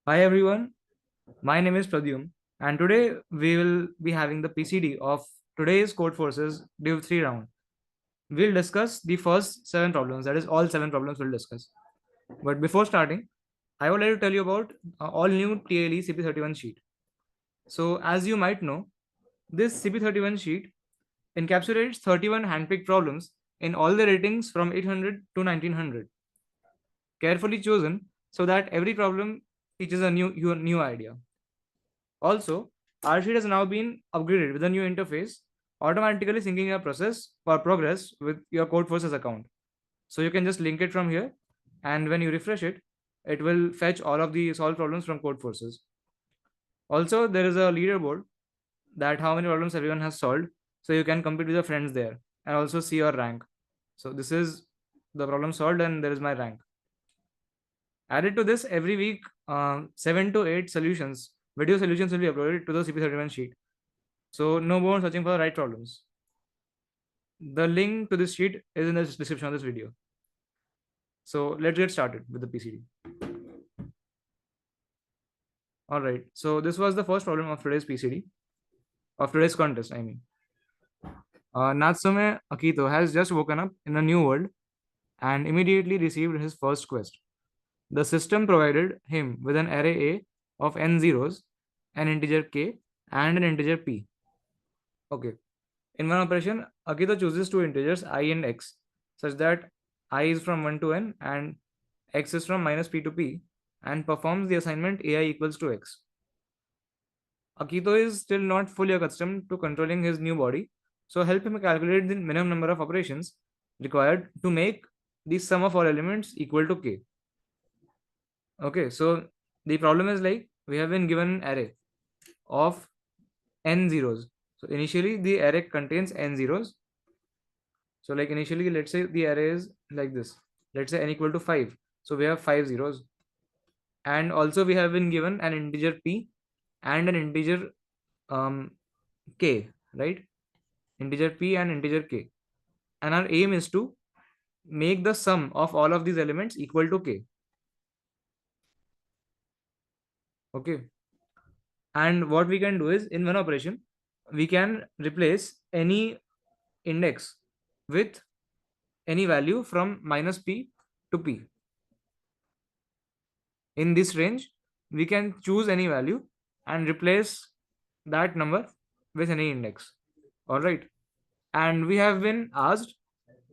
Hi everyone, my name is Pradyumn, and today we will be having the PCD of today's Codeforces Div 3 round. We'll discuss the first 7 problems, that is, all 7 problems we'll discuss. But before starting, I would like to tell you about all new TLE CP31 sheet. So, as you might know, this CP31 sheet encapsulates 31 handpicked problems in all the ratings from 800 to 1900, carefully chosen so that every problem teaches a new idea. Also, our sheet has now been upgraded with a new interface, automatically syncing your process or progress with your Codeforces account. So you can just link it from here, and when you refresh it, it will fetch all of the solved problems from Codeforces. Also, there is a leaderboard that how many problems everyone has solved, so you can compete with your friends there and also see your rank. So this is the problem solved, and there is my rank. Added to this, every week, 7 to 8 solutions, video solutions will be uploaded to the CP31 sheet. So no more searching for the right problems. The link to this sheet is in the description of this video. So let's get started with the PCD. All right. So this was the first problem of today's PCD, of today's contest, I mean. Natsume Akito has just woken up in a new world and immediately received his first quest. The system provided him with an array A of n zeros, an integer k, and an integer p. Okay. In one operation, Akito chooses two integers I and x, such that I is from 1 to n and x is from minus p to p, and performs the assignment ai equals to x. Akito is still not fully accustomed to controlling his new body, so help him calculate the minimum number of operations required to make the sum of all elements equal to k. Okay, so the problem is like we have been given an array of n zeros. So initially the array contains n zeros. So like initially, let's say the array is like this. Let's say n equal to 5. So we have 5 zeros. And also we have been given an integer p and an integer k, right? Integer p and integer k. And our aim is to make the sum of all of these elements equal to k. Okay. And what we can do is in one operation, we can replace any index with any value from minus p to p. In this range, we can choose any value and replace that number with any index. All right. And we have been asked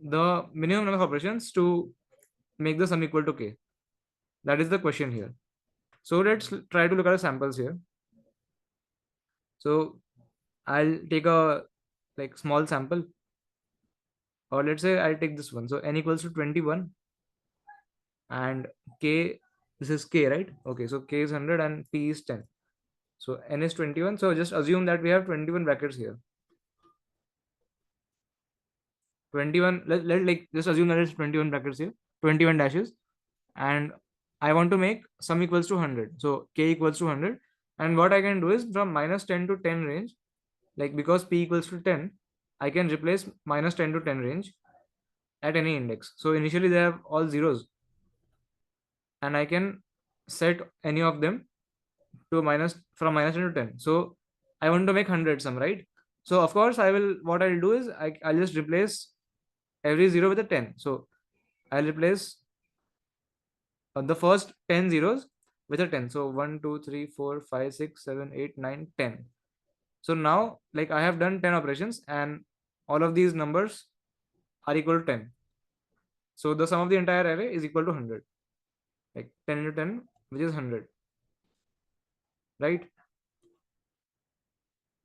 the minimum number of operations to make the sum equal to k. That is the question here. So let's try to look at the samples here. So I'll take a like small sample, or let's say I'll take this one. So n equals to 21 and k, this is k, right? Okay, so k is 100 and p is 10. So n is 21. So just assume that we have 21 brackets here. 21, let like just assume that it's 21 brackets here, 21 dashes, and I want to make sum equals to 100. So k equals to 100. And what I can do is from minus 10 to 10 range, like because p equals to 10, I can replace minus 10 to 10 range at any index. So initially they have all zeros, and I can set any of them to minus from minus 10 to 10. So I want to make 100 sum, right? So of course I will, what I'll do is I'll just replace every zero with a 10. So I'll replace the first 10 zeros with a 10. So 1, 2, 3, 4, 5, 6, 7, 8, 9, 10. So now like I have done 10 operations and all of these numbers are equal to 10. So the sum of the entire array is equal to 100. Like 10 into 10, which is 100. Right?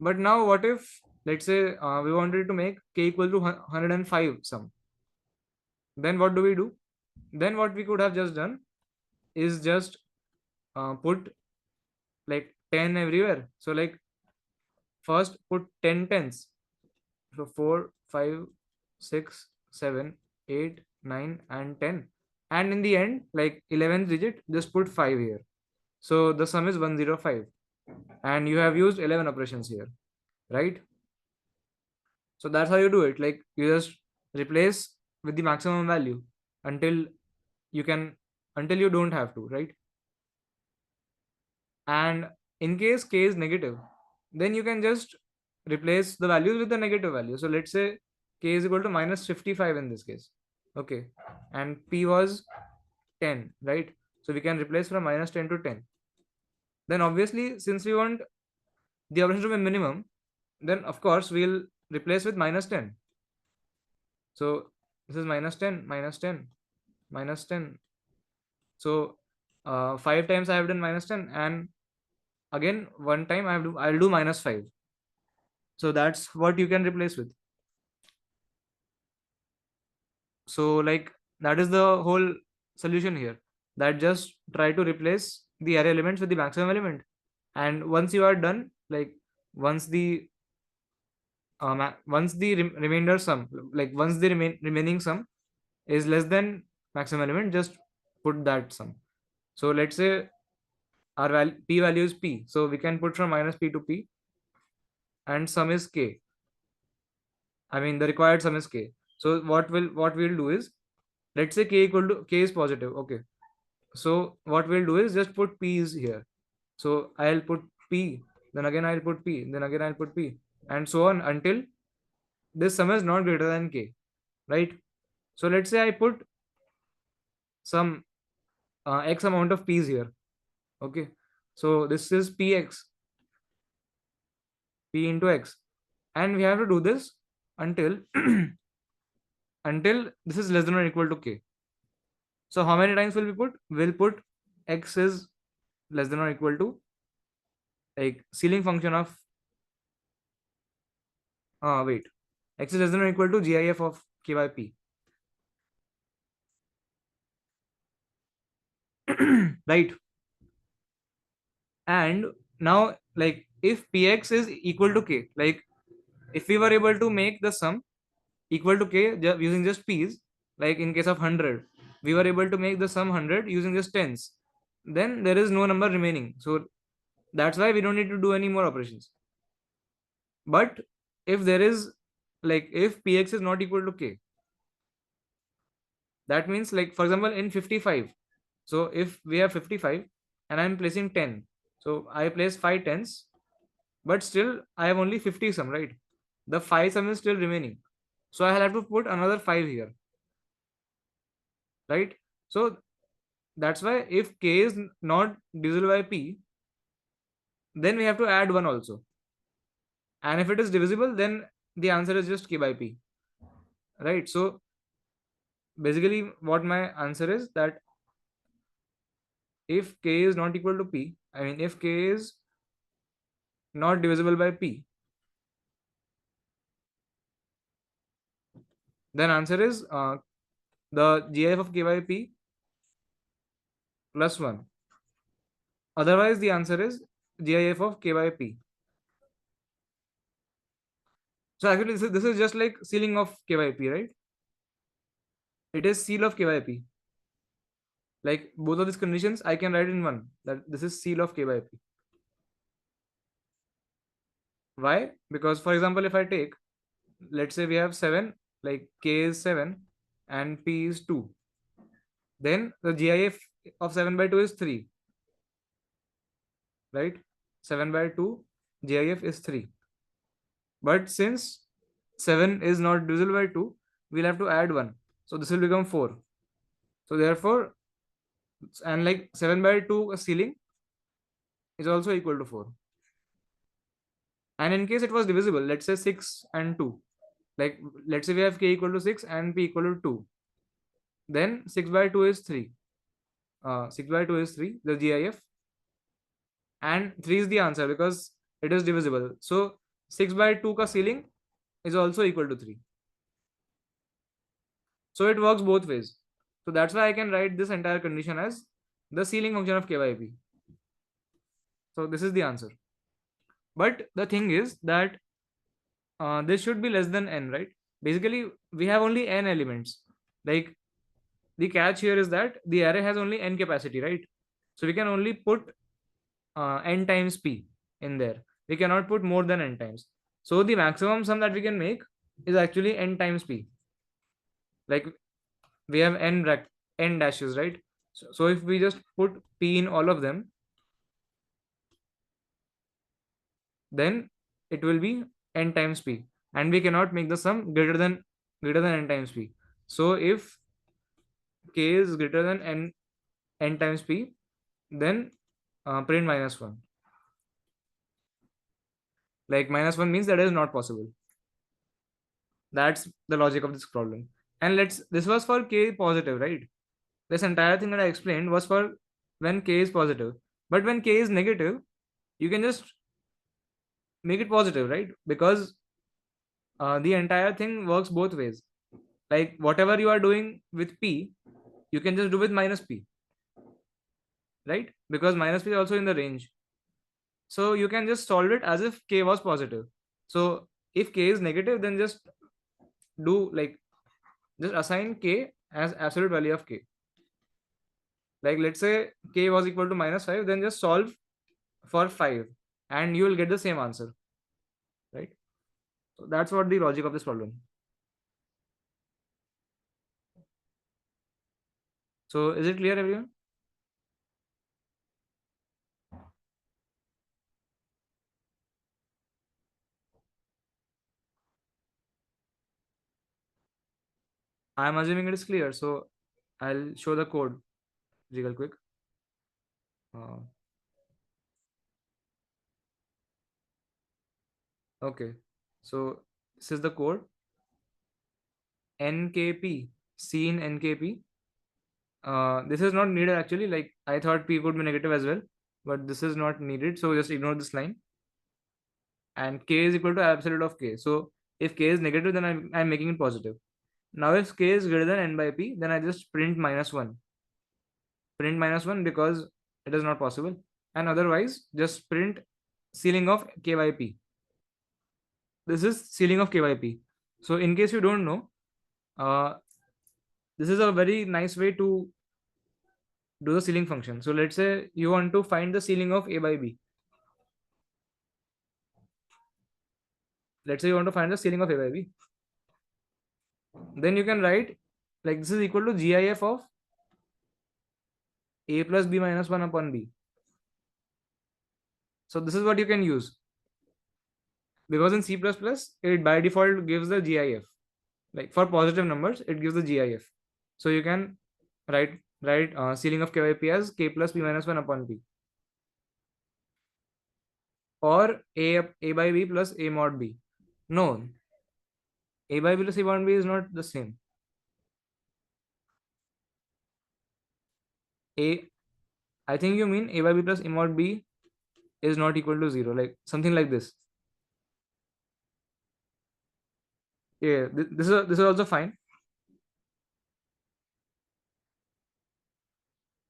But now what if, let's say we wanted to make k equal to 105 sum. Then what do we do? Then what we could have just done is just put like 10 everywhere. So like first put 10 tens. So 4, 5, 6, 7, 8, 9, and 10. And in the end, like 11th digit, just put 5 here. So the sum is 105. And you have used 11 operations here, right? So that's how you do it. Like you just replace with the maximum value until you can, until you don't have to, right? And in case k is negative, then you can just replace the values with the negative value. So let's say k is equal to minus 55 in this case. Okay. And p was 10, right? So we can replace from minus 10 to 10. Then obviously, since we want the operation to be minimum, then of course we'll replace with minus 10. So this is minus 10, minus 10, minus 10. So 5 times I have done minus 10, and again one time I'll do minus 5. So that's what you can replace with. So like that is the whole solution here. That just try to replace the array elements with the maximum element. And once you are done, like once the remainder sum, like once the remaining sum is less than maximum element, just put that sum. So let's say our p value is p, so we can put from minus p to p, and sum is k. I mean the required sum is k. So what we'll do is, let's say k is positive. Okay, so what we'll do is just put p's here. So I'll put p, then again I'll put p, then again I'll put p, and so on until this sum is not greater than k, right? So let's say I put some x amount of p's here. Okay, so this is px, p into x, and we have to do this until until this is less than or equal to k. So how many times will we put? We'll put x is less than or equal to, like, ceiling function of wait, x is less than or equal to gif of k by p. Right? And now, like, if px is equal to k, like if we were able to make the sum equal to k using just p's, like in case of 100 we were able to make the sum 100 using just tens, then there is no number remaining. So that's why we don't need to do any more operations. But if there is, like, if px is not equal to k, that means, like, for example, in 55, so if we have 55 and I'm placing 10, so I place 5 tens, but still I have only 50 sum, right? The 5 sum is still remaining, so I'll have to put another 5 here, right? So that's why if k is not divisible by p, then we have to add 1 also, and if it is divisible, then the answer is just k by p, right? So basically what my answer is, that if k is not equal to p, I mean if k is not divisible by p, then answer is the gif of k by p plus 1. Otherwise the answer is gif of k by p. So actually this is just like ceiling of k by p, right? It is seal of k by p. Like both of these conditions I can write in one, that this is seal of k by p. Why? Because for example, if I take, let's say we have 7, like k is 7 and p is 2, then the gif of 7 by 2 is 3, right? 7 by 2 gif is 3. But since 7 is not divisible by 2, we'll have to add 1, so this will become 4. So therefore, and like 7 by 2 ceiling is also equal to 4. And in case it was divisible, let's say 6 and 2, like let's say we have k equal to 6 and p equal to 2, then 6 by 2 is 3. 6 by 2 is 3, the gif, and 3 is the answer because it is divisible. So 6 by 2 ka ceiling is also equal to 3. So it works both ways. So that's why I can write this entire condition as the ceiling function of k by p. So this is the answer. But the thing is that this should be less than n, right? Basically, we have only n elements. Like, the catch here is that the array has only n capacity, right? So we can only put n times p in there. We cannot put more than n times. So the maximum sum that we can make is actually n times p. Like, we have n dashes, right? So if we just put p in all of them, then it will be n times p, and we cannot make the sum greater than n times p. So if k is greater than n times p, then print -1. Like -1 means that is not possible. That's the logic of this problem. And this was for k positive, right? This entire thing that I explained was for when k is positive. But when k is negative, you can just make it positive, right? Because the entire thing works both ways. Like whatever you are doing with p, you can just do with minus p, right? Because minus p is also in the range. So you can just solve it as if k was positive. So if k is negative, then just assign k as absolute value of k. Like let's say k was equal to -5, then just solve for 5 and you will get the same answer, right? So that's what the logic of this problem. So is it clear, everyone? I'm assuming it is clear. So I'll show the code real quick. Uh, okay. So this is the code NKP. C in NKP. This is not needed actually. Like I thought P could be negative as well, but this is not needed. So just ignore this line. And K is equal to absolute of K. So if K is negative, then I'm making it positive. Now if K is greater than N by P, then I just print -1. Print -1 because it is not possible. And otherwise, just print ceiling of K by P. This is ceiling of K by P. So in case you don't know, uh, this is a very nice way to do the ceiling function. So let's say you want to find the ceiling of A by B. Let's say you want to find the ceiling of A by B. Then you can write like this is equal to GIF of A plus B minus 1 upon B. So this is what you can use. Because in C++, it by default gives the GIF. Like for positive numbers, it gives the GIF. So you can write ceiling of K by P as K plus P minus 1 upon P. Or A by B plus A mod B. No, A by B plus A mod B is not the same. A, I think you mean A by B plus A mod B is not equal to 0, like something like this. Yeah, this is also fine.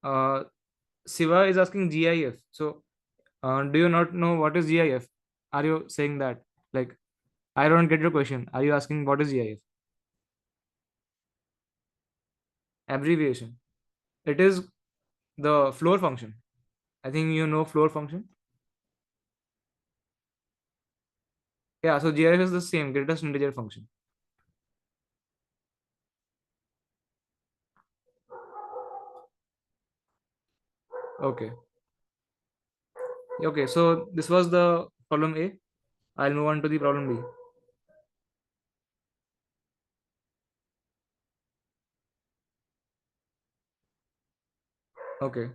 Uh, Siva is asking GIF. So, do you not know what is GIF? Are you saying that? Like, I don't get your question. Are you asking what is GIF? Abbreviation. It is the floor function. I think you know floor function. Yeah, so GIF is the same, greatest integer function. Okay. Okay, so this was the problem A. I'll move on to the problem B. Okay.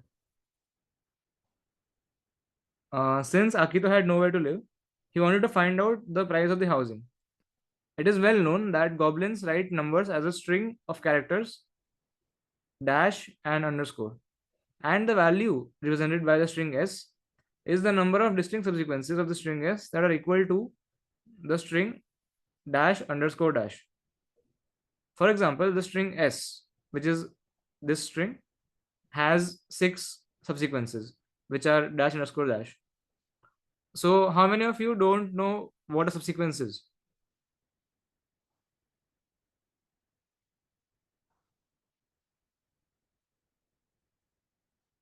Since Akito had nowhere to live, he wanted to find out the price of the housing. It is well known that goblins write numbers as a string of characters, dash, and underscore. And the value represented by the string s is the number of distinct subsequences of the string s that are equal to the string dash underscore dash. For example, the string s, which is this string, has 6 subsequences, which are dash underscore dash. So, how many of you don't know what a subsequence is?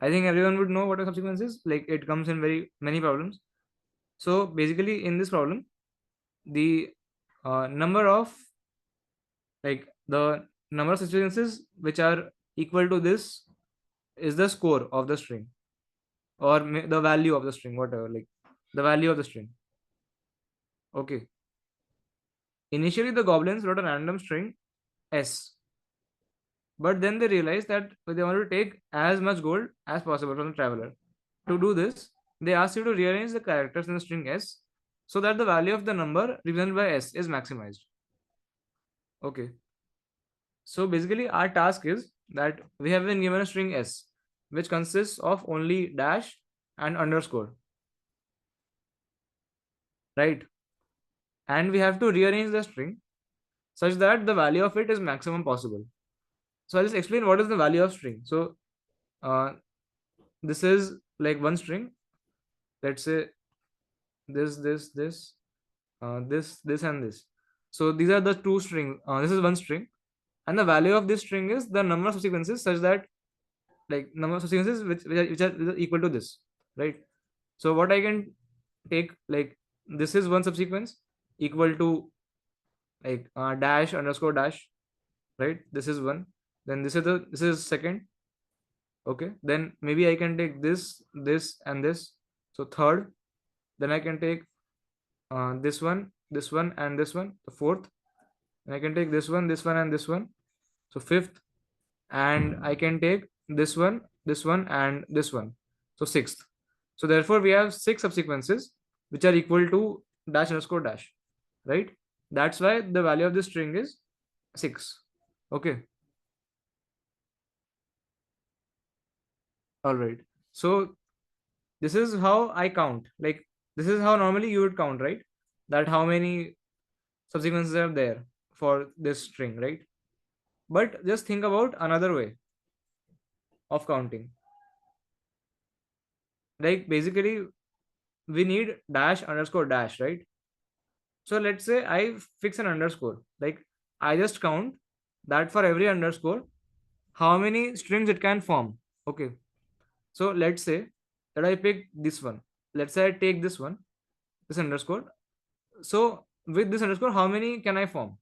I think everyone would know what a subsequence is. Like it comes in very many problems. So basically, in this problem, the number of the number of subsequences which are equal to this is the score of the string or the value of the string, whatever, like the value of the string. Okay. Initially, the goblins wrote a random string S, but then they realized that they wanted to take as much gold as possible from the traveler. To do this, they asked you to rearrange the characters in the string S so that the value of the number represented by S is maximized. Okay. So basically, our task is that we have been given a string S, which consists of only dash and underscore, right? And we have to rearrange the string such that the value of it is maximum possible. So I'll just explain what is the value of string. So uh, this is like one string. Let's say this, and this. So these are the two strings. This is one string, and the value of this string is the number of sequences such that like number of sequences which are equal to this, right? So what I can take, like, this is one subsequence equal to like dash underscore dash, right? This is one. Then this is second. Okay. Then maybe I can take this, and this. So third. Then I can take this one, and this one. The fourth. And I can take this one, and this one. So fifth. And I can take this one, and this one. So sixth. So therefore, we have six subsequences which are equal to dash underscore dash, right? That's why the value of this string is 6. Okay. All right. So this is how I count. Like, this is how normally you would count, right? That how many subsequences are there for this string, right? But just think about another way of counting. Like, basically, we need dash underscore dash, right? So let's say I fix an underscore. Like, I just count that for every underscore, how many strings it can form. Okay. So let's say that I pick this one. Let's say I take this one, this underscore. So with this underscore, how many can I form?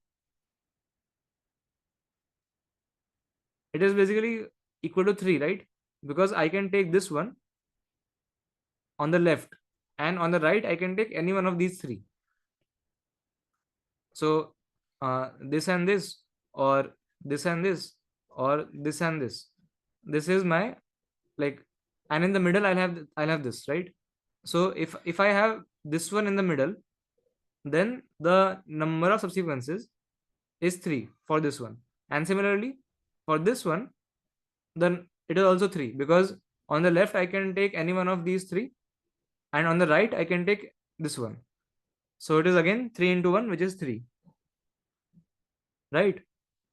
It is basically equal to 3, right? Because I can take this one on the left, and on the right, I can take any one of these three. So this and this, or this and this, or this and this. This is my, like, and in the middle I'll have this, right? So if I have this one in the middle, then the number of subsequences is 3 for this one. And similarly, for this one, then it is also 3, because on the left I can take any one of these 3, and on the right I can take this one. So it is again 3 into 1, which is 3, right?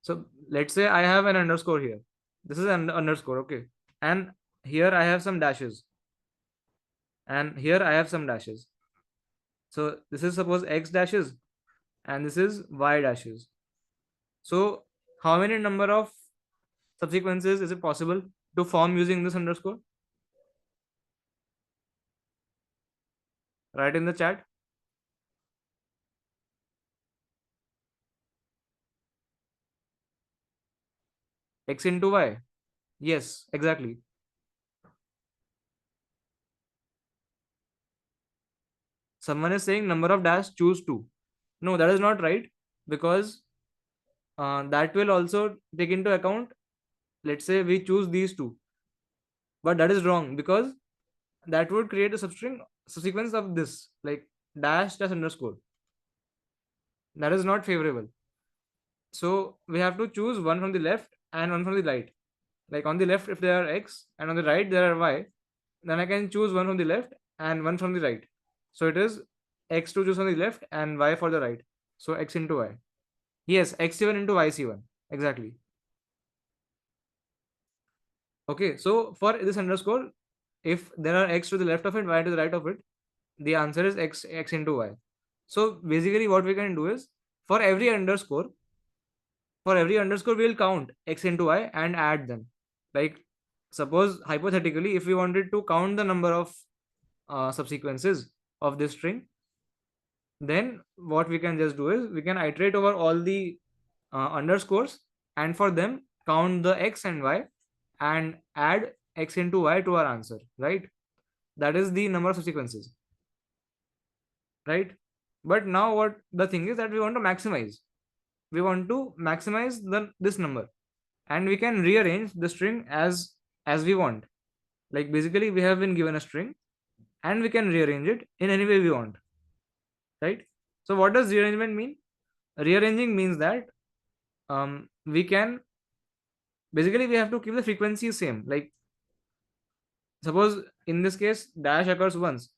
So let's say I have an underscore here. This is an underscore, okay? And here I have some dashes, and here I have some dashes. So this is suppose x dashes, and this is y dashes. So how many number of subsequences is it possible to form using this underscore? Write in the chat. X into y. Yes, exactly. Someone is saying number of dash choose 2. No, that is not right, because that will also take into account, let's say we choose these two, but that is wrong, because that would create a substring subsequence of this, like dash dash underscore. That is not favorable. So we have to choose one from the left and one from the right. Like, on the left, if there are x, and on the right there are y, then I can choose one from the left and one from the right. So it is x to choose on the left and y for the right. So x into y. Yes, x7 into y7. Exactly. Okay, so for this underscore, if there are x to the left of it, y to the right of it, the answer is x into y. So basically, what we can do is, for every underscore, we'll count x into y and add them. Like, suppose hypothetically, if we wanted to count the number of subsequences of this string, then what we can just do is we can iterate over all the underscores, and for them count the x and y and add x into y to our answer, right? That is the number of subsequences, right? But now what the thing is that we want to maximize. We want to maximize this number, and we can rearrange the string as we want. Like basically we have been given a string and we can rearrange it in any way we want, right? So what does rearrangement mean? Rearranging means that we can basically we have to keep the frequency same. Like suppose in this case dash occurs once,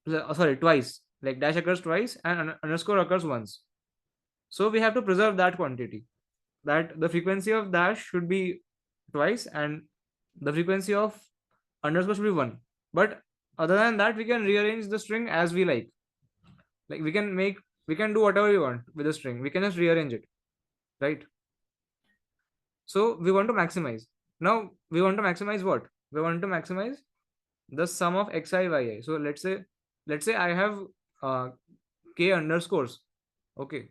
sorry, twice. Like dash occurs twice and underscore occurs once. So we have to preserve that quantity. That the frequency of dash should be twice and the frequency of underscore should be one. But other than that, we can rearrange the string as we like. Like we can do whatever we want with the string. We can just rearrange it, right? So we want to maximize. Now we want to maximize what? We want to maximize the sum of xi yi. So let's say I have uh, k underscores. Okay,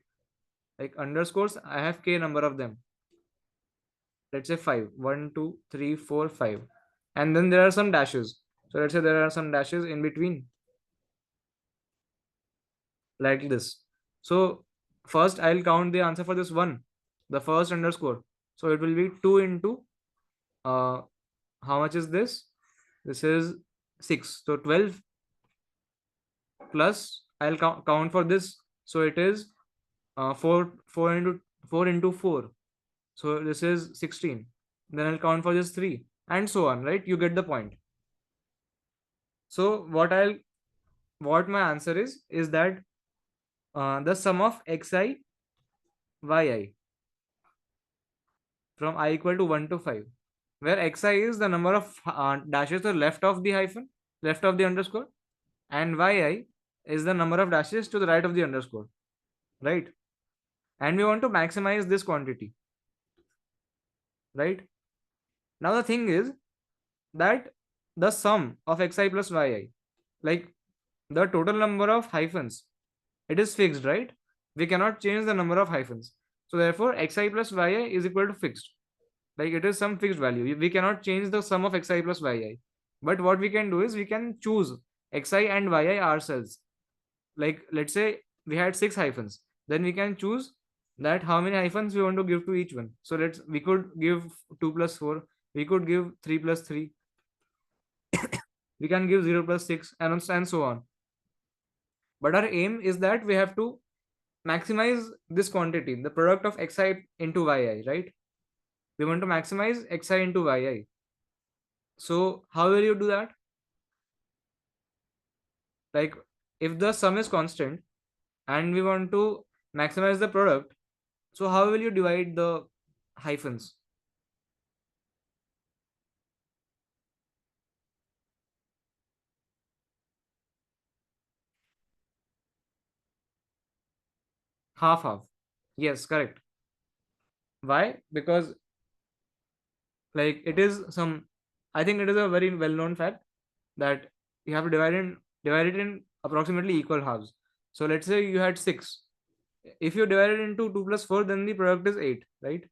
like underscores, I have k number of them. Let's say 5, 1 2 3 4 5, and then there are some dashes. So let's say there are some dashes in between, like this. So first I'll count the answer for this one, the first underscore. So it will be 2 into how much is this? This is 6. So 12 plus I'll count for this. So it is 4 into 4. So this is 16. Then I'll count for this 3 and so on, right? You get the point. So what my answer is that the sum of xi yi from I equal to 1 to 5, where xi is the number of dashes to the left of the hyphen, left of the underscore, and yi is the number of dashes to the right of the underscore, right? And we want to maximize this quantity, right? Now the thing is that the sum of xi plus yi, like the total number of hyphens, it is fixed, right? We cannot change the number of hyphens. So therefore xi plus yi is equal to fixed. Like it is some fixed value. We cannot change the sum of xi plus yi. But what we can do is we can choose xi and yi ourselves. Like let's say we had 6 hyphens. Then we can choose that how many hyphens we want to give to each one. So we could give 2 plus 4. We could give 3 plus 3. We can give 0 plus 6 and so on. But our aim is that we have to maximize this quantity, the product of xi into yi, right? We want to maximize xi into yi. So how will you do that? Like if the sum is constant and we want to maximize the product, so how will you divide the hyphens? Half half. Yes, correct. Why? Because like it is some, I think it is a very well known fact that you have to divide it in approximately equal halves. So let's say you had 6. If you divide it into 2 plus 4, then the product is 8, right?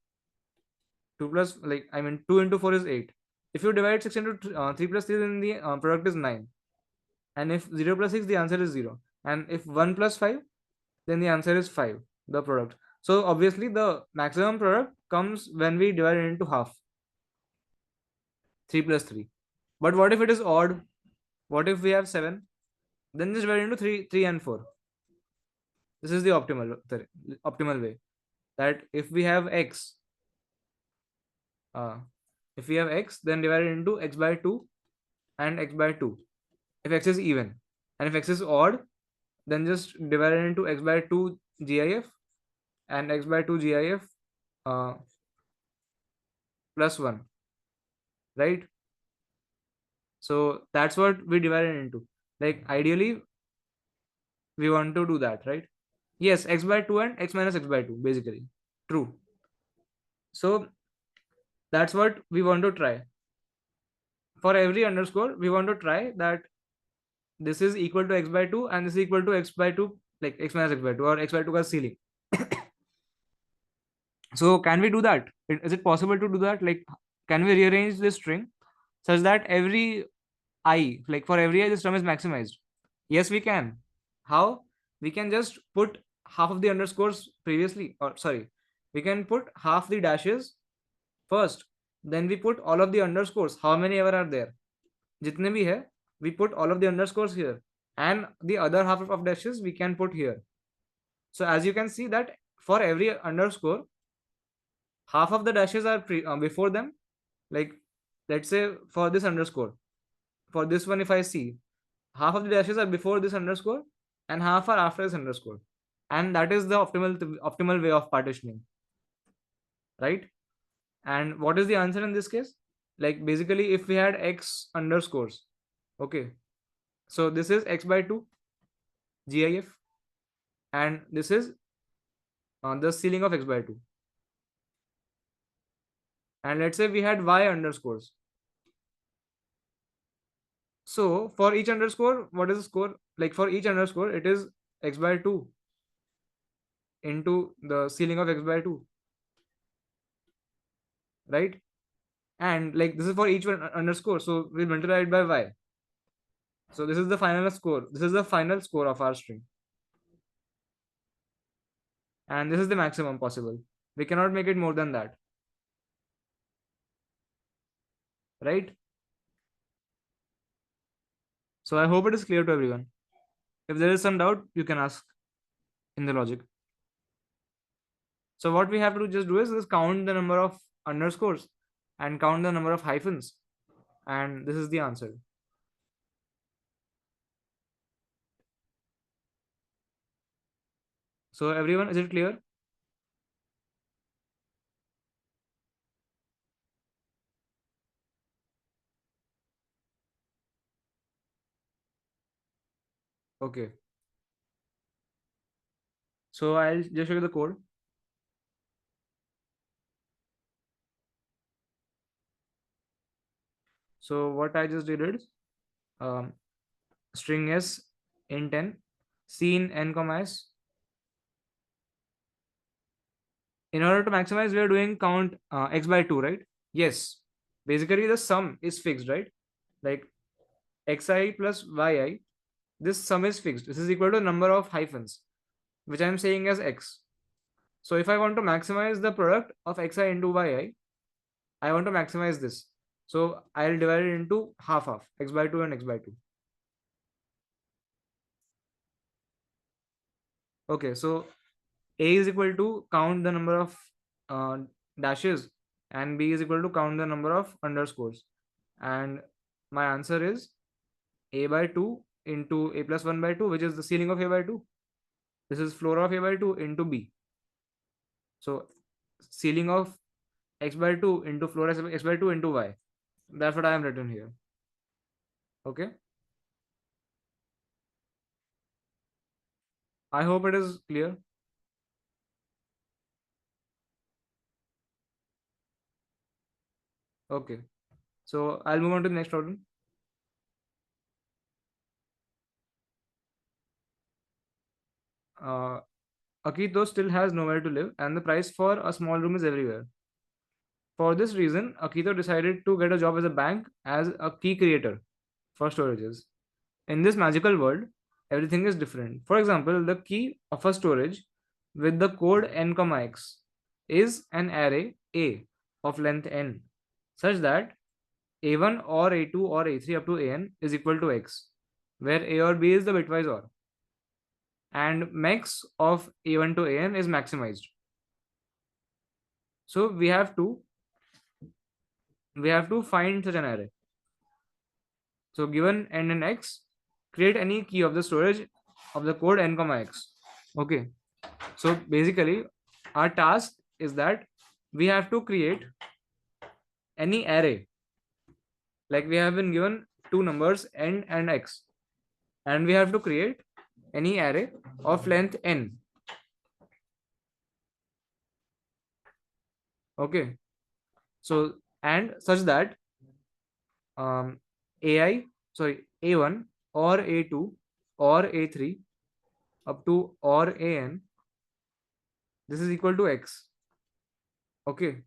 2 plus, like I mean 2 into 4 is 8. If you divide 6 into 3 plus 3, then the product is 9. And if 0 plus 6, the answer is 0. And if 1 plus 5, then the answer is 5, the product. So obviously the maximum product comes when we divide it into half, 3 plus 3. But what if it is odd? What if we have 7? Then just divide into 3 and 4. This is the optimal way. That uh, if we have x, then divide it into x by 2 and x by 2. If x is even, and if x is odd, then just divide it into x by 2 GIF and x by 2 GIF uh, plus 1, right? So that's what we divide it into. Like ideally, we want to do that, right? Yes, x by 2 and x minus x by 2, basically. True. So that's what we want to try. For every underscore, we want to try that this is equal to x by 2 and this is equal to x by 2, like x minus x by 2 or x by 2 as ceiling. So can we do that? Is it possible to do that? Like can we rearrange this string such that every I, like for every I, this term is maximized? Yes, we can. How? we can just put half of the underscores previously, or sorry, we can put half the dashes first, then we put all of the underscores, how many ever are there, jitne bhi hai, we put all of the underscores here, and the other half of dashes we can put here. So as you can see that for every underscore, half of the dashes are before them. Like, let's say for this underscore, for this one, if I see, half of the dashes are before this underscore and half are after this underscore, and that is the optimal way of partitioning, right? And what is the answer in this case? Like, basically, if we had x underscores, okay, so this is x by 2 gif, and this is the ceiling of x by 2, and let's say we had y underscores. So for each underscore, what is the score? Like, for each underscore, it is x by 2 into the ceiling of x by 2, right? And like, this is for each one underscore, so we multiply it by y. So this is the final score. This is the final score of our string, and this is the maximum possible. We cannot make it more than that, right? So I hope it is clear to everyone. If there is some doubt, you can ask in the logic. So what we have to just do is count the number of underscores and count the number of hyphens, and this is the answer. So everyone, is it clear? Okay. So I'll just show you the code. So what I just did is, um, string s int n, c in n comma s. In order to maximize, we are doing count x by 2, right? Yes. Basically, the sum is fixed, right? Like, xi plus yi, this sum is fixed. This is equal to number of hyphens, which I am saying as x. So if I want to maximize the product of xi into yi, I want to maximize this. So I'll divide it into half, x by 2 and x by 2. Okay, so a is equal to count the number of uh, dashes, and b is equal to count the number of underscores. And my answer is a by 2 into a plus 1 by 2, which is the ceiling of a by 2. This is floor of a by 2 into b. So ceiling of x by 2 into floor x by 2 into y. That's what I am written here. Okay. I hope it is clear. Okay. So I'll move on to the next problem. Uh, Akito still has nowhere to live, and the price for a small room is everywhere. For this reason, Akito decided to get a job as a bank as a key creator for storages. In this magical world, everything is different. For example, the key of a storage with the code n, x is an array A of length n, such that A1 or A2 or A3 up to AN is equal to x, where A or B is the bitwise OR, and max of A1 to AN is maximized. So we have to find such an array. So given n and x, create any key of the storage of the code n, x. Okay. So basically, our task is that we have to create any array. Like, we have been given two numbers n and x, and we have to create any array of length n. Okay. So, and such that ai sorry a1 or a2 or a3 up to or an, this is equal to x. Okay.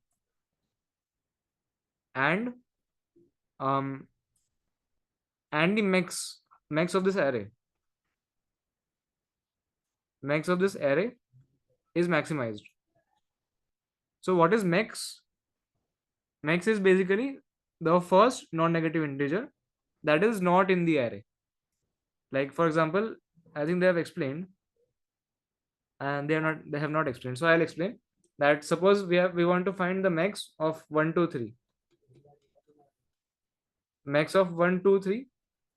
And um and the max of this array. max of this array is maximized. So what is max? Max is basically the first non-negative integer that is not in the array. Like for example, I think they have explained, and they have not explained. So I'll explain that suppose we want to find the max of 1 2 3. Max of 1 2 3,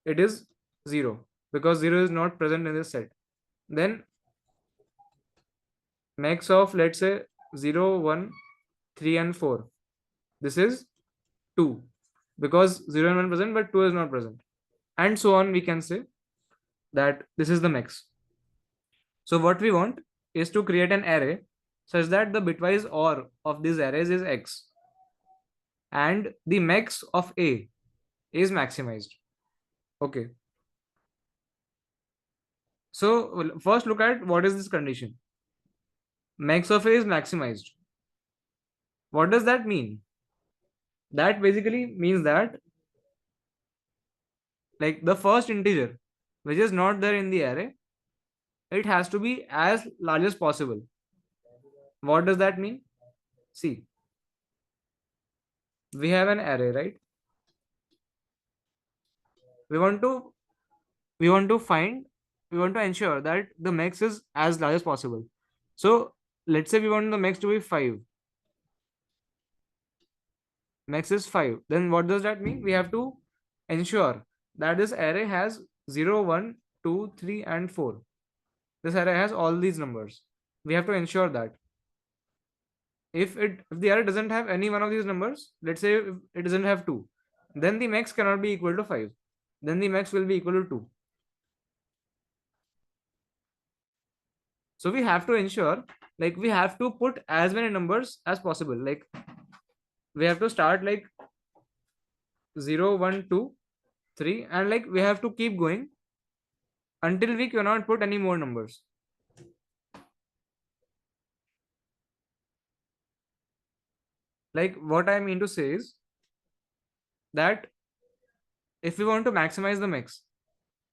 it is 0 because 0 is not present in this set. Then max of, let's say, 0 1 3 and 4, this is 2 because 0 and 1 present but 2 is not present, and so on. We can say that this is the max. So what we want is to create an array such that the bitwise OR of these arrays is x and the max of a is maximized. Okay, so first look at what is this condition. Max of a is maximized. What does that mean? That basically means that, like, the first integer which is not there in the array, it has to be as large as possible. What does that mean? See, we have an array, right? We want to we want to find we want to ensure that the max is as large as possible. So let's say we want the max to be 5. Max is 5. Then what does that mean? We have to ensure that this array has 0 1 2 3 and 4. This array has all these numbers. We have to ensure that if the array doesn't have any one of these numbers, let's say if it doesn't have 2, then the max cannot be equal to 5. Then the max will be equal to 2. So we have to ensure, like, we have to put as many numbers as possible. Like, we have to start like 0 1 2 3, and like we have to keep going until we cannot put any more numbers. Like, what I mean to say is that if we want to maximize the max,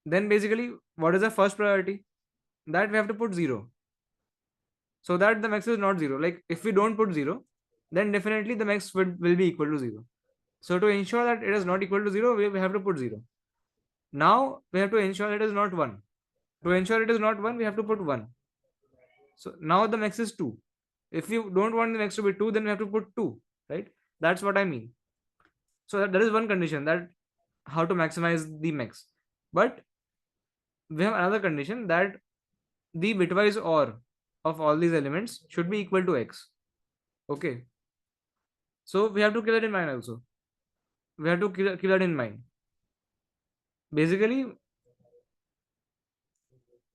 then basically what is the first priority? That we have to put 0 so that the max is not 0. Like, if we don't put 0, then definitely the max will be equal to 0. So to ensure that it is not equal to 0, we have to put 0. Now we have to ensure it is not 1. To ensure it is not 1, we have to put 1. So now the max is 2. If you don't want the max to be 2, then we have to put 2, right? That's what I mean. So that is one condition, that how to maximize the max. But we have another condition, that the bitwise OR of all these elements should be equal to x. Okay. So we have to keep that in mind also. We have to keep that in mind. Basically,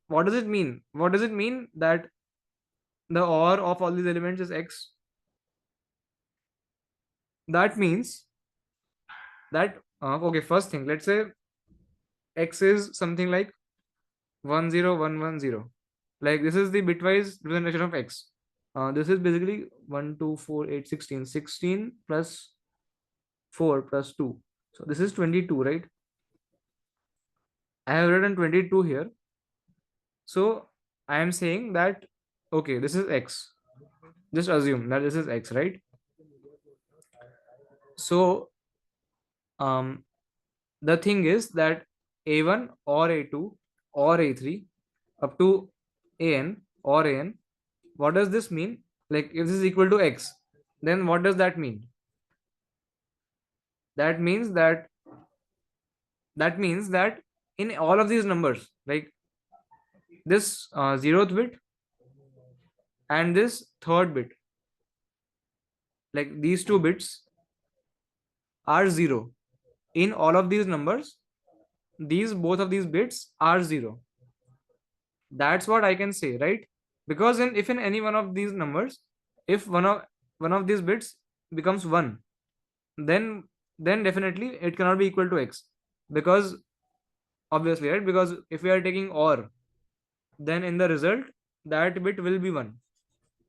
what does it mean? What does it mean that the OR of all these elements is x? That means that, okay, first thing, let's say x is something like 10110. Like, this is the bitwise representation of x. This is basically 1 2 4 8 16. 16 plus 4 plus 2. So this is 22, right? I have written 22 here. So I am saying that, okay, this is x. Just assume that this is x, right? So the thing is that a1 or a2 or a3 up to an or an, what does this mean? Like, if this is equal to x, then what does that mean? That means that in all of these numbers, like this 0th bit and this 3rd bit, like these two bits are 0. In all of these numbers, both of these bits are 0. That's what I can say, right? Because if in any one of these numbers, if one of these bits becomes 1, then definitely it cannot be equal to x, because obviously, right? Because if we are taking OR, then in the result that bit will be 1.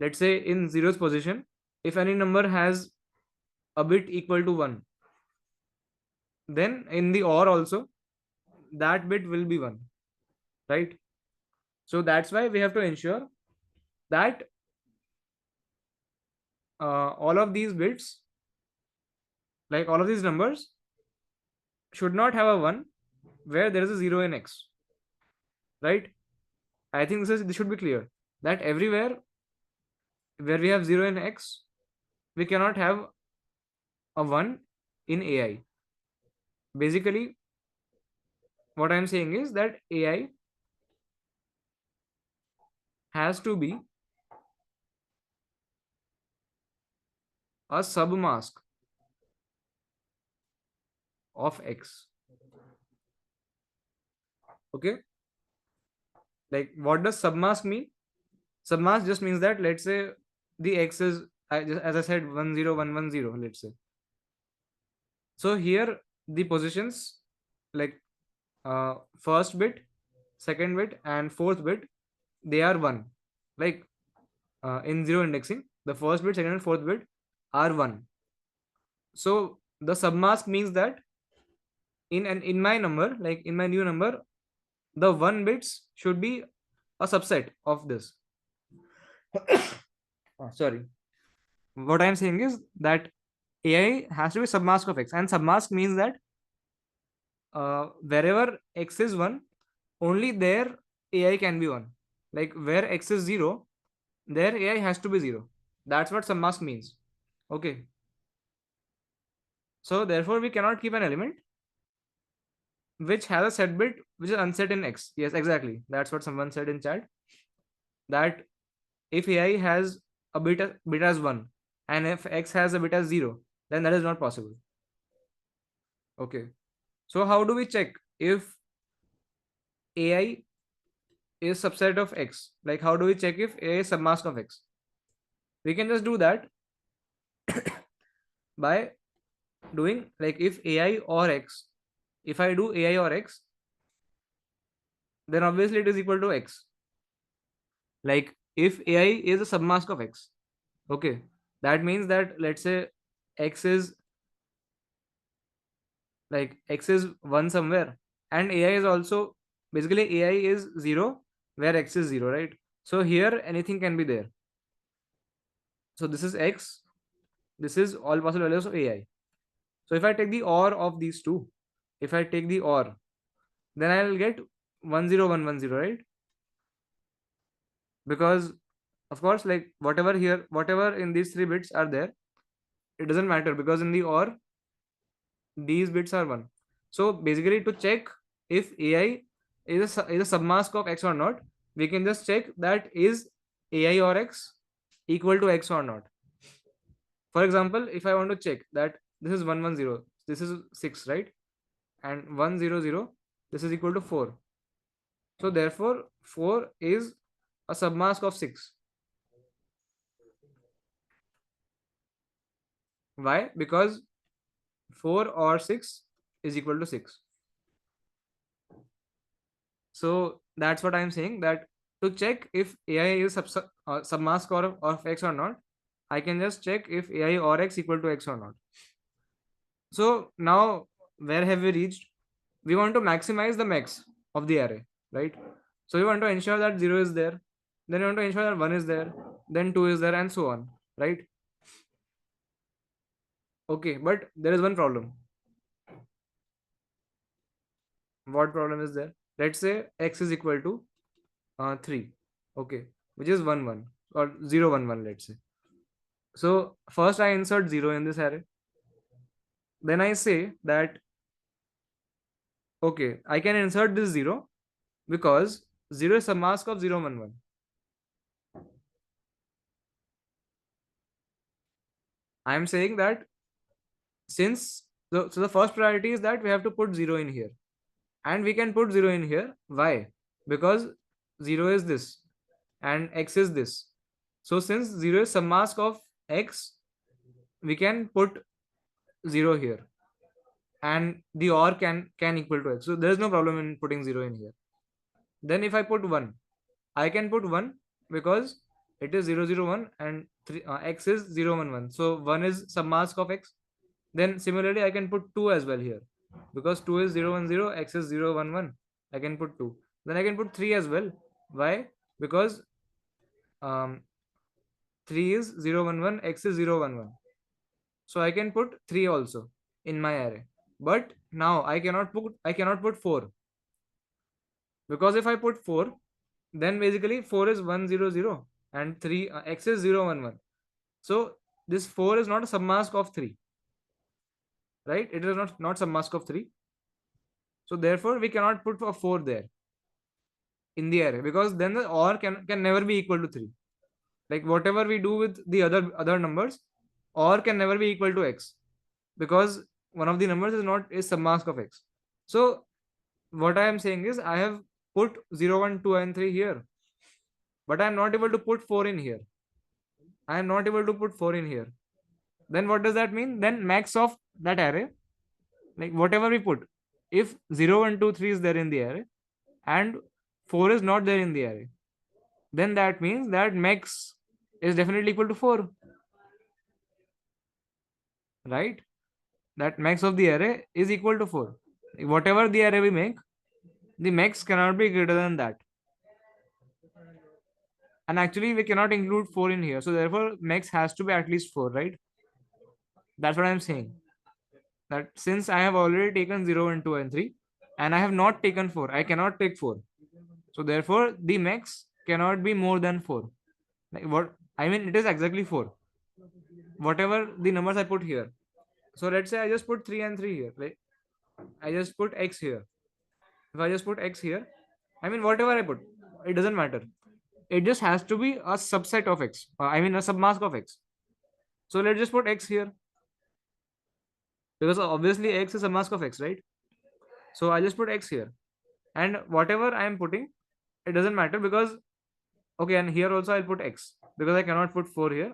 Let's say in 0th position, if any number has a bit equal to 1, then in the OR also that bit will be 1, right? So that's why we have to ensure that all of these bits, like all of these numbers, should not have a 1 where there is a 0 in x, right? I think this should be clear that everywhere where we have 0 in x, we cannot have a 1 in AI. Basically, what I'm saying is that AI has to be a submask of x. Okay, like what does submask mean? Submask just means that, let's say, the x is, as I said, 10110, let's say. So here the positions, like first bit, second bit, and fourth bit, they are 1. Like in zero indexing, the first bit, second and fourth bit are 1. So the submask means that in my number, like in my new number, the 1 bits should be a subset of this. Sorry. What I'm saying is that AI has to be submask of x, and submask means that wherever x is 1, only there AI can be 1. Like where x is 0, there AI has to be 0. That's what submask means. Okay. So therefore, we cannot keep an element which has a set bit which is unset in x. Yes, exactly. That's what someone said in chat. That if AI has a bit as 1, and if x has a bit as 0, then that is not possible. Okay. So how do we check if AI is subset of x? Like how do we check if AI is submask of x? We can just do that by doing, like, if AI or x, if I do AI or x, then obviously it is equal to x. Like if AI is a submask of x, okay, that means that, let's say, x is, like x is 1 somewhere, and AI is also, basically AI is 0 where x is 0, right? So here anything can be there. So this is x, this is all possible values of AI. So if I take the OR of these two, if I take the OR, then I'll get 10110, right? Because of course, like whatever here, whatever in these 3 bits are there, it doesn't matter, because in the OR these bits are 1. So basically, to check if AI is a submask of x or not, we can just check that is AI or x equal to x or not. For example, if I want to check that this is 110, this is 6, right? And 100, this is equal to 4. So therefore 4 is a submask of 6. Why? Because 4 or 6 is equal to 6. So that's what I'm saying, that to check if AI is submask of x or not, I can just check if AI or x equal to x or not. So now, where have we reached? We want to maximize the max of the array, right? So we want to ensure that 0 is there, then we want to ensure that 1 is there, then 2 is there, and so on, right? Okay, but there is one problem. What problem is there? Let's say x is equal to 3, okay, which is 1 1 or 0 1 1, let's say. So first I insert 0 in this array, then I say that, okay, I can insert this 0 because 0 is a mask of 0 1 1. I am saying that, since so the first priority is that we have to put 0 in here, and we can put 0 in here. Why? Because 0 is this and x is this. So since 0 is some mask of x, we can put 0 here, and the OR can equal to x. So there is no problem in putting 0 in here. Then if I put 1, I can put 1 because it is 0 0 1, and x is 0 1 1. So 1 is some mask of x. Then similarly I can put 2 as well here, because 2 is 0 1 0, x is 0 1 1. I can put 2. Then I can put 3 as well, Why? Because 3 is 0 1 1, x is 0 1 1. So I can put 3 also in my array. But now I cannot put 4, because if I put 4, then basically 4 is 1 0 0 and 3 x is 0 1 1. So this 4 is not a submask of 3, right? It is not submask of 3. So therefore we cannot put a 4 there in the array, because then the or can never be equal to 3. Like whatever we do with the other numbers, or can never be equal to x, because one of the numbers is submask of x. So what I am saying is I have put 0 1 2 and 3 here, but I am not able to put 4 in here. I am not able to put 4 in here. Then what does that mean? Then max of that array, like whatever we put, if 0 1 2 3 is there in the array and 4 is not there in the array, then that means that max is definitely equal to 4, right? That max of the array is equal to 4. Whatever the array we make, the max cannot be greater than that. And actually we cannot include 4 in here, so therefore max has to be at least 4, right? That's what I'm saying, that since I have already taken 0 and 2 and 3 and I have not taken 4, I cannot take 4. So therefore the max cannot be more than 4. Like what I mean, it is exactly 4, whatever the numbers I put here. So let's say I just put 3 and 3 here, right? I just put x here. If I just put x here, I mean whatever I put, it doesn't matter. It just has to be a subset of x. I mean a submask of x. So let's just put x here, because obviously x is a mask of x, right? So I just put x here, and whatever I am putting, it doesn't matter, because okay, and here also I'll put x, because I cannot put 4 here.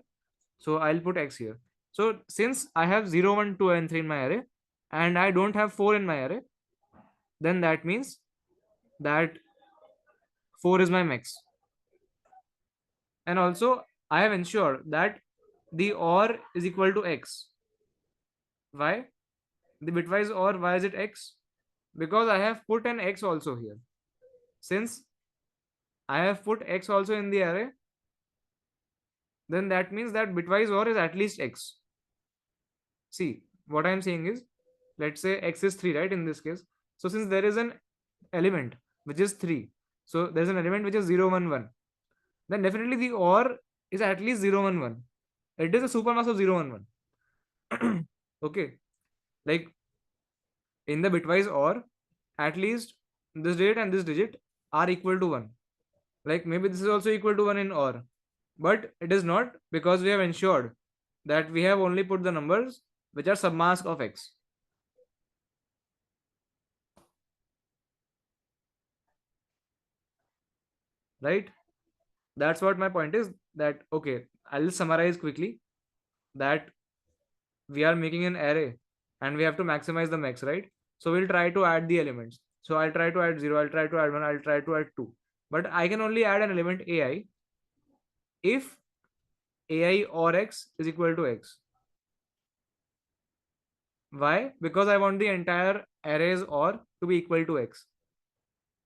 So I'll put x here. So since I have 0 1 2 and 3 in my array and I don't have 4 in my array, then that means that 4 is my max. And also I have ensured that the or is equal to x. Why? The bitwise or, why is it x? Because I have put an x also here. Since I have put x also in the array, then that means that bitwise or is at least x. See, what I am saying is, let's say x is 3, right, in this case. So since there is an element which is 3, so there's an element which is 0 1 1, then definitely the or is at least 0 1 1. It is a supermask of 0 1 1. Okay, like in the bitwise or, at least this digit and this digit are equal to 1. Like maybe this is also equal to 1 in or, but it is not, because we have ensured that we have only put the numbers which are submask of x. Right? That's what my point is, that okay, I'll summarize quickly, that we are making an array and we have to maximize the max, right? So we'll try to add the elements. So I'll try to add 0, I'll try to add 1, I'll try to add 2. But I can only add an element ai if ai or x is equal to x. Why? Because I want the entire arrays or to be equal to x.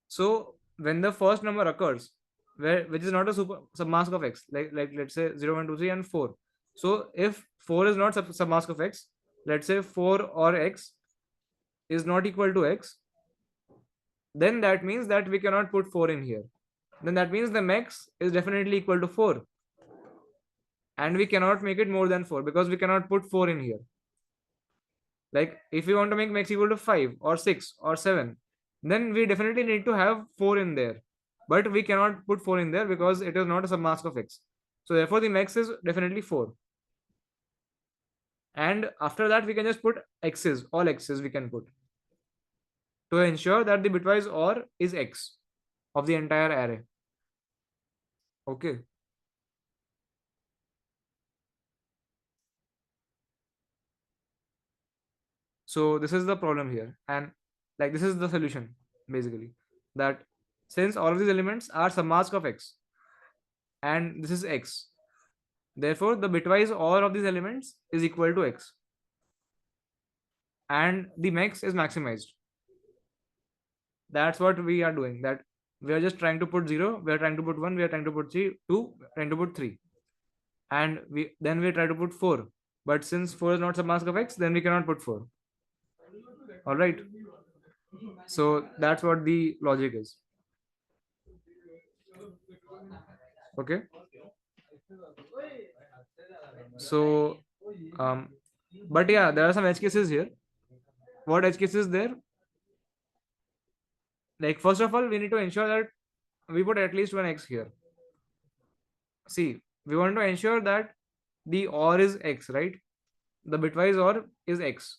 So when the first number occurs, which is not a submask of x, like let's say 0 1 2 3 and 4. So if 4 is not submask of x, let's say 4 or x is not equal to x, then that means that we cannot put 4 in here. Then that means the max is definitely equal to 4, and we cannot make it more than 4, because we cannot put 4 in here. Like if we want to make max equal to 5 or 6 or 7, then we definitely need to have 4 in there, but we cannot put 4 in there because it is not a submask of x. So therefore the max is definitely 4, and after that we can just put x's, all x's we can put, to ensure that the bitwise or is x of the entire array. Okay, so this is the problem here, and like this is the solution basically, that since all of these elements are submask of x and this is x, therefore the bitwise or of these elements is equal to x, and the max is maximized. That's what we are doing, that we are just trying to put 0, we are trying to put 1, we are trying to put 3, 2, we are trying to put 3, and we try to put 4, but since 4 is not submask of x, then we cannot put 4. All right, so that's what the logic is. Okay, so um but yeah, there are some edge cases here. What edge cases there? Like, first of all, we need to ensure that we put at least one x here. See, we want to ensure that the OR is x, right? The bitwise OR is x.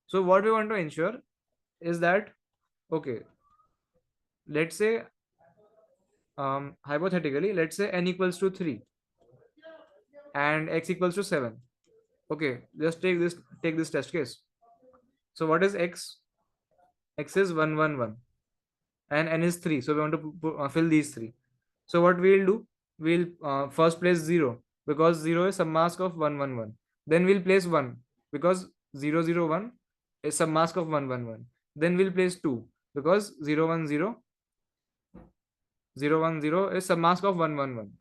So what we want to ensure is that, okay, let's say hypothetically, let's say n equals to 3 and x equals to 7. Okay, just take this test case. So what is x? X is 1 1 1 and n is 3, so we want to fill these three. So what we'll do, we'll first place 0 because 0 is submask of 1 1 1. Then we'll place 1 because 0 0 1 is submask of 1 1 1. Then we'll place 2 because 0 1 0 0 1 0 is submask of 1 1 1.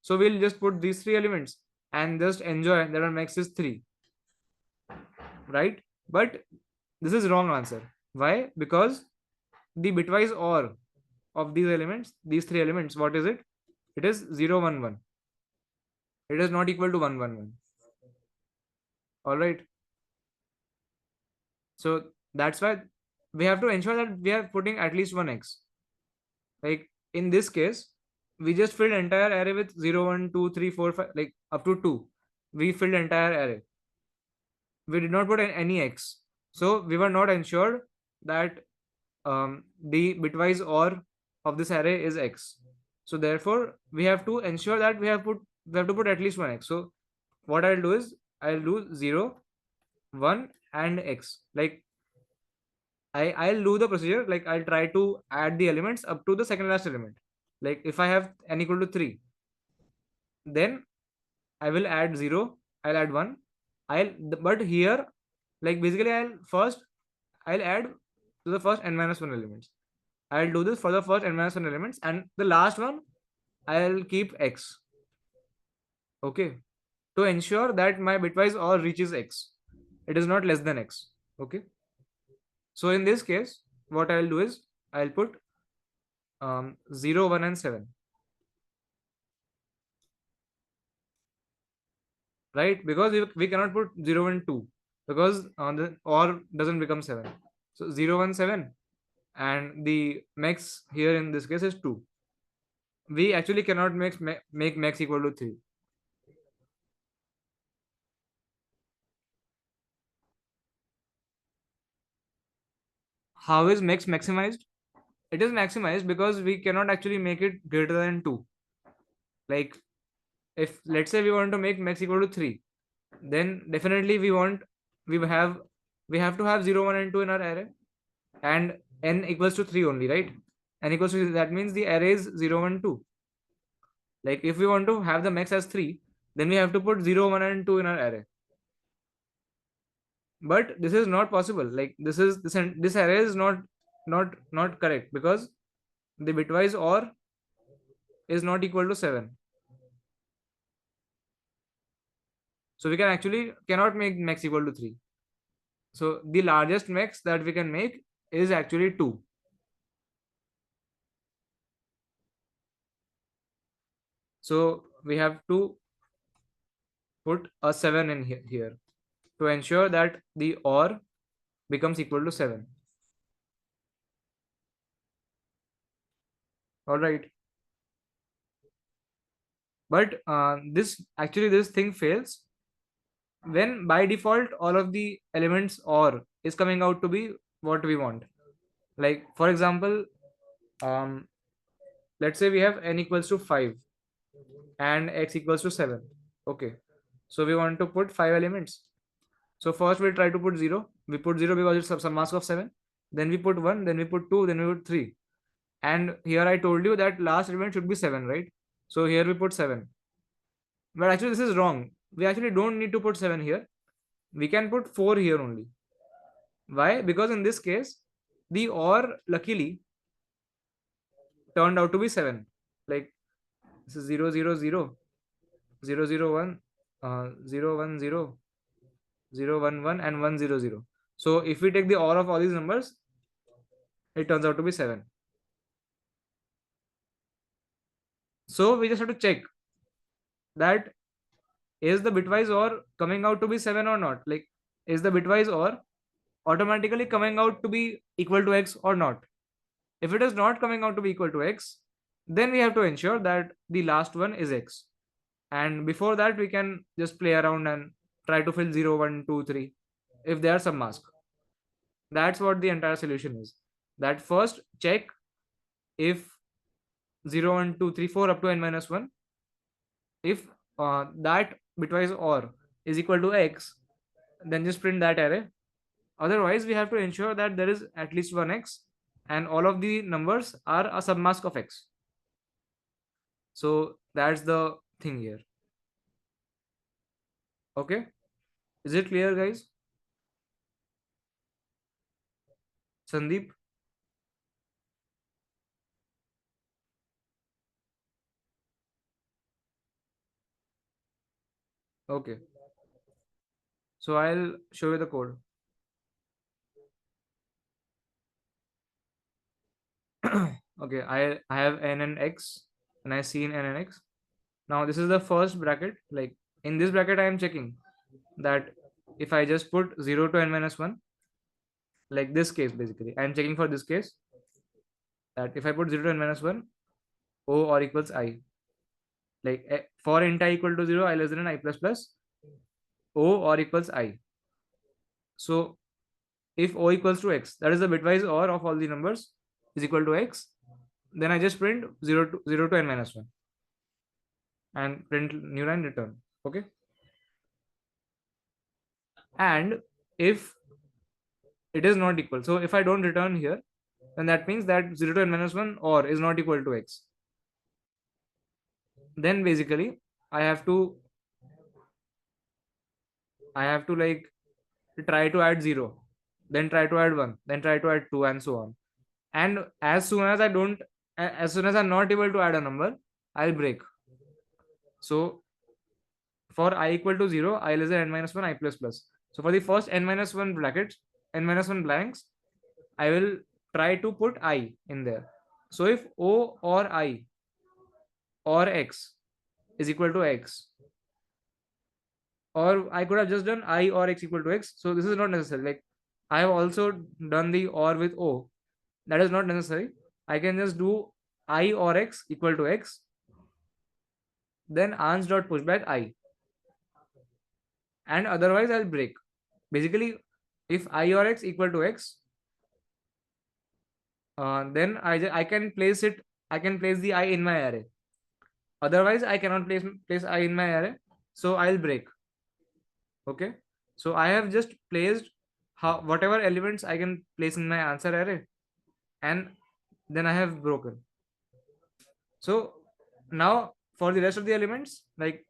So we'll just put these three elements and just enjoy that our max is 3, right? But this is wrong answer. Why? Because the bitwise OR of these elements, these three elements, what is it? It is 0 1 1. It is not equal to 1 1 1. All right. So that's why we have to ensure that we are putting at least one x. Like in this case, we just filled entire array with 0 1 2 3 4 5, like up to 2. We filled entire array. We did not put any x. So we were not ensured that the bitwise OR of this array is x. So therefore, we have to ensure that we have to put at least one x. So what I'll do is I'll do 0, 1, and x. Like I'll do the procedure. Like I'll try to add the elements up to the second last element. Like if I have n equal to 3, then I will add 0. I'll add 1. But here, like basically I'll add to the first n minus 1 elements. I'll do this for the first n minus 1 elements, and the last one I'll keep x. Okay, to ensure that my bitwise OR reaches x. It is not less than x. Okay. So in this case, what I'll do is I'll put 0, 1, and 7. Right? Because we cannot put 0 and 2 because the OR doesn't become 7. So 0, 1, 7, and the max here in this case is 2. We actually cannot make max equal to 3. How is max maximized? It is maximized because we cannot actually make it greater than 2. Like if let's say we want to make max equal to 3, then definitely we have to have 0 1 and 2 in our array, and n equals to 3 only, right? N equals to 3, that means the array is 0 1 2. Like if we want to have the max as 3, then we have to put 0 1 and 2 in our array. But this is not possible. Like this array is not correct because the bitwise OR is not equal to 7. So we cannot make max equal to 3. So the largest max that we can make is actually 2. So we have to put a 7 in here to ensure that the OR becomes equal to 7. All right. But this thing fails when by default all of the elements OR is coming out to be what we want. Like for example, let's say we have n equals to 5 and x equals to 7. Okay, so we want to put 5 elements. So first we'll try to put 0. We put 0 because it's some mask of 7. Then we put 1, then we put 2, then we put 3. And here I told you that last element should be 7, right? So here we put 7. But actually this is wrong. We actually don't need to put 7 here. We can put 4 here only. Why? Because in this case, the OR luckily turned out to be 7. Like this is 0 0 0 0 0 1 0 1 0 0 1 1 and 1 0 0. So if we take the OR of all these numbers, it turns out to be 7. So we just have to check that is the bitwise OR coming out to be 7 or not. Like is the bitwise OR automatically coming out to be equal to x or not. If it is not coming out to be equal to x, then we have to ensure that the last one is x. And before that, we can just play around and try to fill 0, 1, 2, 3 if they are some mask. That's what the entire solution is. That first check if 0, 1, 2, 3, 4 up to n minus 1, if that bitwise OR is equal to x, then just print that array. Otherwise, we have to ensure that there is at least one x and all of the numbers are a submask of x. So that's the thing here. Okay, is it clear, guys? Sandeep? Okay, so I'll show you the code. Okay, I have n and x and I see in n and x. Now this is the first bracket. Like in this bracket, I am checking that if I just put 0 to n minus 1, like this case basically, I am checking for this case that if I put 0 to n minus 1, o or equals I. Like for int I equal to 0, I less than I plus plus, o or equals I. So if o equals to x, that is the bitwise OR of all the numbers is equal to x, then I just print 0 to n minus 1 and print new line return. Okay. And if it is not equal, so if I don't return here, then that means that 0 to n minus 1 or is not equal to x. Then basically I have to like try to add 0, then try to add 1, then try to add 2 and so on. And as soon as as soon as I'm not able to add a number, I'll break. So for I equal to 0, I less than n minus 1, I plus plus. So for the first n minus 1 brackets, n minus 1 blanks, I will try to put I in there. So if O or I or X is equal to X, or I could have just done I or X equal to X. So this is not necessary. Like I have also done the OR with O. That is not necessary. I can just do I or X equal to X. Then ans dot pushback I. And otherwise I'll break. Basically, if I or X equal to X, then I can place it. I can place the I in my array. Otherwise, I cannot place I in my array. So I'll break. Okay. So I have just placed whatever elements I can place in my answer array, and then I have broken. So now for the rest of the elements, like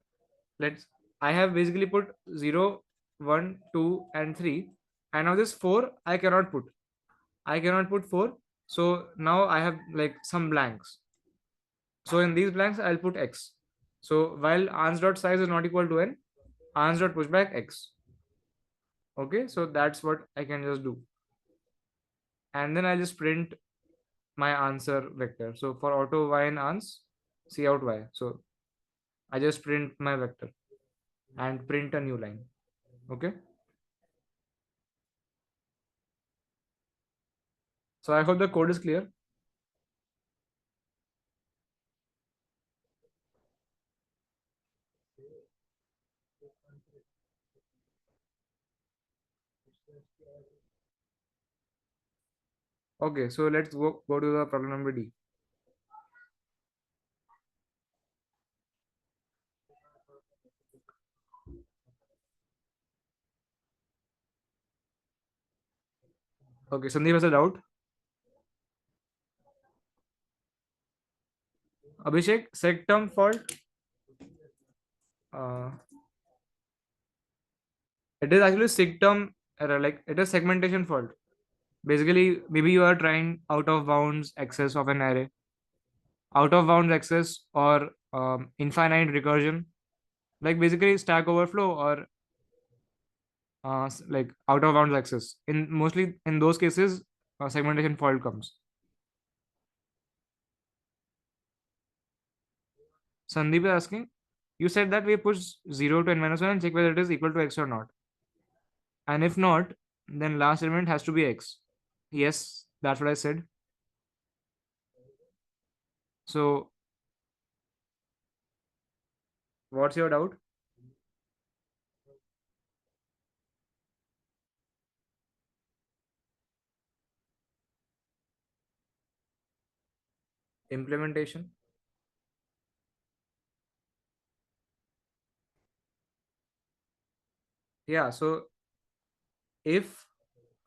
I have basically put 0, 1, 2, and 3, and now this 4 I cannot put. I cannot put 4. So now I have like some blanks. So in these blanks, I'll put x. So while ans dot size is not equal to n, ans dot pushback x. Okay, so that's what I can just do. And then I'll just print my answer vector. So for auto y and ans, see out y. So I just print my vector and print a new line. Okay. So I hope the code is clear. Okay, so let's go to the problem number D. Okay, Sandeep has a doubt. Abhishek, sectum fault. Uh, it is actually sectum error, like it is segmentation fault. Basically, maybe you are trying out of bounds access of an array. out of bounds access, or infinite recursion, like basically stack overflow or like out of bounds access. In mostly in those cases, segmentation fault comes. Sandeep is asking, you said that we push 0 to n minus 1 and check whether it is equal to x or not. And if not, then last element has to be x. Yes, that's what I said. So, what's your doubt? Implementation. Yeah, so if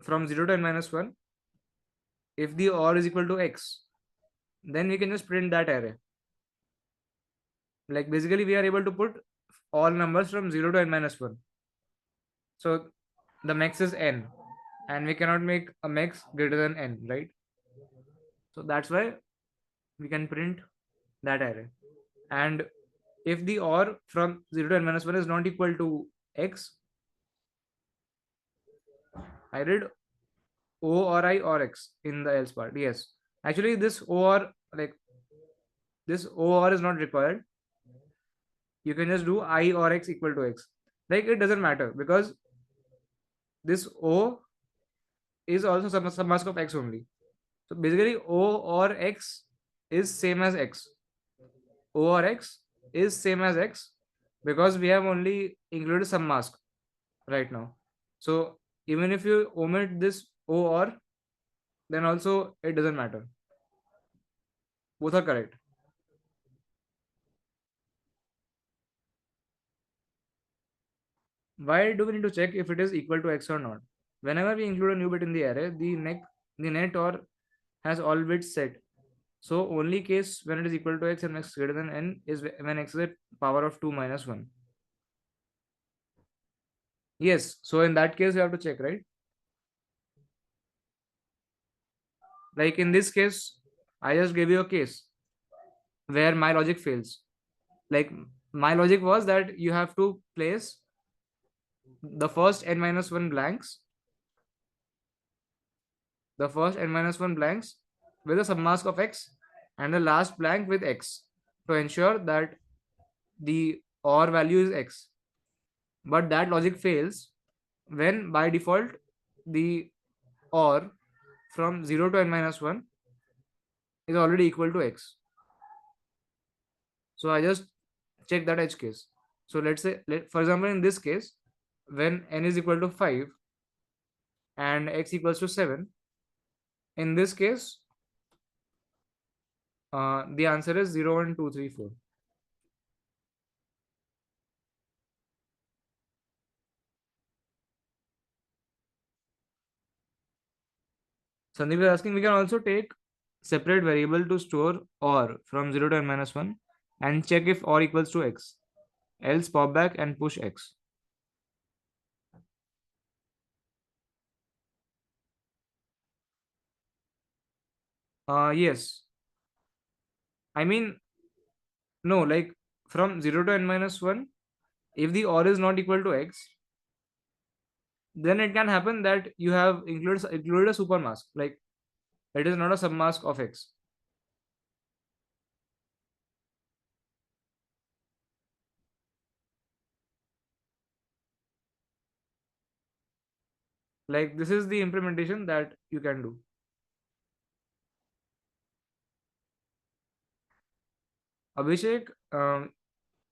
from 0 to n minus 1, if the or is equal to x, then we can just print that array. Like basically, we are able to put all numbers from 0 to n minus 1. So the max is n, and we cannot make a max greater than n, right? So that's why we can print that array. And if the or from 0 to n minus 1 is not equal to x, I did o or I or x in the else part. Yes. Actually, this o or like this o or is not required. You can just do I or x equal to x. Like it doesn't matter because this o is also some mask of x only. So basically, o or x is same as x. O or x is same as x because we have only included some mask right now. So even if you omit this o or, then also it doesn't matter. Both are correct. Why do we need to check if it is equal to x or not? Whenever we include a new bit in the array, the net or has all bits set. So only case when it is equal to x and x greater than n is when x is at power of 2 minus 1. Yes. So in that case, you have to check, right? Like in this case, I just gave you a case where my logic fails. Like my logic was that you have to place the first n minus 1 blanks, with a submask of x and the last blank with x to ensure that the or value is x. But that logic fails when by default the or from 0 to n minus 1 is already equal to x. So I just check that edge case. So let's say, for example, in this case, when n is equal to 5 and x equals to 7, in this case, the answer is 0, 1, 2, 3, 4. Sandeep is asking, we can also take separate variable to store or from 0 to n minus 1 and check if or equals to x. Else pop back and push x. Yes. I mean, no, like from 0 to n minus 1, if the or is not equal to x, then it can happen that you have included a super mask. Like it is not a submask of x. Like this is the implementation that you can do. Abhishek,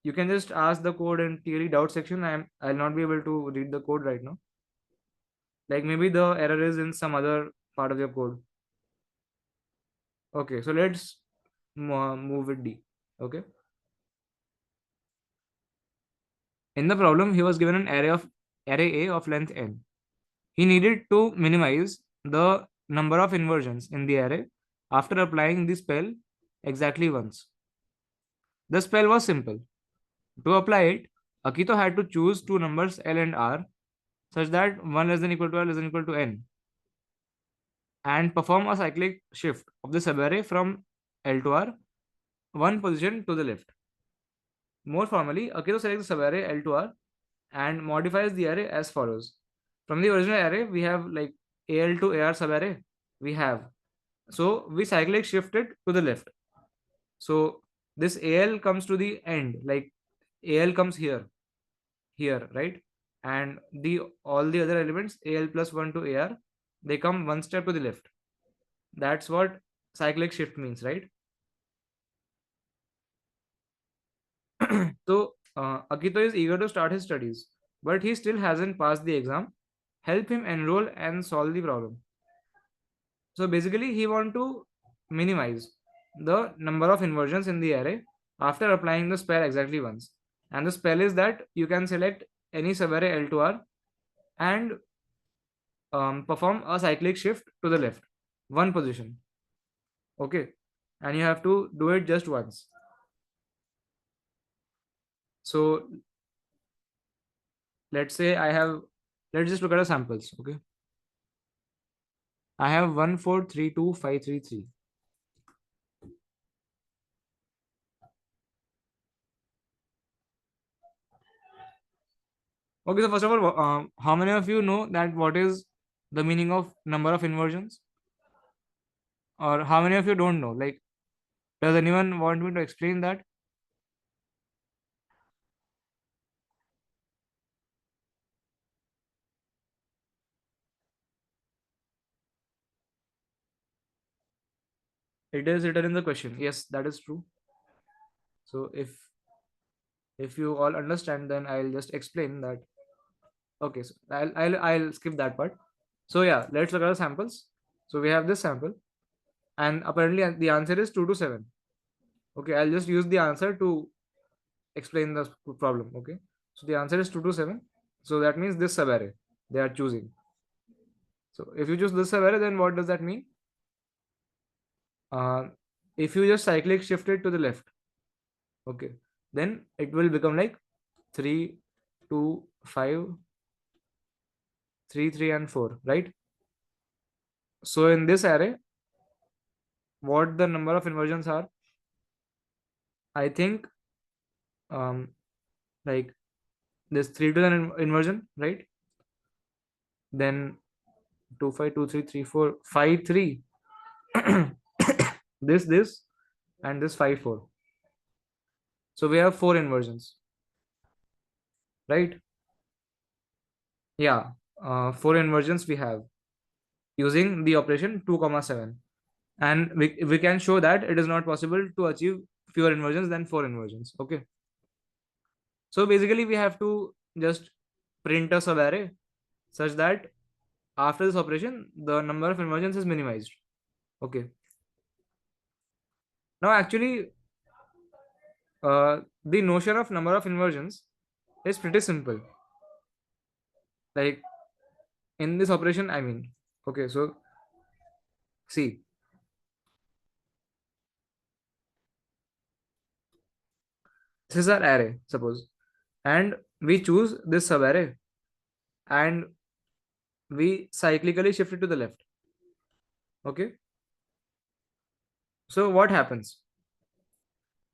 you can just ask the code in TLE doubt section. I'll not be able to read the code right now. Like maybe the error is in some other part of your code. Okay, so let's move with D. Okay. In the problem, he was given an array A of length n. He needed to minimize the number of inversions in the array after applying the spell exactly once. The spell was simple. To apply it, Akito had to choose two numbers L and R such that 1 less than equal to L less than equal to N and perform a cyclic shift of the subarray from L to R one position to the left. More formally, Akito selects the subarray L2R and modifies the array as follows. From the original array, we have like AL to AR subarray. We have. So we cyclic shift it to the left. So this AL comes to the end, like AL comes here, right? And the all the other elements, AL plus 1 to AR, they come one step to the left. That's what cyclic shift means, right? So Akito is eager to start his studies, but he still hasn't passed the exam. Help him enroll and solve the problem. So basically, he want to minimize the number of inversions in the array after applying the spell exactly once. And the spell is that you can select any subarray L2R and perform a cyclic shift to the left, one position. Okay, and you have to do it just once. So let's say I have, let's just look at the samples. Okay, I have 1 4 3 2 5 3 3. Okay, so first of all, how many of you know that what is the meaning of number of inversions? Or how many of you don't know? Like, does anyone want me to explain that? It is written in the question. Yes, that is true. So if you all understand, then I'll just explain that. Okay, so I'll skip that part. So yeah, let's look at the samples. So we have this sample, and apparently the answer is 2 to 7. Okay, I'll just use the answer to explain the problem. Okay, so the answer is 2 to 7. So that means this subarray they are choosing. So if you choose this subarray, then what does that mean? Uh, if you just cyclic shift it to the left, okay, then it will become like 3 2 5 3 3 and 4, right? So in this array, what the number of inversions are? I think um like this 3 to an inversion, right? Then 2 5 2 3 3 4 5 3 this and this 5 4. So we have 4 inversions, right? Yeah, 4 inversions we have using the operation 2 comma 7, and we can show that it is not possible to achieve fewer inversions than 4 inversions. Okay, so basically we have to just print a subarray such that after this operation the number of inversions is minimized. Okay, now actually the notion of number of inversions is pretty simple. Like in this operation, I mean, okay, so see, this is our array, suppose, and we choose this subarray and we cyclically shift it to the left. Okay, so what happens?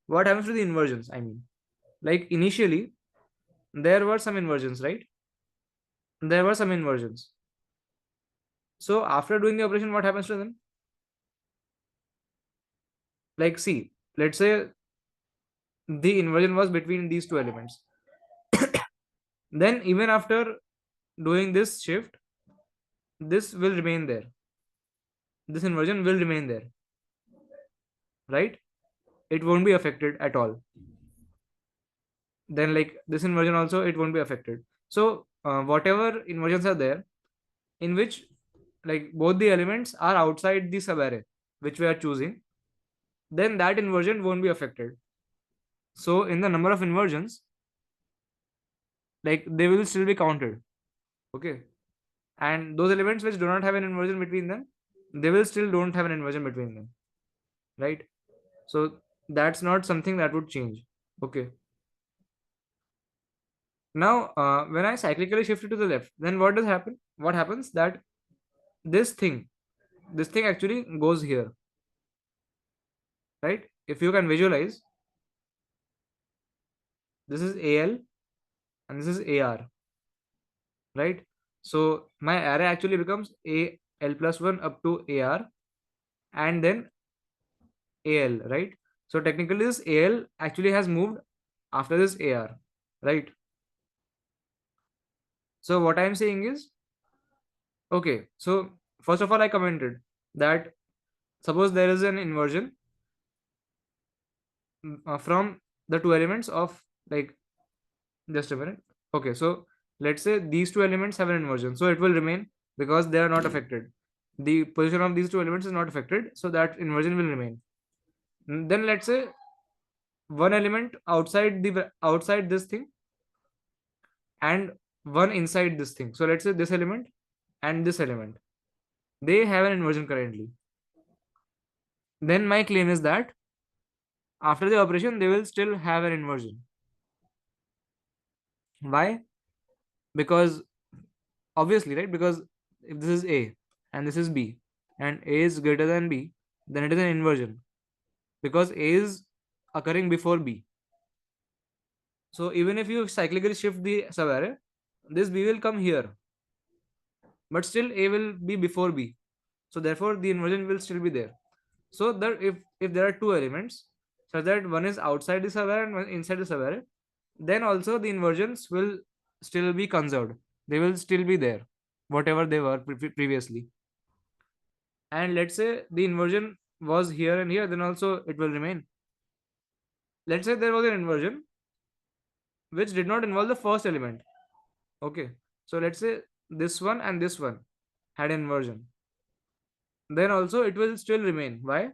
What happens to the inversions? I mean, like initially there were some inversions, right? There were some inversions. So after doing the operation, what happens to them? Like, see, let's say the inversion was between these two elements. Then even after doing this shift, this will remain there. This inversion will remain there, right? It won't be affected at all. Then like this inversion also, it won't be affected. So whatever inversions are there in which like both the elements are outside the subarray which we are choosing, then that inversion won't be affected. So in the number of inversions, like they will still be counted. Okay, and those elements which do not have an inversion between them, they will still don't have an inversion between them, right? So that's not something that would change. Okay, now when I cyclically shift it to the left, then what does happen? What happens that this thing, this thing actually goes here, right? if you can visualize, this is AL and this is AR, right? So my array actually becomes AL plus 1 up to AR and then AL, right? So technically this AL actually has moved after this AR, right? So what I'm saying is, okay, so first of all, I commented that suppose there is an inversion from the two elements of, like, just a minute. Okay, so let's say these two elements have an inversion, so it will remain because they are not affected. The position of these two elements is not affected, so that inversion will remain. Then let's say one element outside this thing and one inside this thing. So let's say this element and this element, they have an inversion currently. Then my claim is that after the operation they will still have an inversion. Why? Because obviously, right? Because if this is A and this is B and A is greater than B, then it is an inversion because A is occurring before B. So even if you cyclically shift the subarray, this B will come here, but still A will be before B. So therefore the inversion will still be there. So that if there are two elements such that one is outside the subarray and one inside the subarray, then also the inversions will still be conserved. They will still be there, whatever they were previously. And let's say the inversion was here and here, then also it will remain. Let's say there was an inversion which did not involve the first element. Okay, so let's say this one and this one had inversion, then also it will still remain. Why?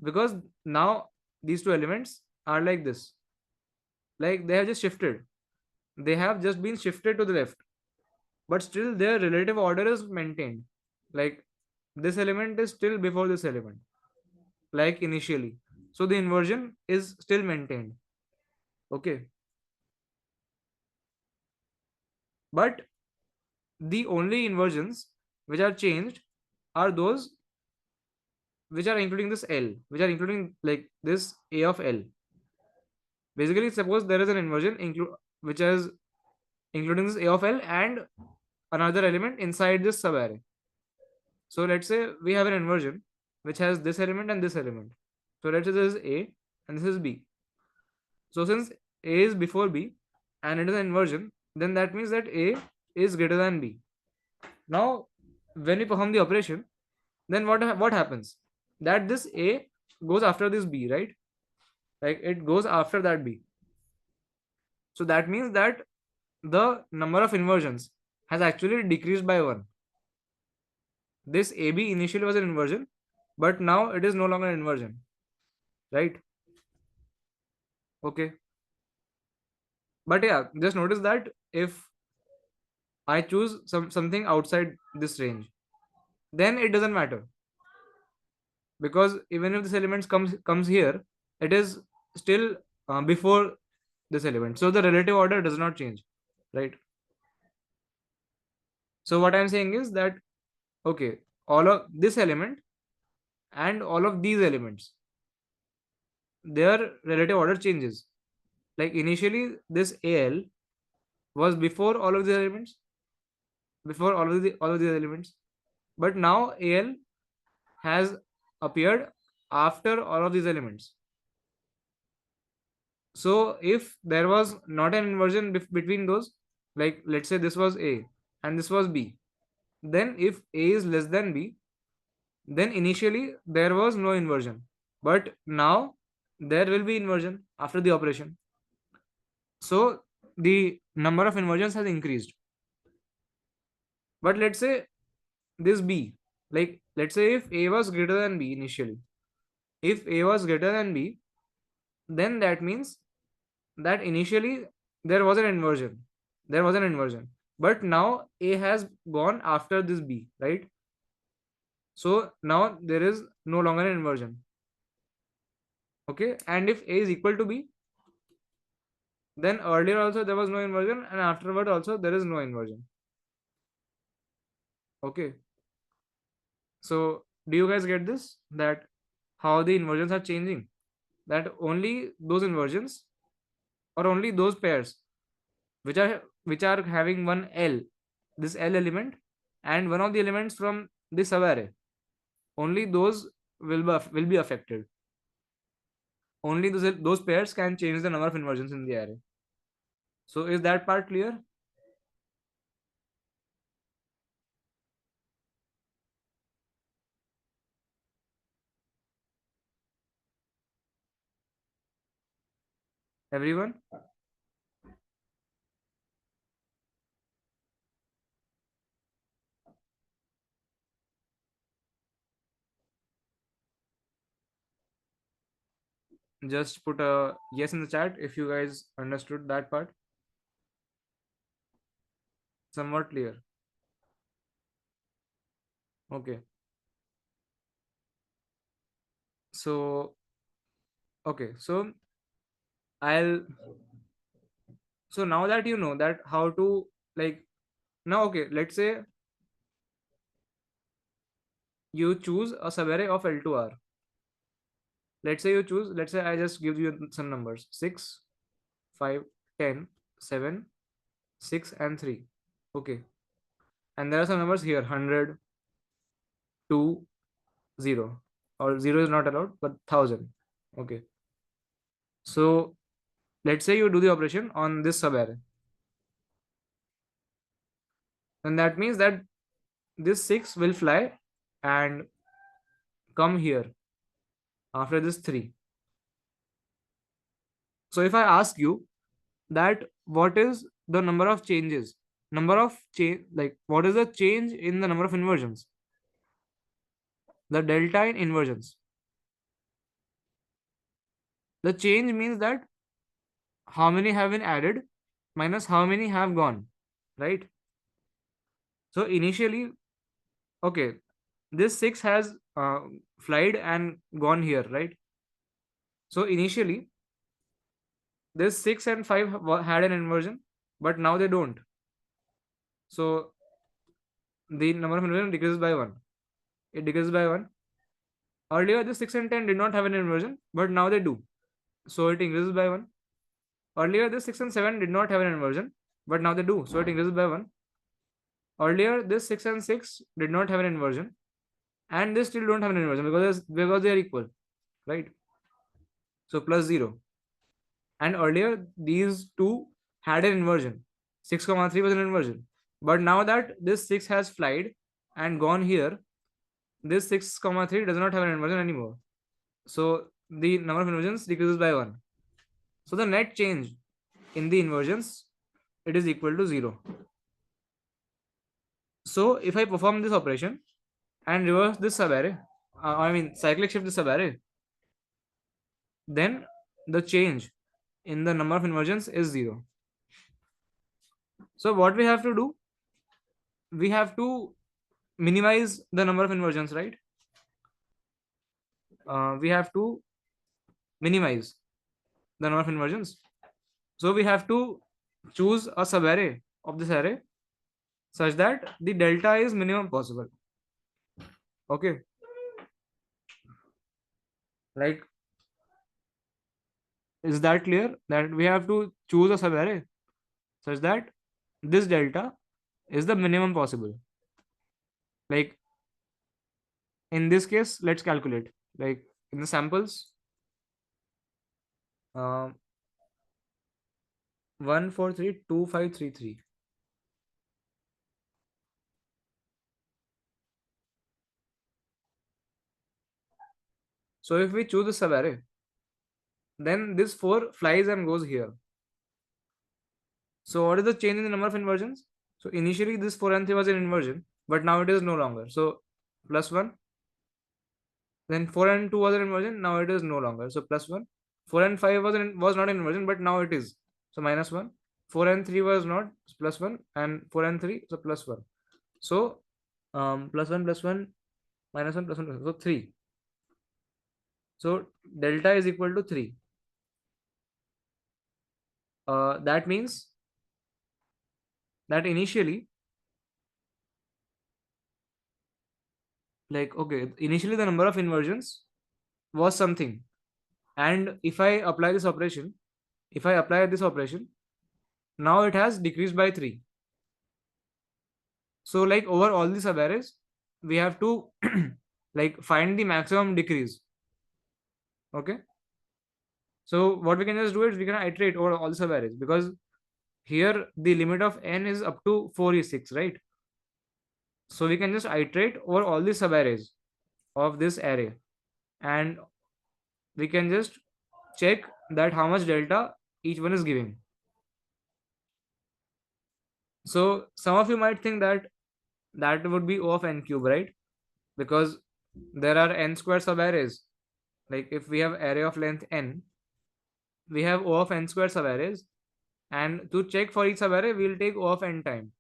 Because now these two elements are like this, like they have just shifted, they have just been shifted to the left, but still their relative order is maintained. Like this element is still before this element, like initially, so the inversion is still maintained. Okay, but the only inversions which are changed are those which are including this L, which are including like this A of L. Basically, suppose there is an inversion which is including this A of L and another element inside this subarray. So let's say we have an inversion which has this element and this element. So let's say this is A and this is B. So since A is before B and it is an inversion, then that means that A is greater than B. Now, when we perform the operation, then what happens? That this A goes after this B, right? Like it goes after that B. So that means that the number of inversions has actually decreased by one. This AB initially was an inversion, but now it is no longer an inversion, right? Okay. But yeah, just notice that if I choose something outside this range, then it doesn't matter because even if this element comes here, it is still before this element. So the relative order does not change, right? So what I'm saying is that okay, all of this element and all of these elements, their relative order changes. Like initially, this AL was before all of these elements, before all of these elements, but now AL has appeared after all of these elements. So if there was not an inversion between those, like let's say this was A and this was B, then if A is less than B, then initially there was no inversion, but now there will be inversion after the operation. So the number of inversions has increased. But let's say this B, like let's say if A was greater than B initially, if A was greater than B, then that means that initially there was an inversion. There was an inversion. But now A has gone after this B, right? So now there is no longer an inversion. Okay. And if A is equal to B, then earlier also there was no inversion, and afterward also there is no inversion. Okay. So do you guys get this? That how the inversions are changing? that only those inversions or only those pairs which are having one L, this L element, and one of the elements from this subarray, only those will be affected. Only those pairs can change the number of inversions in the array. So is that part clear? Everyone? Just put a yes in the chat if you guys understood that part. Somewhat clear. Okay. So okay. I'll so now that you know that how to, like, now okay, let's say you choose a subarray of L to R. Let's say I just give you some numbers: 6, 5, 10, 7, 6, and 3. Okay. And there are some numbers here: 100, 2, 0. Or 0 is not allowed, but 1000. Okay. So let's say you do the operation on this subarray. And that means that this 6 will fly and come here after this 3. So if I ask you that what is the number of changes, number of change, like what is the change in the number of inversions, the delta in inversions, the change means that how many have been added minus how many have gone, right? So initially, okay, this 6 has flied and gone here, right? So initially this 6 and 5 had an inversion, but now they don't. So the number of inversion decreases by 1. It decreases by 1. Earlier, the 6 and 10 did not have an inversion, but now they do. So it increases by 1. Earlier, the 6 and 7 did not have an inversion, but now they do. So it increases by 1. Earlier, this 6 and 6 did not have an inversion, and they still don't have an inversion because they are equal, right? So plus 0. And earlier, these two had an inversion. 6 comma 3 was an inversion. But now that this 6 has flied and gone here, this 6 comma 3 does not have an inversion anymore. So the number of inversions decreases by 1. So the net change in the inversions, it is equal to 0. So if I perform this operation and reverse this subarray, I mean cyclic shift this subarray, then the change in the number of inversions is 0. So what we have to do, we have to minimize the number of inversions, right? We have to minimize the number of inversions. So we have to choose a subarray of this array such that the delta is minimum possible. Okay, like, is that clear? That we have to choose a subarray such that this delta is the minimum possible. Like in this case, let's calculate. Like in the samples, 1432533. So if we choose the subarray, then this 4 flies and goes here. So what is the change in the number of inversions? So initially this 4 and 3 was an inversion, but now it is no longer. So plus 1. Then 4 and 2 was an inversion, now it is no longer. So plus 1. 4 and 5 was not an inversion, but now it is. So minus 1. 4 and 3 was not, plus 1, and 4 and 3, so plus 1. So plus 1 plus 1 minus 1 plus 1 plus 1. So 3. So delta is equal to 3. That means that initially, like, okay, initially the number of inversions was something. And if I apply this operation, now it has decreased by 3. So like over all the subarrays, we have to like find the maximum decrease. Okay. So what we can just do is we can iterate over all the subarrays, because here the limit of n is up to 4 is 6, right? So we can just iterate over all the subarrays of this array, and we can just check that how much delta each one is giving. So some of you might think that that would be O of n cube, right? Because there are n square subarrays. Like if we have array of length n, we have O of n square subarrays, and to check for each subarray, we'll take O of n time,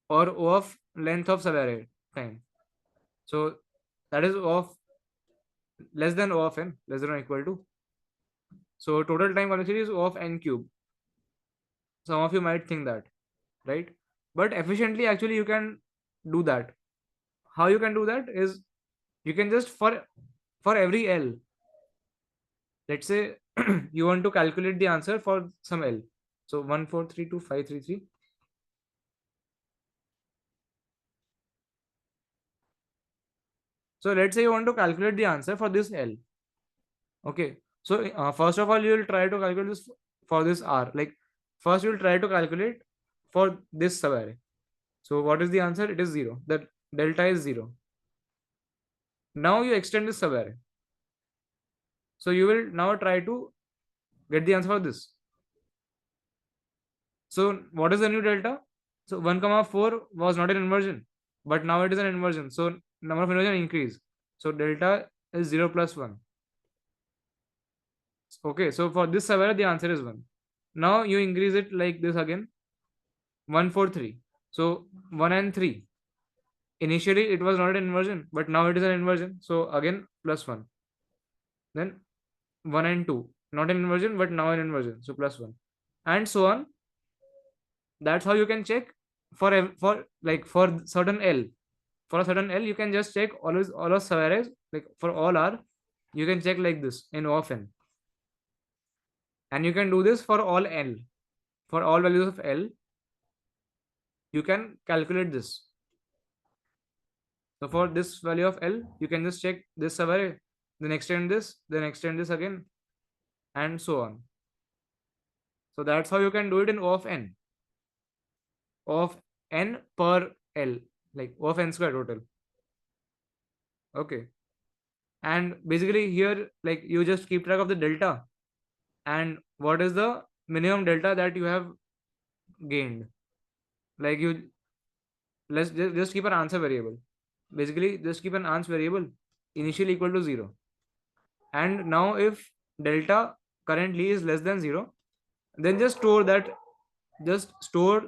or O of length of subarray time. So that is O of less than O of n, less than or equal to. So total time complexity is O of n cube. Some of you might think that, right? But efficiently, actually, you can do that. How you can do that is, you can just for every L, let's say you want to calculate the answer for some L. So 1432533. So let's say you want to calculate the answer for this L. Okay. So first of all, you will try to calculate this for this R. Like first, you will try to calculate for this subarray. So what is the answer? It is 0. That delta is 0. Now you extend this subarray. So you will now try to get the answer for this. So what is the new delta? So 1 comma 4 was not an inversion, but now it is an inversion. So number of inversion increase. So delta is 0 plus 1. Okay, so for this subarray, the answer is 1. Now you increase it like this again. 1, 4, 3. So 1 and 3. Initially it was not an inversion, but now it is an inversion. So again plus 1. Then 1 and 2. Not an inversion, but now an inversion. So plus 1. And so on. That's how you can check for like for certain L. For a certain L, you can just check all of subarrays, like for all R, you can check like this in O of n. And you can do this for all L. For all values of L, you can calculate this. So for this value of L, you can just check this subarray, then extend this again, and so on. So that's how you can do it in O of n. O of n per L, like O of n square total. Okay. And basically here, like you just keep track of the delta and what is the minimum delta that you have gained. Like you, let's just keep an answer variable. Basically, just keep an answer variable initially equal to 0. And now if delta currently is less than 0, then just store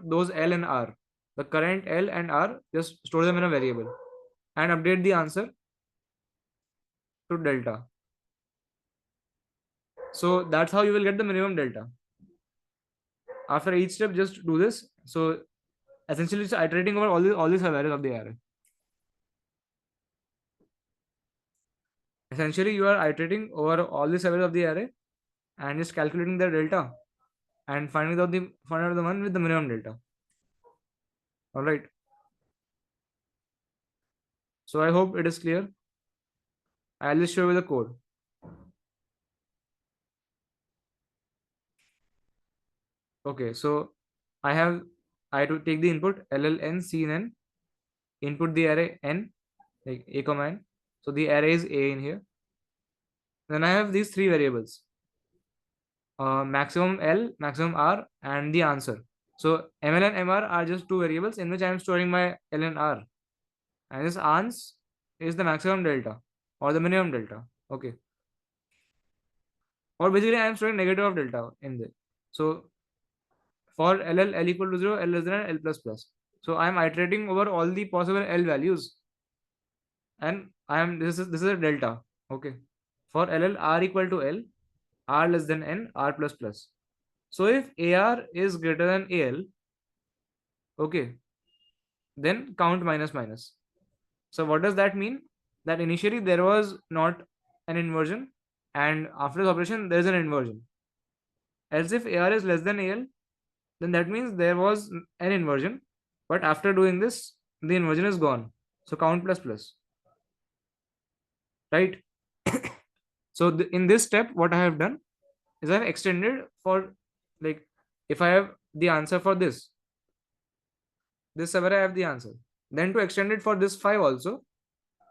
those L and R. The current L and R, just store them in a variable and update the answer to delta. So that's how you will get the minimum delta. After each step, just do this. So essentially, it's iterating over all these values of the array. Essentially, you are iterating over all these values of the array and just calculating the delta and find out the one with the minimum delta. All right. So I hope it is clear. I'll just show you the code. Okay. So I have to take the input lln cn, input the array n, like a comma n. So the array is a in here. Then I have these three variables: maximum L, maximum R, and the answer. So ML and MR are just two variables in which I am storing my L and R. And this ans is the maximum delta or the minimum delta. Okay. Or basically I am storing negative of delta in there. So for L equal to 0, L less than L plus plus. So I am iterating over all the possible L values. And this is a delta. Okay. For R equal to L, R less than N, R plus plus. So if AR is greater than AL, okay, then count minus minus. So what does that mean? That initially there was not an inversion, and after this operation there is an inversion. Else if AR is less than AL, then that means there was an inversion, but after doing this the inversion is gone. So count plus plus, right? So in this step what I have done is I've extended for, like, if I have the answer for this somewhere I have the answer, then to extend it for this 5 also,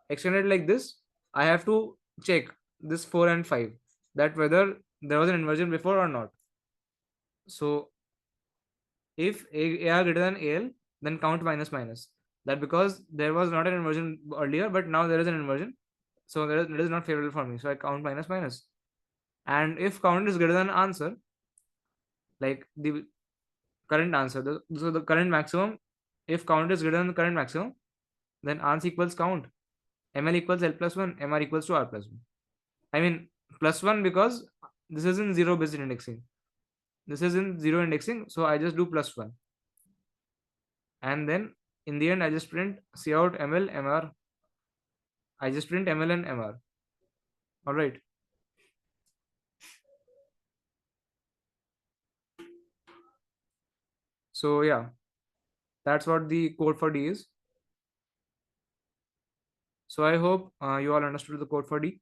extend it like this, I have to check this 4 and 5, that whether there was an inversion before or not. So if AR greater than AL, then count minus minus. That because there was not an inversion earlier, but now there is an inversion. So that is not favorable for me. So I count minus minus. And if count is greater than answer, like the current answer, so the current maximum, if count is greater than the current maximum, then ans equals count. ML equals L plus 1, MR equals to R plus 1. I mean, plus 1 because this is in zero based indexing. This is in zero indexing. So I just do plus 1. And then in the end, I just print cout ML, MR. I just print ML and MR. All right. So yeah, that's what the code for D is. So I hope you all understood the code for D.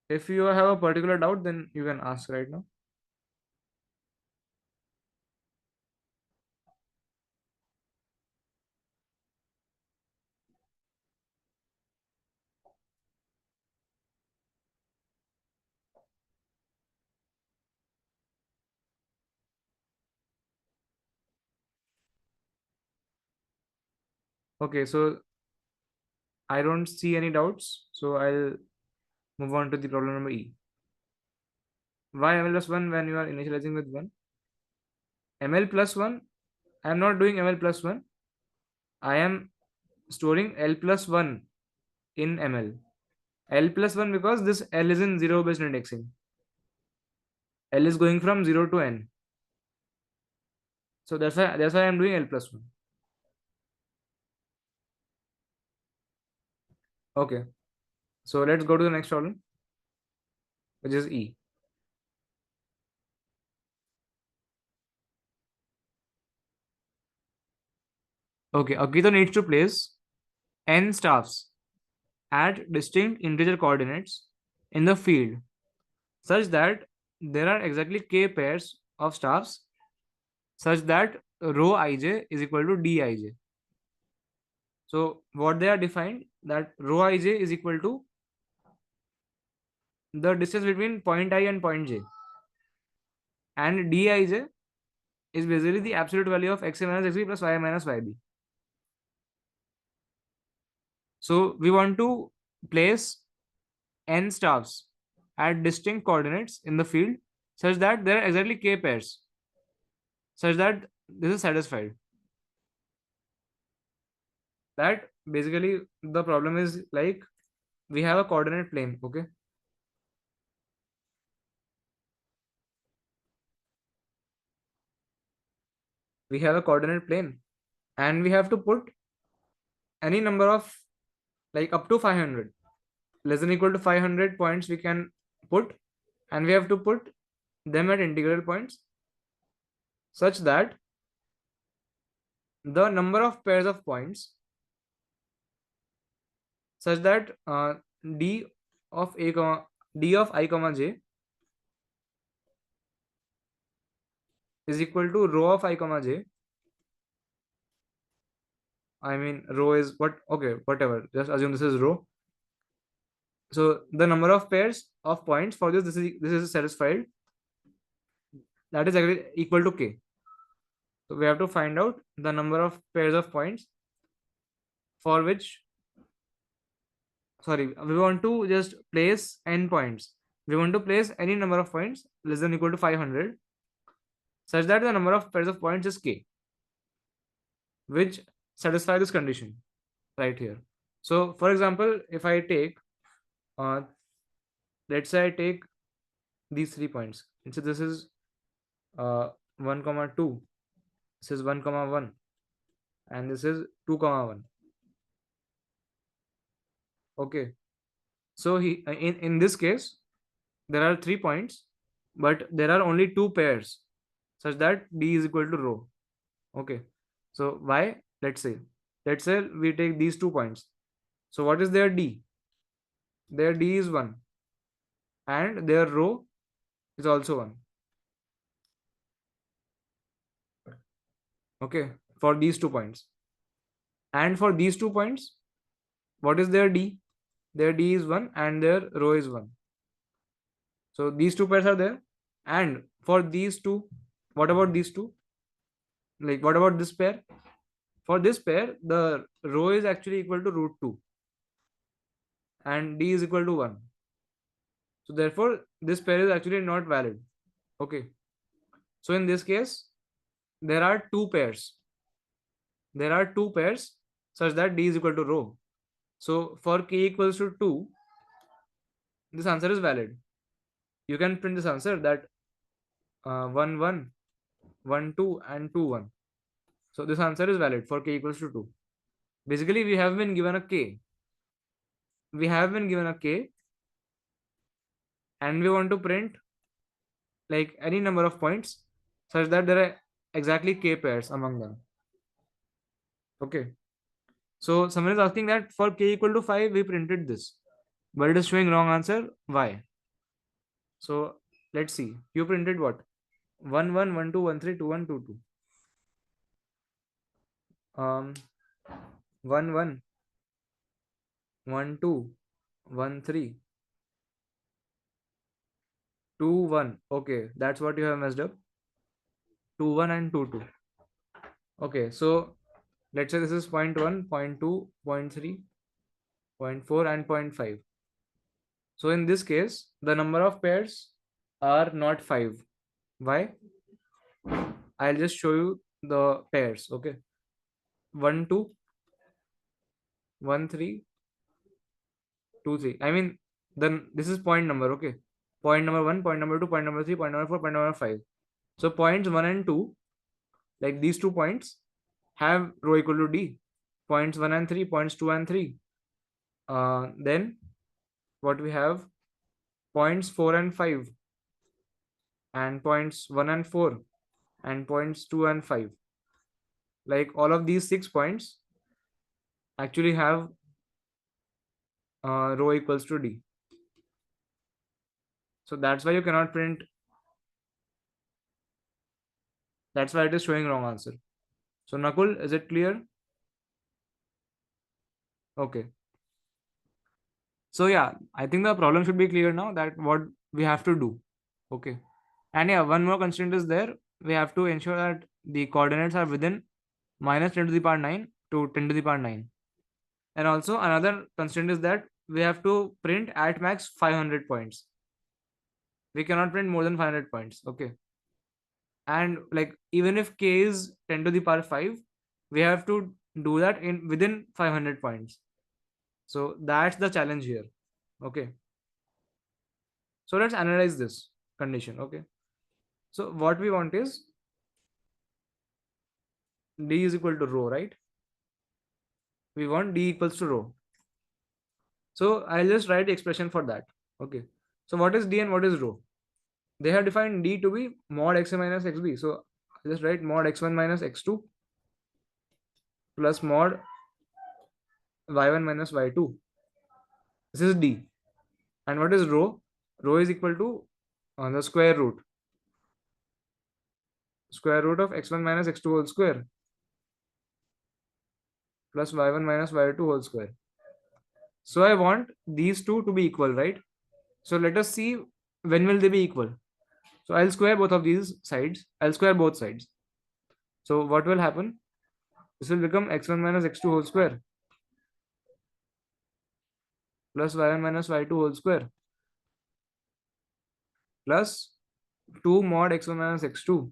If you have a particular doubt, then you can ask right now. Okay, so I don't see any doubts. So I'll move on to the problem number E. Why ML plus 1 when you are initializing with 1? ML plus 1, I am not doing ML plus 1. I am storing L plus 1 in ML. L plus 1 because this L is in zero based indexing. L is going from 0 to n. So that's why I'm doing L plus 1. Okay. So let's go to the next problem, which is E. Okay, Akito needs to place n staffs at distinct integer coordinates in the field such that there are exactly k pairs of staffs such that rho ij is equal to dij. So what they are defined, that rho ij is equal to the distance between point I and point j, and dij is basically the absolute value of x minus xb plus y minus yb. So we want to place n staffs at distinct coordinates in the field such that there are exactly k pairs such that this is satisfied. That basically the problem is, like, we have a coordinate plane. Okay, we have a coordinate plane and we have to put any number of, like, up to 500, less than equal to 500 points we can put, and we have to put them at integral points such that the number of pairs of points, such that d of a comma d of I comma j is equal to rho of I comma j. I mean, rho is what? Okay, whatever, just assume this is rho. So the number of pairs of points for this is satisfied, that is actually equal to k. So we have to find out the number of pairs of points for which, sorry, we want to just place n points. We want to place any number of points less than equal to 500 such that the number of pairs of points is k, which satisfy this condition right here. So for example, if I take, uh, let's say I take these 3 points. So this is 1 comma 2. This is 1 comma 1, and this is 2 comma 1. Okay, so in this case there are 3 points, but there are only 2 pairs such that D is equal to rho. Okay, so why? Let's say we take these 2 points. So what is their D? Their D is 1, and their rho is also 1. Okay, for these 2 points. And for these 2 points, what is their D? Their D is 1 and their rho is 1. So these 2 pairs are there. And for these 2, what about these 2? Like, what about this pair? For this pair, the rho is actually equal to root 2 and D is equal to 1. So therefore, this pair is actually not valid. Okay. So in this case, there are 2 pairs. There are 2 pairs such that D is equal to rho. So for k equals to 2, this answer is valid. You can print this answer that 1 1, 1 2 and 2 1. So this answer is valid for k equals to 2. Basically, we have been given a k. We have been given a k, and we want to print like any number of points such that there are exactly k pairs among them. Okay. So someone is asking that for k equal to 5, we printed this, but it is showing wrong answer. Why? So let's see. You printed what? 1 1 1 2 1 3 2 1 2 2. 1 1 1 2 1 3 2 1. Okay, that's what you have messed up. 2 1 and 2 2. Okay, so let's say this is 0.1, 0.2, 0.3, 0.4 and 0.5. So in this case, the number of pairs are not 5. Why? I'll just show you the pairs. Okay, 1 2, 1 3, 2 3. I mean, then this is point number. Okay, point number 1, point number 2, point number 3, point number 4, point number 5. So points 1 and 2, like these 2 points, have rho equal to D. Points 1 and 3, points 2 and 3. Then what we have, points 4 and 5, and points 1 and 4, and points 2 and 5. Like all of these 6 points actually have rho equals to D. So that's why you cannot print. That's why it is showing wrong answer. So Nakul, is it clear? Okay. So yeah, I think the problem should be clear now, that what we have to do. Okay. And yeah, one more constraint is there. We have to ensure that the coordinates are within minus 10 to the power 9 to 10 to the power 9. And also another constraint is that we have to print at max 500 points. We cannot print more than 500 points. Okay. And like even if k is 10 to the power 5, we have to do that in within 500 points. So that's the challenge here. Okay. So let's analyze this condition. Okay. So what we want is D is equal to rho, right? We want D equals to rho. So I'll just write the expression for that. Okay. So what is D and what is rho? They have defined D to be mod x minus xb. So I'll just write mod x1 minus x2 plus mod y1 minus y2. This is D. And what is rho? Rho is equal to the square root of x1 minus x2 whole square plus y1 minus y2 whole square. So I want these two to be equal, right? So let us see when will they be equal. So I'll square both of these sides. I'll square both sides. So what will happen? This will become x1 minus x2 whole square plus y1 minus y2 whole square plus 2 mod x1 minus x2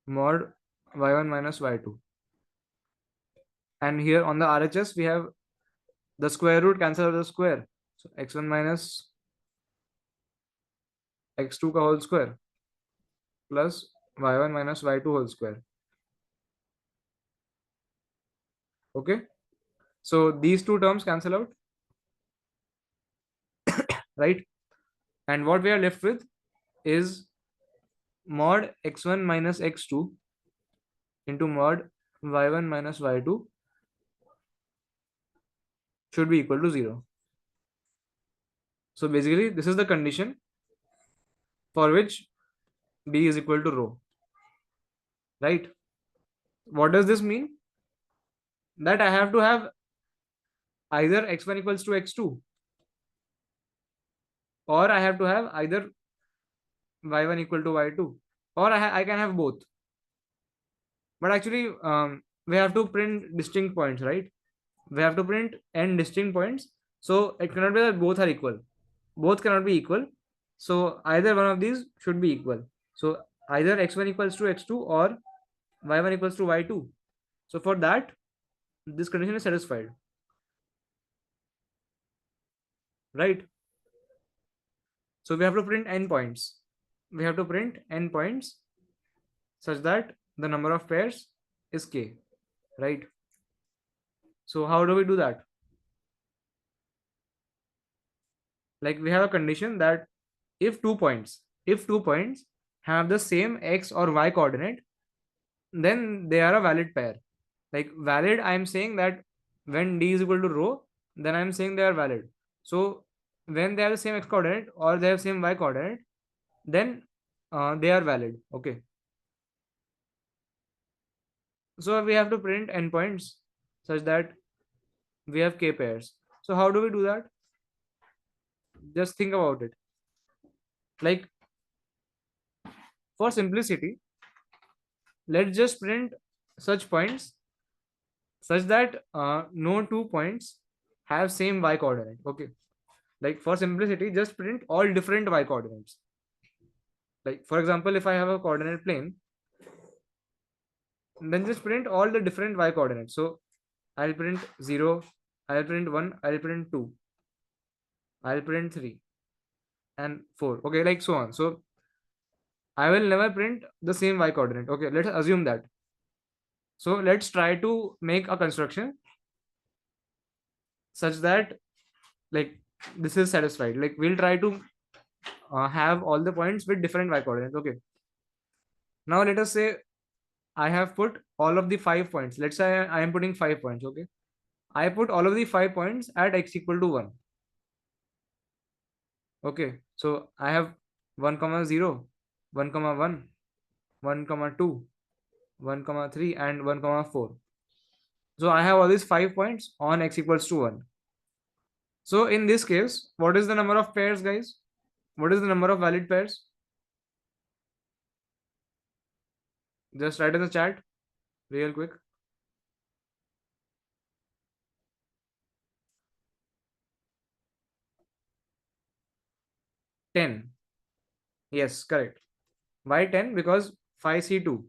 mod y1 minus y2. And here on the RHS, we have the square root cancel out the square. So x1 minus x2 ka whole square plus y1 minus y2 whole square. Okay, so these two terms cancel out, right? And what we are left with is mod x1 minus x2 into mod y1 minus y2 should be equal to 0. So basically, this is the condition for which d is equal to rho, right? What does this mean? That I have to have either x1 equals to x2, or I have to have either y1 equal to y2, or I can have both. But actually, we have to print distinct points, right? We have to print n distinct points. So it cannot be that both are equal. Both cannot be equal. So either one of these should be equal. So either x1 equals to x2 or y1 equals to y2. So for that, this condition is satisfied, right? So we have to print n points. We have to print n points such that the number of pairs is k, right? So how do we do that? Like we have a condition that if two points have the same x or y coordinate, then they are a valid pair. Like valid, I'm saying that when d is equal to rho, then I'm saying they are valid. So when they have the same x coordinate or they have same y coordinate, then they are valid. Okay, so we have to print endpoints such that we have k pairs. So how do we do that? Just think about it. Like for simplicity, let's just print such points such that no 2 points have same y coordinate. Okay, like for simplicity, just print all different y coordinates. Like for example, if I have a coordinate plane, then just print all the different y coordinates. So I'll print 0, I'll print 1, I'll print 2, I'll print 3 and 4. Okay, like so on. So I will never print the same y coordinate. Okay, let's assume that. So let's try to make a construction such that like this is satisfied. Like we'll try to have all the points with different y coordinates. Okay, now let us say I have put all of the 5 points. Let's say I am putting 5 points. Okay, I put all of the 5 points at x equal to 1. Okay, so I have 1 comma 0, 1 comma 1, 1 comma 2, 1 comma 3 and 1 comma 4. So I have all these 5 points on x equals to 1. So in this case, what is the number of pairs, guys? What is the number of valid pairs? Just write in the chat real quick. 10. Yes, correct. Why 10? Because 5c2.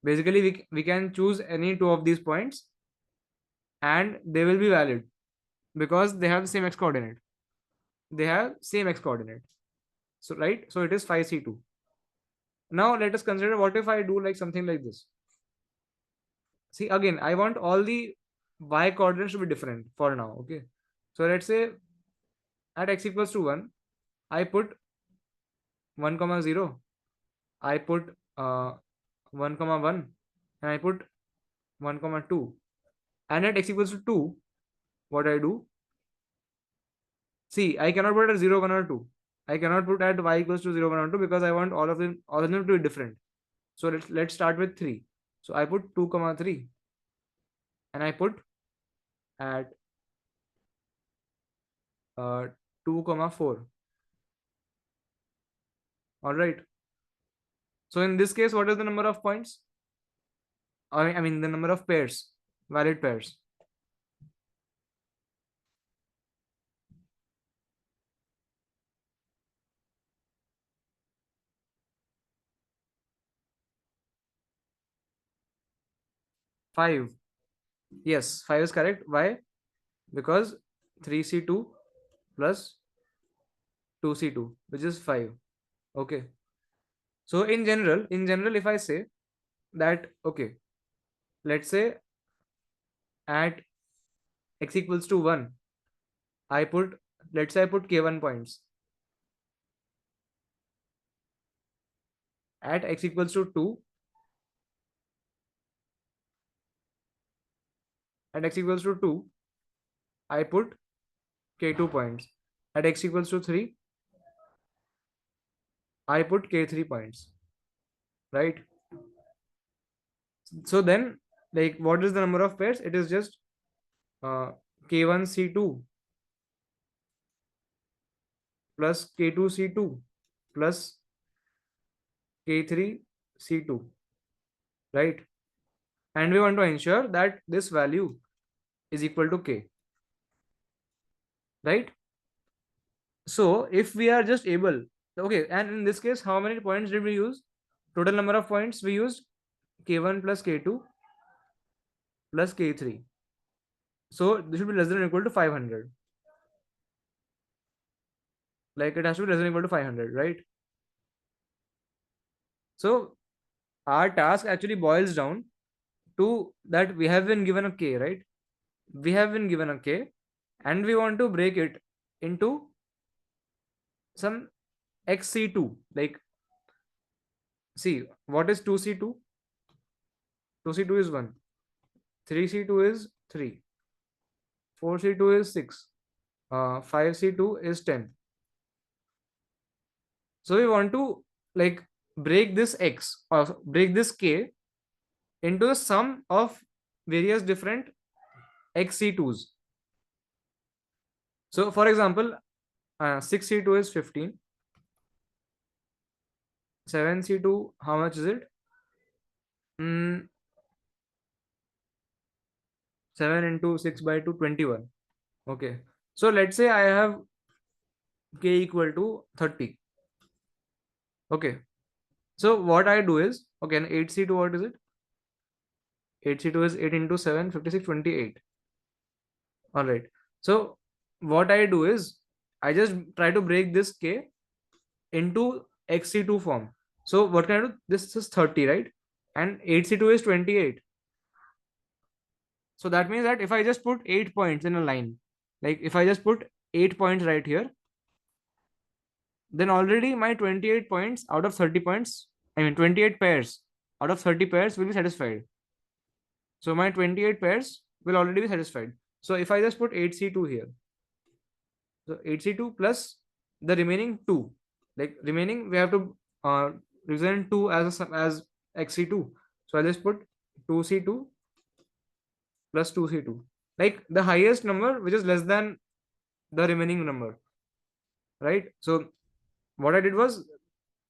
Basically, we can choose any two of these points and they will be valid because they have the same x coordinate. They have same x coordinate. So right, so it is 5c2. Now let us consider what if I do like something like this. See, again, I want all the y coordinates to be different for now. Okay, so let's say at x equals to 1, I put 1 comma 0, I put 1 comma 1, and I put 1 comma 2. And at x equals to 2, what I do? See, I cannot put at 0, 1 or 2. I cannot put at y equals to 0, 1 or 2 because I want all of them to be different. So let's start with 3. So I put 2 comma 3 and I put at 2 comma 4. All right. So in this case, what is the number of points? I mean the number of pairs, valid pairs. 5. Yes, 5 is correct. Why? Because 3c2 plus 2c2, which is 5. Okay. So in general, if I say that, okay, let's say at x equals to 1, I put, let's say I put k1 points. At x equals to 2, at x equals to 2, I put k2 points. At x equals to 3, I put k3 points, right? So then, like, what is the number of pairs? It is just uh, k1 c2 plus k2 c2 plus k3 c2, right? And we want to ensure that this value is equal to k, right? So if we are just able, okay, and in this case, how many points did we use? Total number of points we used k1 plus k2 plus k3. So this should be less than or equal to 500. Like it has to be less than or equal to 500, right? So our task actually boils down to that we have been given a k, right? We have been given a k, and we want to break it into some xc2. Like, see, what is 2c2? 2c2 is 1, 3c2 is 3, 4c2 is 6, 5c2 is 10. So we want to, like, break this x or break this k into the sum of various different xc2s. So for example, 6c2 is 15, 7c2, how much is it? 7 into 6 by 2, 21. Okay, so let's say I have k equal to 30. Okay, so what I do is, okay, and 8c2, what is it? 8c2 is 8 into 7, 56, 28. All right, so what I do is I just try to break this k into xc2 form. So what can I do? This is 30, right? And 8c2 is 28. So that means that if I just put 8 points in a line, like if I just put 8 points right here, then already my 28 points out of 30 points, I mean 28 pairs out of 30 pairs will be satisfied. So my 28 pairs will already be satisfied. So if I just put 8c2 here, so 8c2 plus the remaining 2, like remaining we have to represent 2 as xc2. So I'll just put 2c2 plus 2c2, like the highest number which is less than the remaining number, right? So what I did was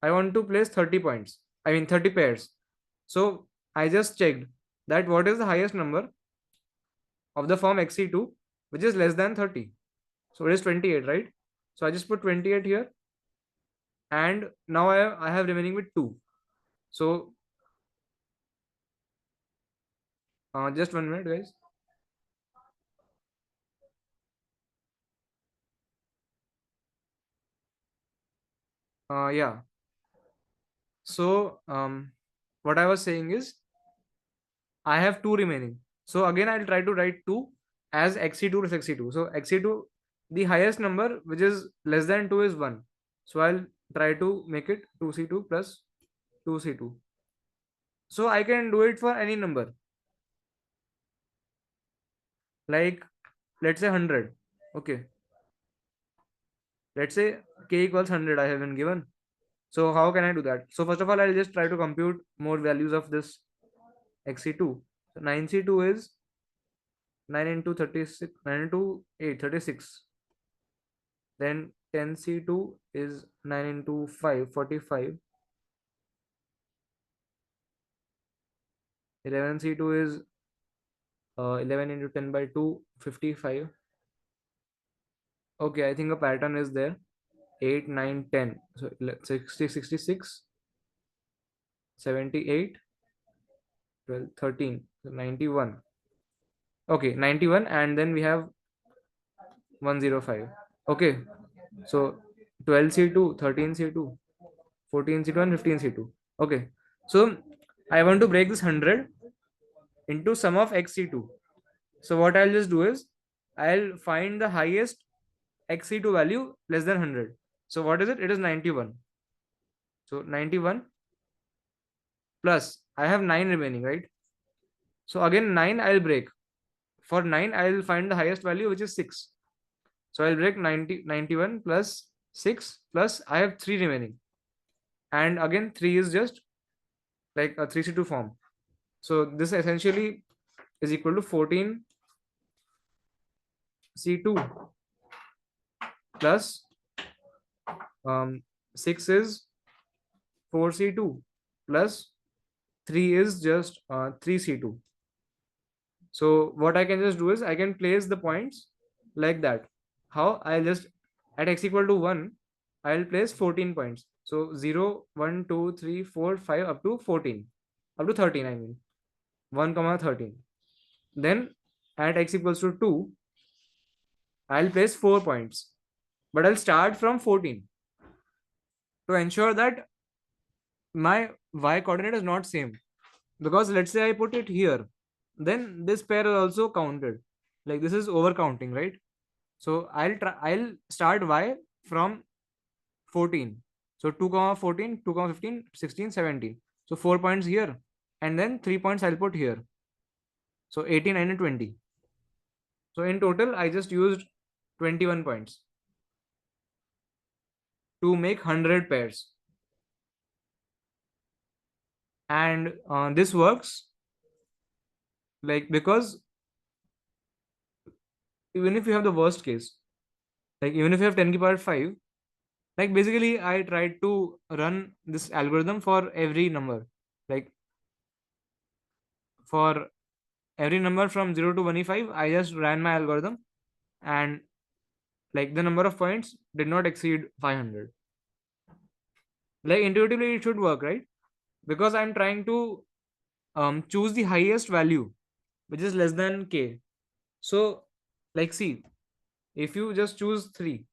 I want to place 30 points, I mean 30 pairs. So I just checked that what is the highest number of the form xc2 which is less than 30. So it is 28, right? So I just put 28 here, and now I have remaining with 2. So just 1 minute, guys. Yeah. So what I was saying is I have 2 remaining. So again, I'll try to write 2 as xc2 plus xc2. So xc2, the highest number which is less than 2 is 1. So I'll try to make it 2c2 plus 2c2. So I can do it for any number. Like, let's say 100. Okay. Let's say k equals 100 I have been given. So how can I do that? So first of all, I'll just try to compute more values of this xc2. So 9c2 is 9 into 36, 9 into 8, 36. Then 10c2 is 9 into 5, 45. 11c2 is 11 into 10 by 2, 55. Okay, I think a pattern is there. 8, 9, 10. So 60, 66, 78, 12, 13. So 91. Okay, 91, and then we have 105. Okay, so 12c2, 13c2. 14c2 and 15c2. Okay. So I want to break this 100 into sum of xc2. So what I'll just do is I'll find the highest xc2 value less than 100. So what is it? It is 91. So 91 plus I have 9 remaining, right? So again 9 I'll break. For 9 I'll find the highest value, which is 6. So I'll break 91 plus 6 plus I have 3 remaining. And again 3 is just like a 3c2 form. So this essentially is equal to 14c2 plus 6 is 4c2 plus 3 is just 3c2. So what I can just do is I can place the points like that. How? I'll just at x equal to 1, I'll place 14 points. So 0, 1, 2, 3, 4, 5 up to 14. Up to 13, I mean. 1, comma 13. Then at x equals to 2, I'll place 4 points. But I'll start from 14 to ensure that my y coordinate is not same. Because let's say I put it here, then this pair is also counted. Like this is over counting, right? So I'll start y from 14. So 2 comma 14, 2 comma 15, 16, 17. So 4 points here, and then 3 points I'll put here. So 18, 9 and 20. So in total I just used 21 points to make 100 pairs. And this works like because even if you have the worst case, like even if you have 10 to the power 5, like basically I tried to run this algorithm for every number, like for every number from 0 to 1e5 I just ran my algorithm, and like the number of points did not exceed 500. Like intuitively it should work, right? Because I'm trying to choose the highest value which is less than k. So like see, if you just choose 3,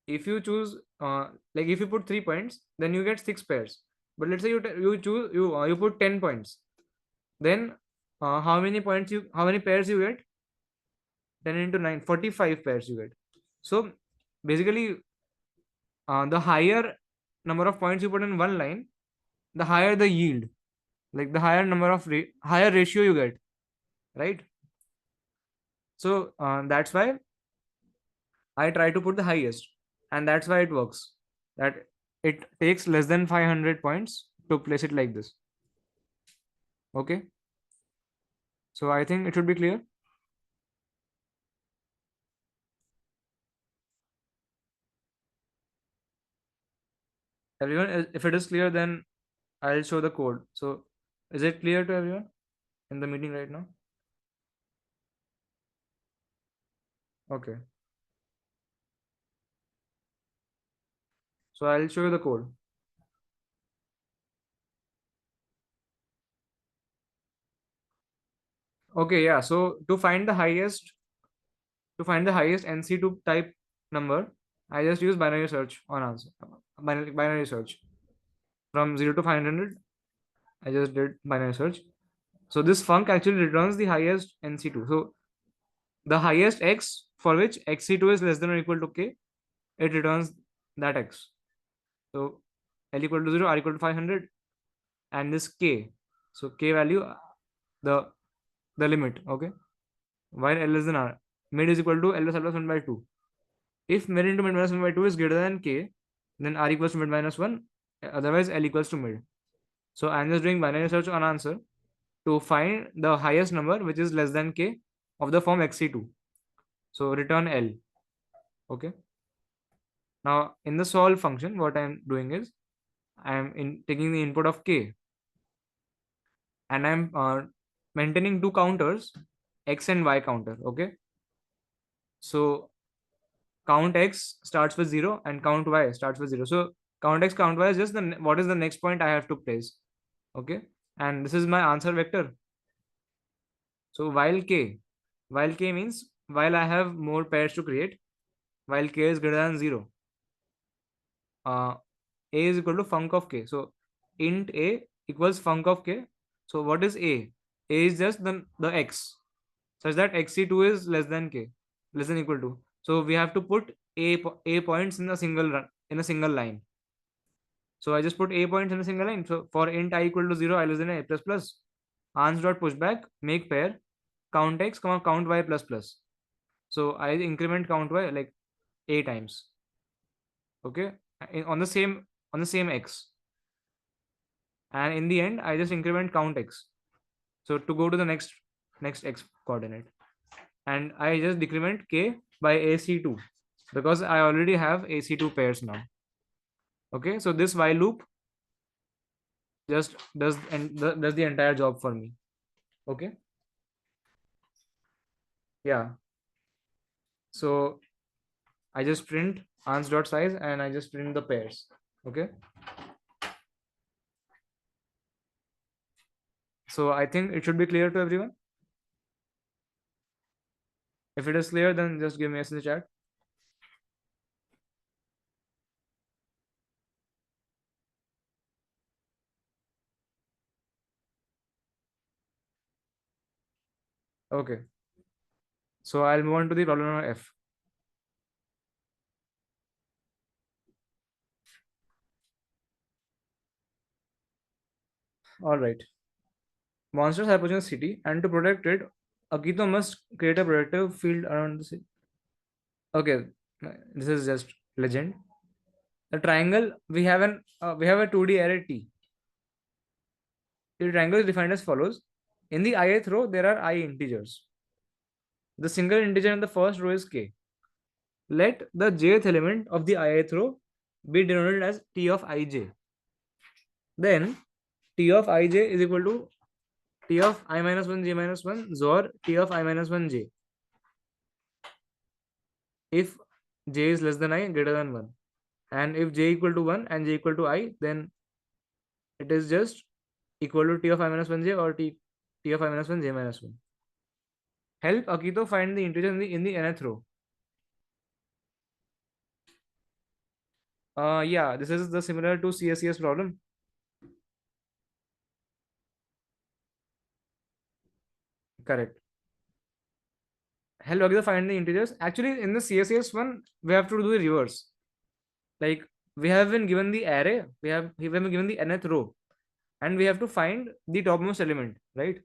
if you choose like if you put 3 points, then you get 6 pairs. But let's say you choose you put 10 points, then how many pairs you get? 10 into 9, 45 pairs you get. So basically the higher number of points you put in one line, the higher the yield, like the higher number of higher ratio you get, right? So that's why I try to put the highest, and that's why it works, that it takes less than 500 points to place it like this. Okay, so I think it should be clear. Everyone, if it is clear, then I'll show the code. So is it clear to everyone in the meeting right now? Okay, so I'll show you the code. Okay, yeah, so to find the highest NC2 type number, I just use binary search on answer. Binary search from 0 to 500. I just did binary search. So this func actually returns the highest NC2. So the highest x for which xc2 is less than or equal to k, it returns that x. So L equal to 0, R equal to 500, and this k. So k value, the the limit, okay? While L less than R, mid is equal to L plus 1 by 2. If mid into mid minus 1 by 2 is greater than k, then R equals to mid minus 1, otherwise L equals to mid. So I'm just doing binary search on answer to find the highest number which is less than k of the form xc2. So return L. Okay. Now in the solve function, what I'm doing is I'm taking the input of k, and I'm maintaining two counters, x and y counter. Okay. So count x starts with 0 and count y starts with 0. So count x, count y is just what is the next point I have to place. Okay. And this is my answer vector. So while k means while I have more pairs to create, while k is greater than 0, A is equal to func of k. So int A equals func of k. So what is A? A is just the x, such that xc2 is less than k, less than equal to. So we have to put a points in a single run, in a single line. So I just put a points in a single line. So for int I equal to 0, I less than a plus plus. Ans dot pushback, make pair, count x, comma count y plus plus. So I increment count y like a times. Okay, on the same x, and in the end I just increment count x. So to go to the next x coordinate, and I just decrement k by ac2 because I already have ac2 pairs now. Okay, so this while loop just does the entire job for me. Okay, yeah. So I just print ans dot size and I just print the pairs. Okay, so I think it should be clear to everyone. If it is clear, then just give me a in the chat. Okay, so I'll move on to the problem number F. All right. Monsters are approaching the city, and to protect it, Akito must create a protective field around the city. Okay, this is just legend. The triangle, we have a 2D array T. The triangle is defined as follows. In the ith row, there are I integers. The single integer in the first row is k. Let the jth element of the ith row be denoted as T of ij. Then T of ij is equal to T of I minus 1 j minus 1 XOR T of I minus 1 j. If j is less than I, greater than 1. And if j equal to 1 and j equal to I, then it is just equal to T of I minus 1 j or T of I minus 1 j minus 1. Help Akito find the integer in the nth row. Yeah, this is the similar to CSCS problem. Correct. Help Akito find the integers. Actually, in the CSCS one, we have to do the reverse. Like we have been given the array, we have been given the nth row, and we have to find the topmost element, right?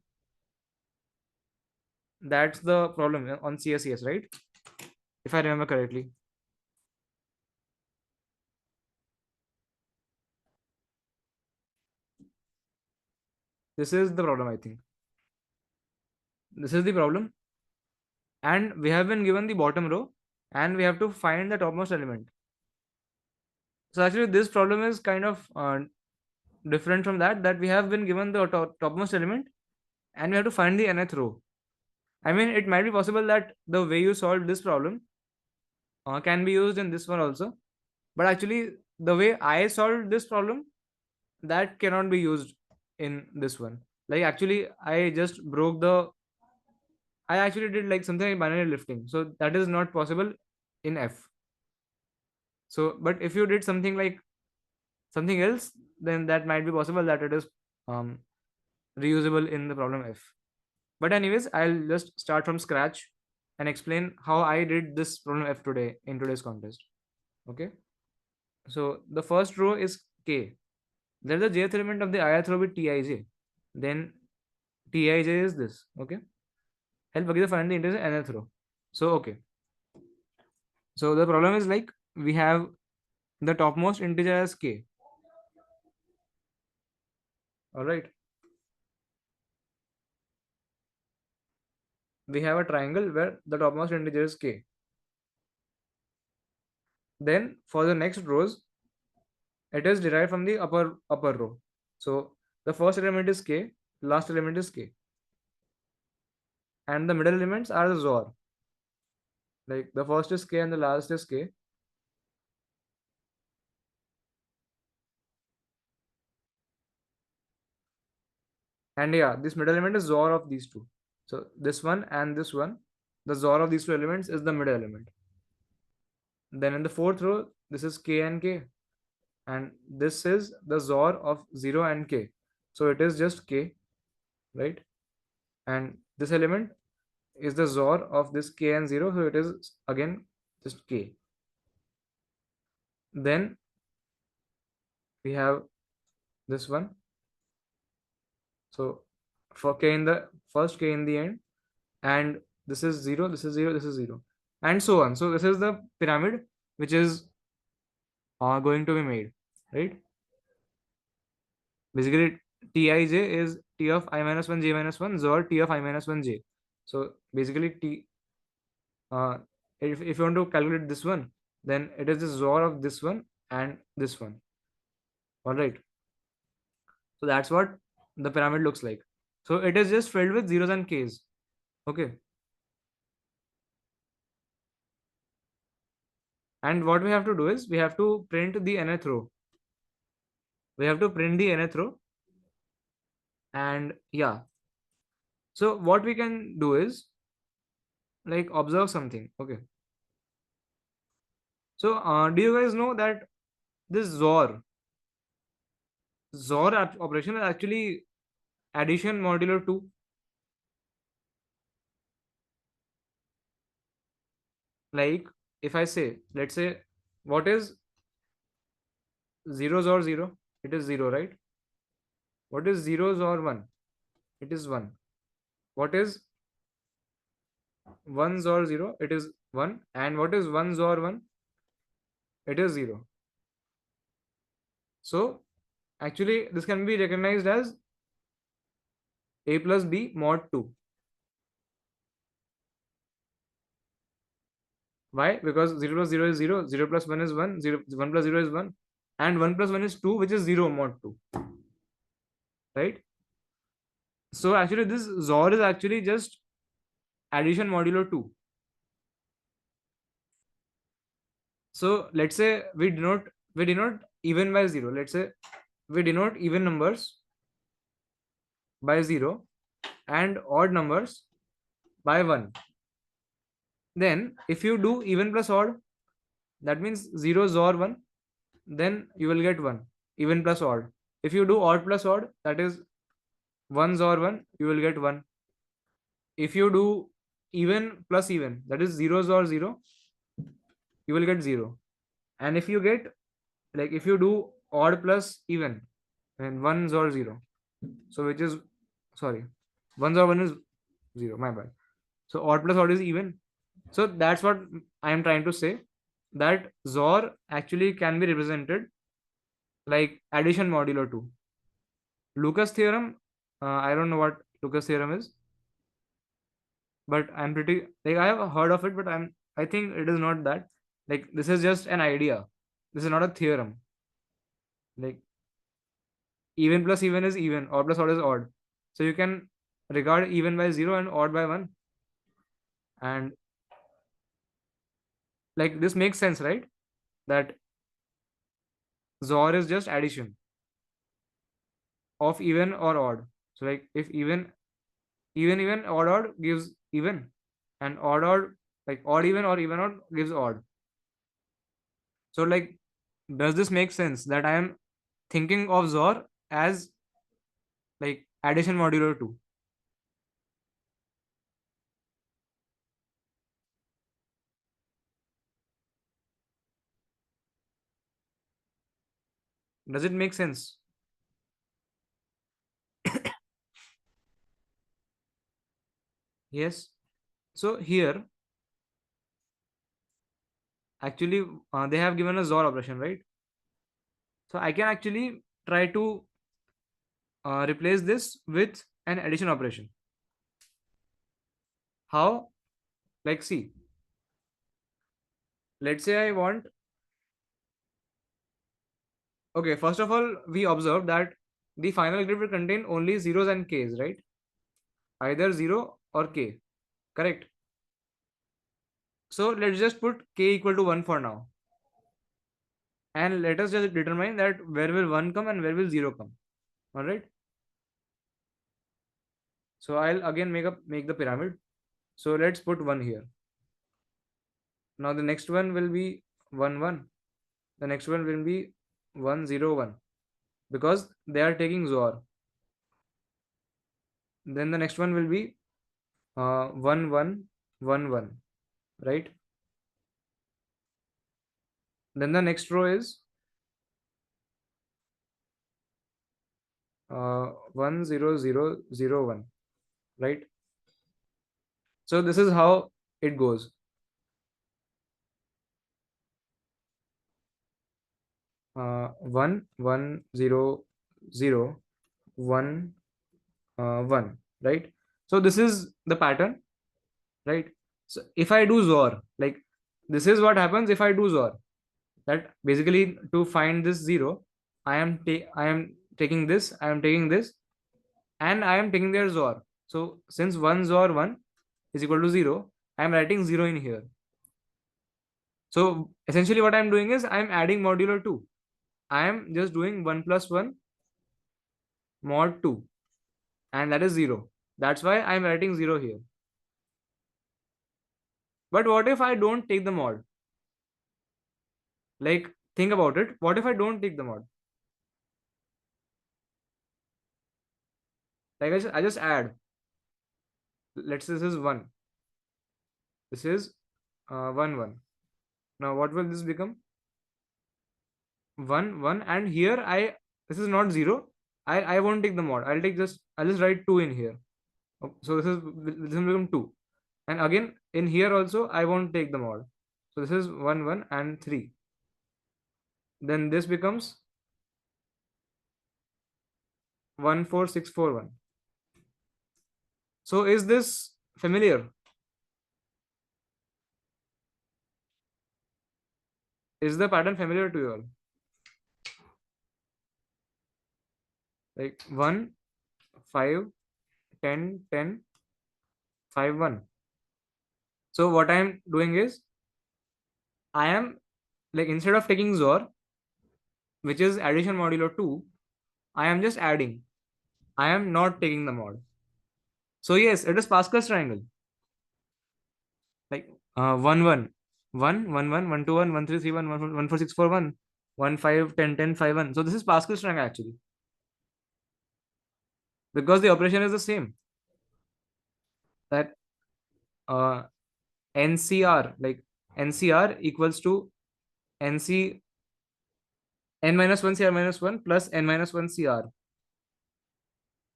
That's the problem on CSCS, right? If I remember correctly. This is the problem, I think. This is the problem. And we have been given the bottom row and we have to find the topmost element. So actually this problem is kind of different from that we have been given the topmost element and we have to find the nth row. I mean, it might be possible that the way you solved this problem can be used in this one also. But actually, the way I solved this problem, that cannot be used in this one. Like actually, I actually did like something like binary lifting. So that is not possible in F. So, but if you did something like something else, then that might be possible that it is um, reusable in the problem F. But anyways, I'll just start from scratch and explain how I did this problem F today in today's contest. Okay. So the first row is K. Let the jth element of the ith row be Tij. Then Tij is this. Okay. Help Bagheera find the integer nth row. So okay. So the problem is like we have the topmost integer as K. Alright. We have a triangle where the topmost integer is K. Then for the next rows, it is derived from the upper row. So the first element is K, last element is K. And the middle elements are the XOR. Like the first is K and the last is K. And yeah, this middle element is XOR of these two. So this one and this one, the XOR of these two elements is the middle element. Then in the fourth row, this is K and K. and this is the XOR of 0 and k. So it is just k, right? And this element is the XOR of this k and 0, so it is again just k. Then we have this one. So for k in the first, k in the end, and this is 0, this is 0, this is 0, and so on. So this is the pyramid which is going to be made, right? Basically, Tij is T of I minus 1 j minus 1 XOR T of I minus 1 j. So basically, uh, if you want to calculate this one, then it is the XOR of this one and this one. All right. So that's what the pyramid looks like. So it is just filled with zeros and k's. Okay. And what we have to do is we have to print the nth row. We have to print the nth row. And yeah. So what we can do is like observe something. Okay. So do you guys know that this XOR operation is actually addition modulo 2? Like if I say, let's say, what is 0 XOR 0? It is 0, right? What is 0 XOR 1? It is 1. What is 1 XOR 0? It is 1. And what is 1 XOR 1? It is 0. So actually this can be recognized as a plus b mod 2. Why? Because 0 plus 0 is 0, 0 plus 1 is 1, 1 plus 0 is 1, and 1 plus 1 is 2, which is 0 mod 2. Right? So actually this XOR is actually just addition modulo 2. So let's say we denote even by 0. Let's say we denote even numbers by 0 and odd numbers by 1. Then if you do even plus odd, that means 0 XOR 1, then you will get 1, even plus odd. If you do odd plus odd, that is 1 XOR 1, you will get 1. If you do even plus even, that is 0 XOR 0, you will get 0. And if you get, like if you do odd plus even, then 1 XOR 0, so which is, sorry, 1 XOR 1 is 0, my bad. So odd plus odd is even. So that's what I am trying to say, that XOR actually can be represented like addition modulo 2. Lucas theorem, I don't know what Lucas theorem is, but I'm pretty, like I have heard of it, but I think it is not that. Like this is just an idea. This is not a theorem. Like even plus even is even, odd plus odd is odd. So you can regard even by 0 and odd by 1. And like this makes sense, right? That XOR is just addition of even or odd. So like if even odd odd gives even, and odd odd, like odd even or even odd gives odd. So like does this make sense that I am thinking of XOR as like addition modulo 2? Does it make sense? Yes. So here actually they have given a XOR operation, right? So I can actually try to replace this with an addition operation. How? Like see, let's say I want, okay, first of all we observe that the final grid will contain only zeros and k's, right? Either 0 or k, correct? So let's just put k equal to 1 for now, and let us just determine that where will 1 come and where will 0 come. All right. So I'll again make the pyramid. So let's put 1 here. Now the next one will be 1 1. The next one will be 1 0 1, because they are taking XOR. Then the next one will be 1 1 1 1, right? Then the next row is 1 0 0 0 1, right? So this is how it goes. 1 1 0 0 1 1, right? So this is the pattern, right? So if I do XOR, like, this is what happens if I do XOR. That basically, to find this 0, I am taking this, I am taking this, and I am taking their XOR. So since 1 XOR 1 is equal to 0, I am writing 0 in here. So essentially what I am doing is I am adding modulo 2. I am just doing 1 plus 1 mod 2, and that is 0. That's why I am writing 0 here. But what if I don't take the mod? Like, think about it. What if I don't take the mod? Like, I just add. Let's say this is 1. This is 1 1. Now what will this become? 1 1, and here this is not 0. I won't take the mod. I'll just write 2 in here. So this will become 2. And again in here also I won't take the mod. So this is 1 1 and 3. Then this becomes 1 4 6 4 1. So is this familiar? Is the pattern familiar to you all? Like 1 5 10 10 5 1. So what I am doing is I am, like, instead of taking XOR, which is addition modulo 2, I am just adding. I am not taking the mod. So yes, it is Pascal's triangle. Like 1 1 1 1 1 1 2 1 1 3 3 1 1 1 4 6 4 1 1 5 10 10 5 1. So this is Pascal's triangle actually, because the operation is the same. That uh, NCR, like, NCR equals to NC n minus 1 CR minus 1 plus n minus 1 CR.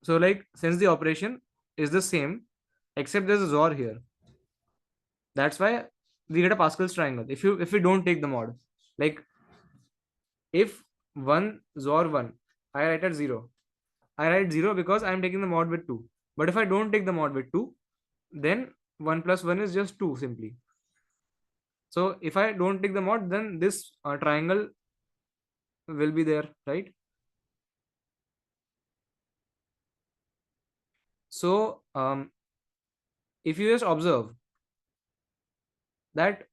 So, like, since the operation is the same, except there's a XOR here, that's why we get a Pascal's triangle. If we don't take the mod, like, if 1 XOR 1, I write at 0. I write 0 because I'm taking the mod with 2. But if I don't take the mod with 2, then 1 plus 1 is just 2 simply. So if I don't take the mod, then this triangle will be there, right? So if you just observe that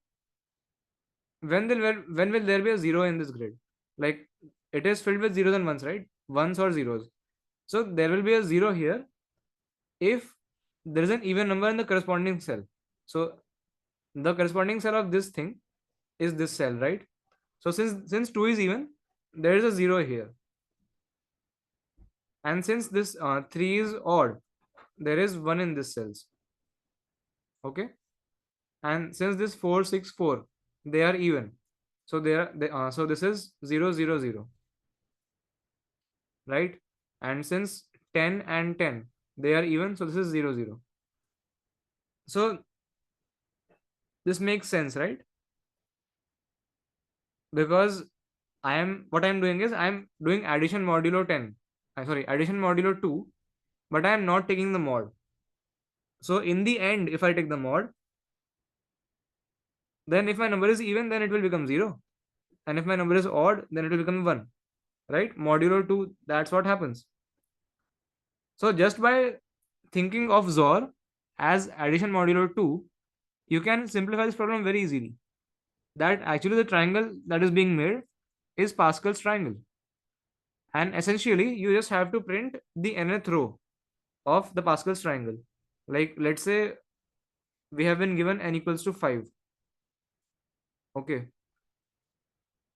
when will there be a 0 in this grid? Like, it is filled with zeros and ones, right? Ones or zeros. So there will be a 0 here if there is an even number in the corresponding cell. So the corresponding cell of this thing is this cell, right? So since 2 is even, there is a 0 here. And since this 3 is odd, there is 1 in this cells. Okay? And since this 4 6 4, they are even. So so this is 0 0 0, right? And since 10 and 10, they are even, so this is 0 0. So this makes sense, right? Because what I'm doing is I'm doing addition modulo 10. Sorry, addition modulo 2, but I am not taking the mod. So in the end, if I take the mod, then if my number is even, then it will become 0. And if my number is odd, then it will become 1. Right? Modulo 2, that's what happens. So just by thinking of XOR as addition modulo 2, you can simplify this problem very easily. That actually the triangle that is being made is Pascal's triangle. And essentially, you just have to print the nth row of the Pascal's triangle. Like, let's say we have been given n equals to 5. Okay.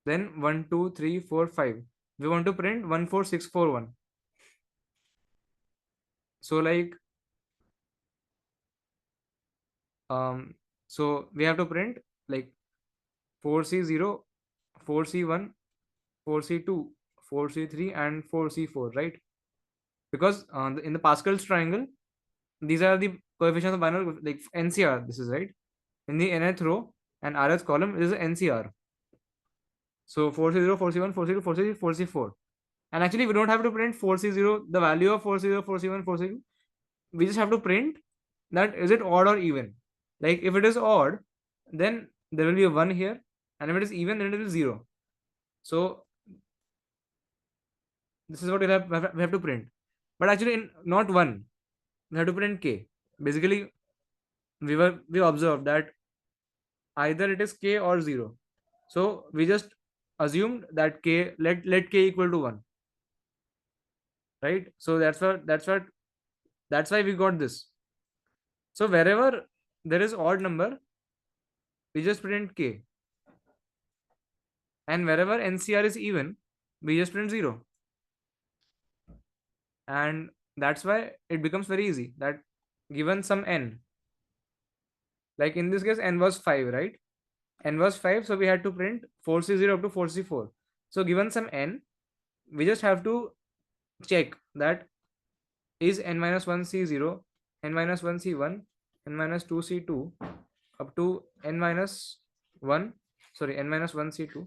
then 1, 2, 3, 4, 5. We want to print 1, 4, 6, 4, 1. So like um so we have to print like 4C0, 4C1, 4C2, 4C3, and 4C4, right? Because in the Pascal's triangle, these are the coefficients of binary, like NCR. This is right. In the nth row and rth column, it is NCR. So 4C0, 4C1, 4C2, 4C3, 4C4. And actually, we don't have to print 4C0, the value of 4C0, 4C1, 4C2. We just have to print that is it odd or even. Like if it is odd, then there will be a 1 here. And if it is even, then it will be 0. So this is what we have to print. But actually, in not 1, we have to print k. Basically, we observed that either it is k or 0. So we just assumed that k, let k equal to 1, right? So that's why we got this. So wherever there is odd number, we just print k, and wherever NCR is even, we just print 0. And that's why it becomes very easy that given some n, like in this case n was 5, right? N was 5, so we had to print 4C0 up to 4C4. So given some n, we just have to check that is n minus 1 C0, n minus 1 C1, n minus 2 C2 up to n minus 1, sorry, n minus 1 C2,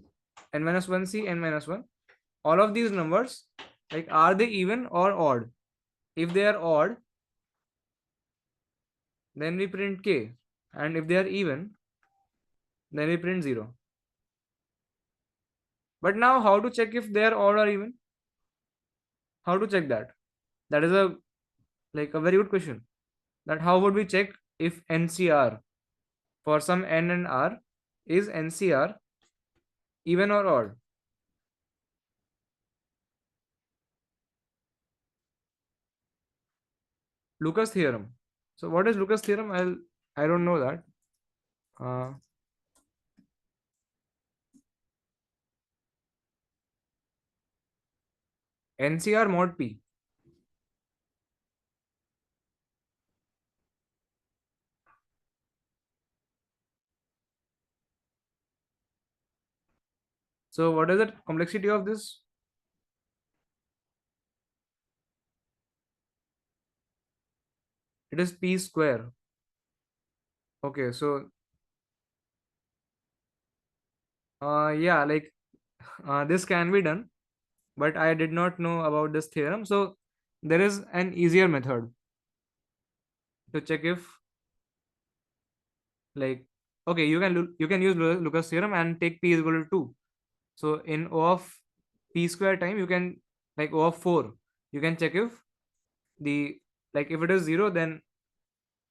n minus 1 C, n minus 1. All of these numbers, like, are they even or odd? If they are odd, then we print k, and if they are even, then we print 0. But now, how to check if they are odd or even? How to check that? That is a very good question. That how would we check if NCR for some n and r is NCR even or odd? Lucas theorem. So what is Lucas theorem? I don't know that. Uh, NCR mod p. So what is the complexity of this? It is p square. Okay, so yeah, like this can be done, but I did not know about this theorem. So there is an easier method to check if, like, okay, you can use Lucas theorem and take p is equal to 2. So in O of p square time, you can, like, O of 4, you can check if the, like, if it is 0, then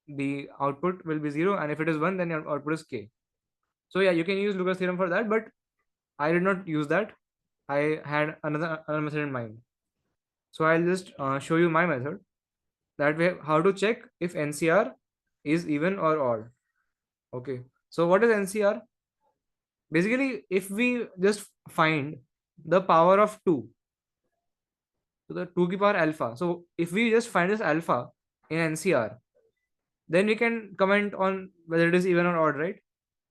the output will be 0, and if it is 1, then your output is k. So yeah, you can use Lucas theorem for that, but I did not use that. I had another method in mind. So I'll just show you my method, that way how to check if NCR is even or odd. Okay. So what is NCR? Basically, if we just find the power of 2, so the 2 ki power alpha. So if we just find this alpha in NCR, then we can comment on whether it is even or odd, right?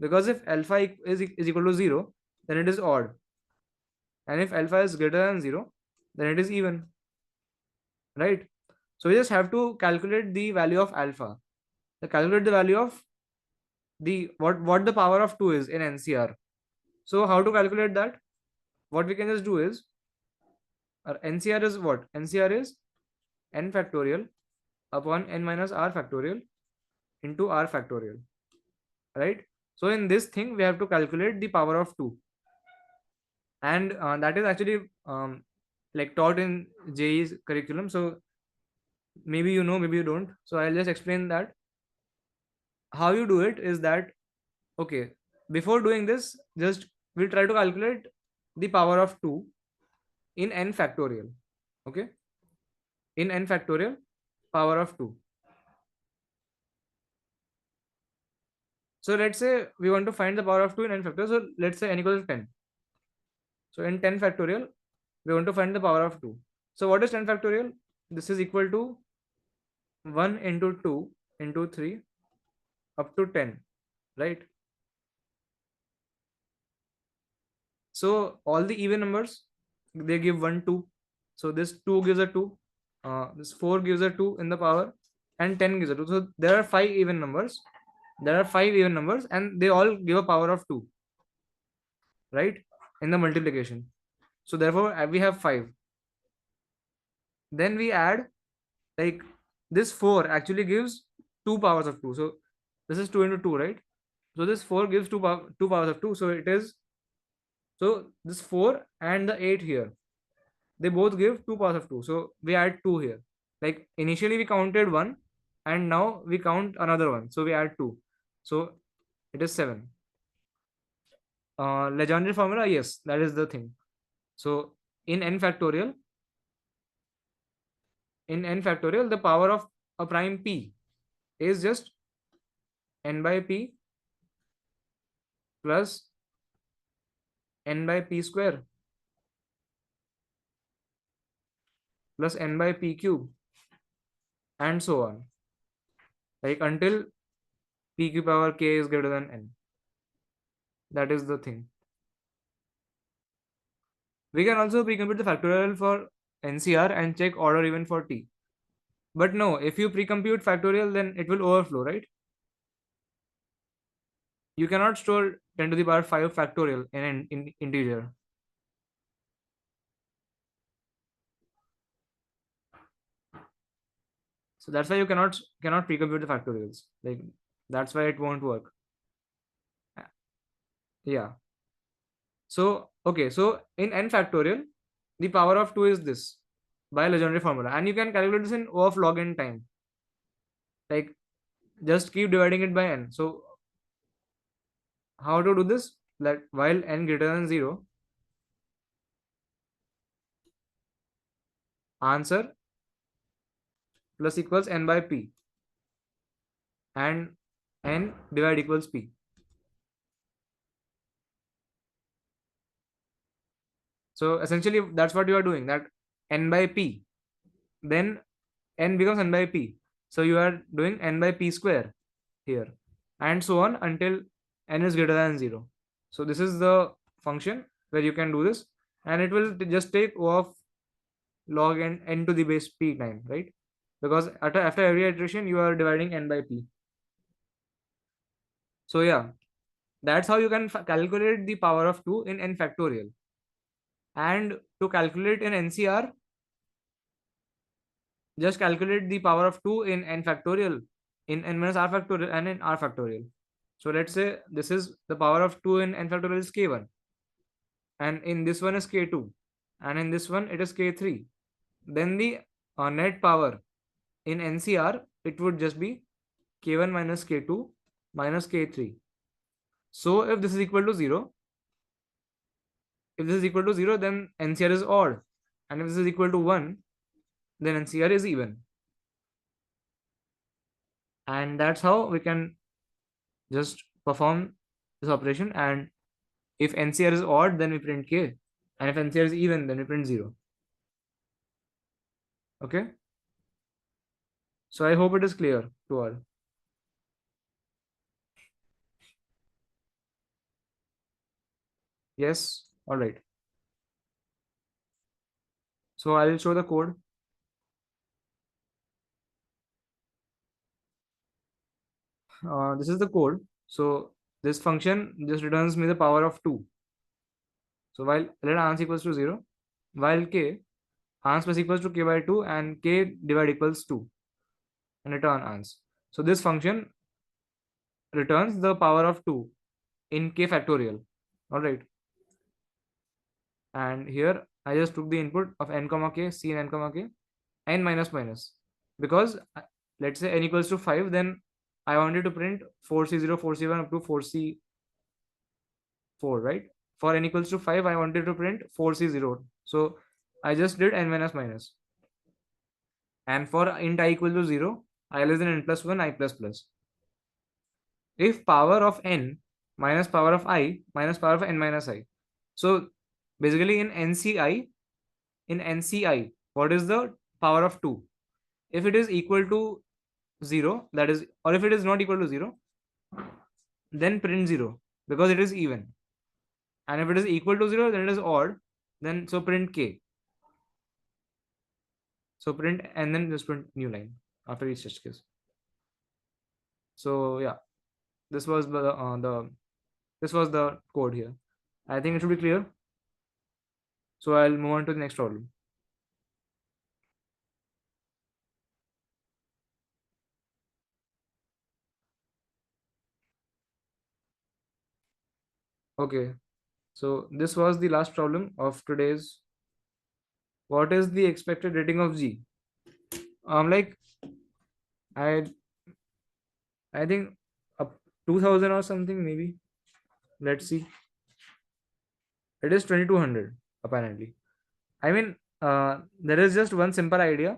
Because if alpha is equal to 0, then it is odd. And if alpha is greater than 0, then it is even, right? So we just have to calculate the value of alpha. So calculate the value of the what the power of 2 is in NCR. So how to calculate that? What we can just do is, NCR is what? NCR is n factorial upon n minus r factorial into r factorial, right? So in this thing, we have to calculate the power of 2, and that is actually like taught in JE's curriculum. So maybe you know, maybe you don't. So I'll just explain that. How you do it is that, okay, before doing this, just we'll try to calculate the power of 2 in n factorial. Okay, in n factorial, power of 2. So let's say we want to find the power of 2 in n factorial. So let's say n equals to 10. So in 10 factorial, we want to find the power of 2. So what is 10 factorial? This is equal to 1 into 2 into 3 up to 10, right? So all the even numbers, they give 1, 2. So this 2 gives a 2. This 4 gives a 2 in the power, and 10 gives a 2. So there are 5 even numbers. There are 5 even numbers, and they all give a power of 2, right? In the multiplication. So therefore, we have 5. Then we add, like, this 4 actually gives 2 powers of 2. So this is 2 into 2, right? So this 4 gives 2 powers of 2. So it is, so this 4 and the 8 here, they both give 2 powers of 2. So we add 2 here. Like initially we counted 1, and now we count another one. So we add 2. So it is 7. Legendre formula, yes, that is the thing. So in n factorial, the power of a prime p is just n by p plus n by p square plus n by p cube, and so on, like until p cube power k is greater than n. That is the thing. We can also pre-compute the factorial for NCR and check order even for t. But no, if you pre-compute factorial, then it will overflow, right? You cannot store 10 to the power 5 factorial in an integer. So that's why you cannot pre-compute the factorials. Like that's why it won't work. Yeah. So okay, so in n factorial, the power of 2 is this by legendary formula, and you can calculate this in O of log n time. Like just keep dividing it by n. So how to do this? Like while n greater than 0, answer plus equals n by p, and n divide equals p. So essentially that's what you are doing, that n by p, then n becomes n by p. So you are doing n by p square here, and so on until n is greater than 0. So this is the function where you can do this, and it will just take O of log n to the base p time, right? Because after every iteration you are dividing n by p. So yeah, that's how you can calculate the power of 2 in n factorial. And to calculate in NCR, just calculate the power of 2 in n factorial, in n minus r factorial, and in r factorial. So let's say this is the power of 2 in n factorial is k1, and in this one is k2, and in this one it is k3. Then the net power in NCR, it would just be k1 minus k2 minus k3. So if this is equal to 0, then NCR is odd, and if this is equal to 1, then NCR is even. And that's how we can just perform this operation. And if NCR is odd, then we print k, and if NCR is even, then we print 0. Okay, so I hope it is clear to all. Yes, all right. So I'll show the code. This is the code. So this function just returns me the power of 2. So while let ans equals to 0, while k, ans plus equals to k by 2, and k divide equals 2, and return ans. So this function returns the power of 2 in k factorial. All right. And here I just took the input of n comma k, c and n comma k, n minus minus, because let's say n equals to 5, then I wanted to print 4c0, 4c1 up to 4c4, right? For n equals to 5, I wanted to print 4c0. So I just did n minus minus. And for int I equal to 0, I less than n plus 1, I plus plus. If power of n minus power of I minus power of n minus I. So Basically, in NCI, what is the power of 2? If it is equal to 0, that is, or if it is not equal to 0, then print 0 because it is even. And if it is equal to 0, then it is odd. Then so print k. So print and then just print new line after each test case. So yeah, this was the code here. I think it should be clear. So I'll move on to the next problem. Okay. So this was the last problem of today's. What is the expected rating of G? Like I I think up 2000 or something maybe. Let's see. It is 2200 apparently. I mean, there is just one simple idea,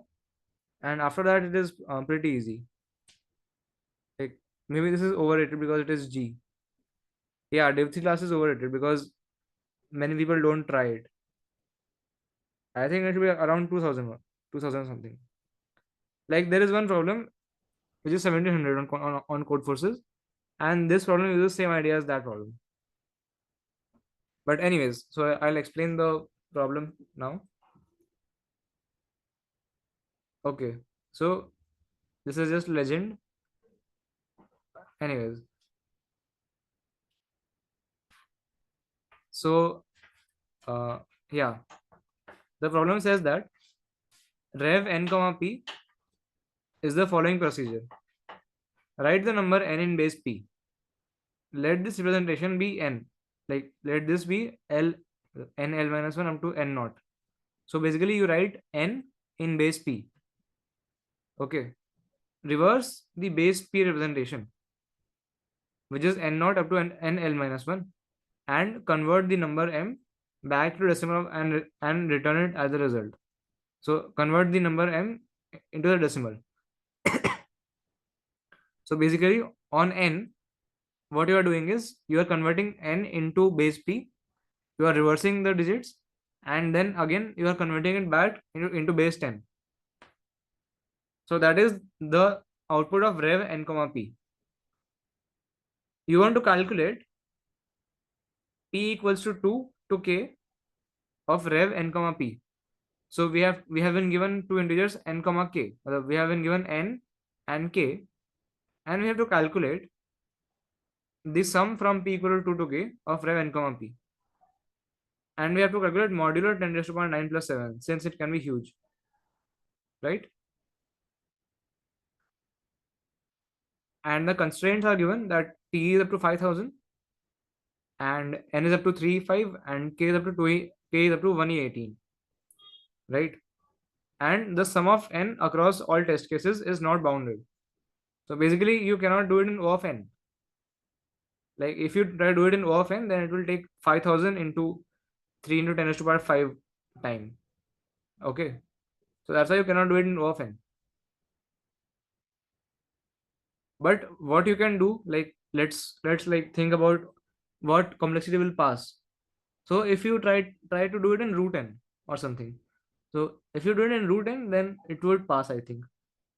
and after that it is pretty easy. Like maybe this is overrated because it is G. Yeah, Div 3 class is overrated because many people don't try it. I think it should be around 2000, 2000 something. Like there is one problem which is 1700 on code forces, and this problem uses the same idea as that problem. But anyways, so I'll explain the problem now. Okay, so this is just legend. Anyways, so yeah, the problem says that rev n comma p is the following procedure. Write the number n in base p. Let this representation be n. Like let this be l n l minus 1 up to n naught. So basically you write n in base p. Okay. Reverse the base p representation, which is n naught up to n l minus 1, and convert the number m back to decimal and return it as a result. So convert the number m into the decimal. So basically on n, what you are doing is you are converting n into base p, you are reversing the digits, and then again you are converting it back into base 10. So that is the output of rev n comma p. You want to calculate p equals to 2 to k of rev n comma p. So we have been given two integers n comma k. We have been given n and k, and we have to calculate the sum from p equal to 2 to k of rev n comma p. And we have to calculate modulo 10 raised to power 9 plus 7 since it can be huge, right? And the constraints are given that t is up to 5000 and n is up to 3 5 and k is up to 2 k is up to 1e18, right? And the sum of n across all test cases is not bounded. So basically you cannot do it in O of n. Like if you try to do it in O of n, then it will take 5000 into 3 into 10 raised to power 5 time. Okay. So that's why you cannot do it in O of n. But what you can do, like let's like think about what complexity will pass. So if you try to do it in root n or something. So if you do it in root n, then it would pass, I think.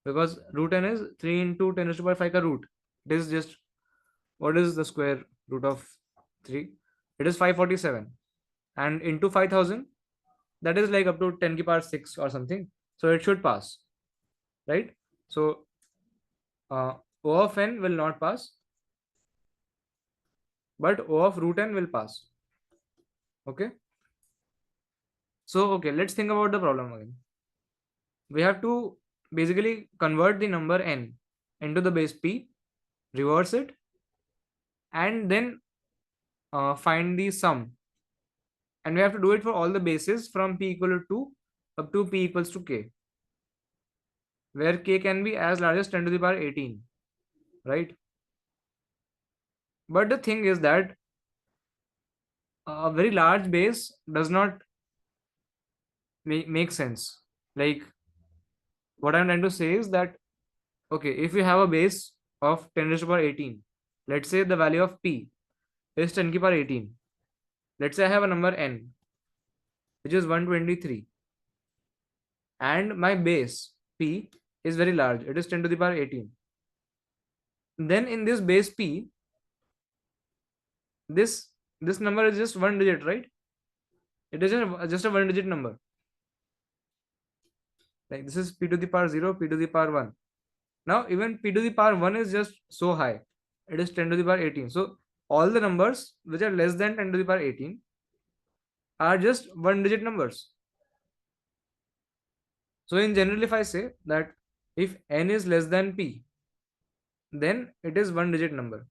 Because root n is 3 into 10 raised to power 5 ka root. It is just, what is the square root of 3? It is 547. And into 5000, that is like up to 10 ki power 6 or something. So it should pass, right? So O of n will not pass, but O of root n will pass. Okay. So, okay, let's think about the problem again. We have to basically convert the number n into the base p, reverse it, and then find the sum. And we have to do it for all the bases from p equal to 2 up to p equals to k, where k can be as large as 10 to the power 18, right? But the thing is that a very large base does not make sense. Like what I'm trying to say is that, okay, if you have a base of 10 raised to power 18, let's say the value of p is 10 to the power 18. Let's say I have a number n. which is 123, and my base p is very large, it is 10 to the power 18. Then in this base p, this number is just one digit, right? It is just a one digit number. Like this is p to the power 0, p to the power 1. Now even p to the power 1 is just so high. It is 10 to the power 18. So all the numbers which are less than 10 to the power 18 are just one digit numbers. So in general, if I say that if n is less than p, then it is one digit number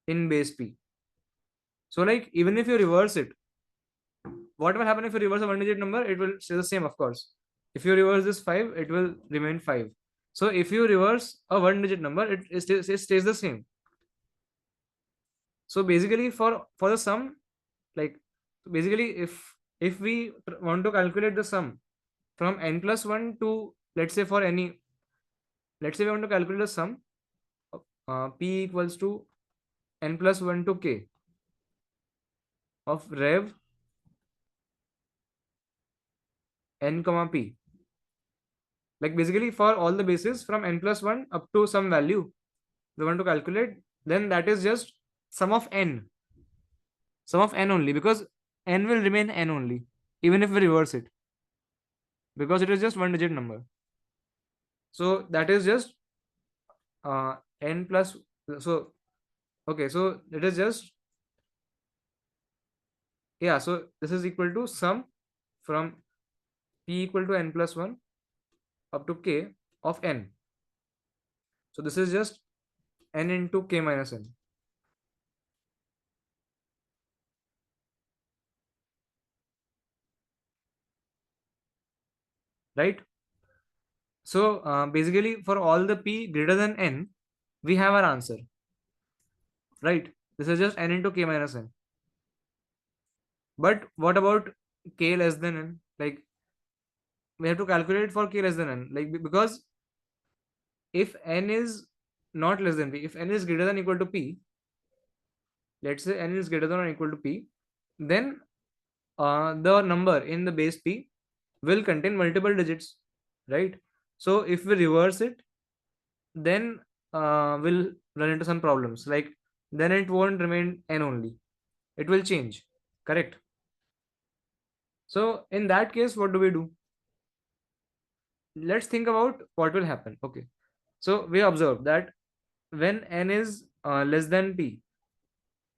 in base p. So like even if you reverse it, what will happen if you reverse a one digit number? It will stay the same, of course. If you reverse this 5, it will remain 5. So if you reverse a one digit number, it stays the same. So basically for the sum, like basically if we want to calculate the sum from n plus 1 to, let's say for any, let's say we want to calculate the sum, p equals to n plus 1 to k of rev n comma p. Like basically for all the bases from n plus 1 up to some value we want to calculate, then that is just sum of n. Sum of n only, because n will remain n only even if we reverse it, because it is just one digit number. So that is just n plus, so okay, so it is just, yeah, so this is equal to sum from p equal to n plus 1 up to k of n. So this is just n into k minus n, right? So basically for all the p greater than n, we have our answer, right? This is just n into k minus n. But what about k less than n? Like we have to calculate for k less than n, like because if n is not less than p, if n is greater than equal to p, let's say n is greater than or equal to p, then the number in the base p will contain multiple digits, right? So if we reverse it, then we'll run into some problems. Like then it won't remain n only, it will change, correct? So in that case, what do we do? Let's think about what will happen. Okay, so we observe that when n is less than p,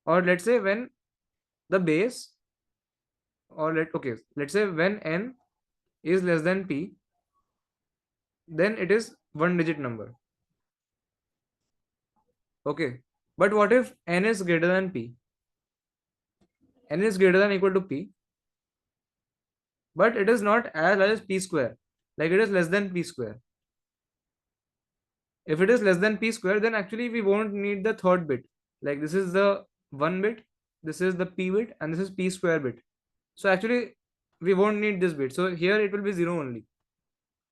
or let's say when the base, or let's say when n is less than p, then it is one digit number. Okay, but what if n is greater than p? N is greater than equal to p, but it is not as large as p square, like it is less than p square. If it is less than p square, then actually we won't need the third bit. Like this is the 1 bit, this is the p bit, and this is p square bit. So actually we won't need this bit, so here it will be 0 only.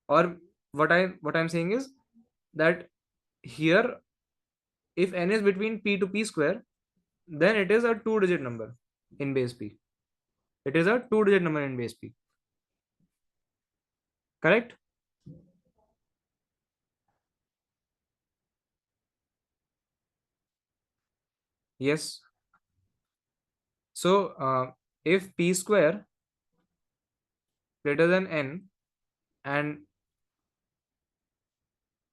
Or what I'm saying is that here, if n is between p to p square, then it is a two digit number in base p. It is a two digit number in base p, correct? Yes. So if p square greater than n, and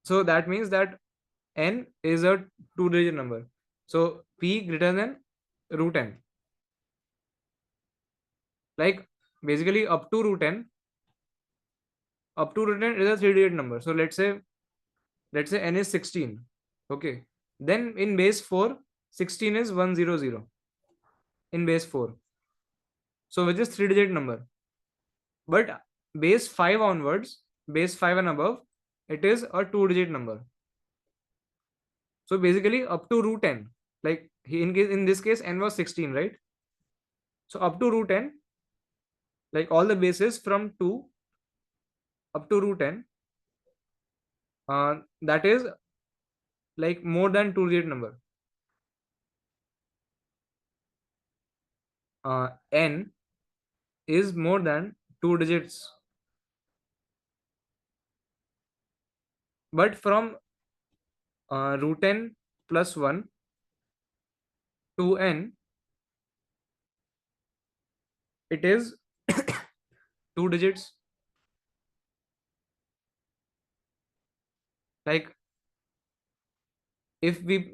so that means that n is a two digit number. So p greater than root n. Like basically up to root n is a three digit number. So let's say n is 16. Okay. Then in base 4, 16 is 100 in base 4. So which is three digit number. But base 5 onwards, base 5 and above, it is a two digit number. So basically up to root n, like in this case n was 16, right? So up to root n, like all the bases from 2 up to root n, that is like more than two digit number. n is more than 2 digits, but from root n plus 1 to n, it is 2 digits. Like if we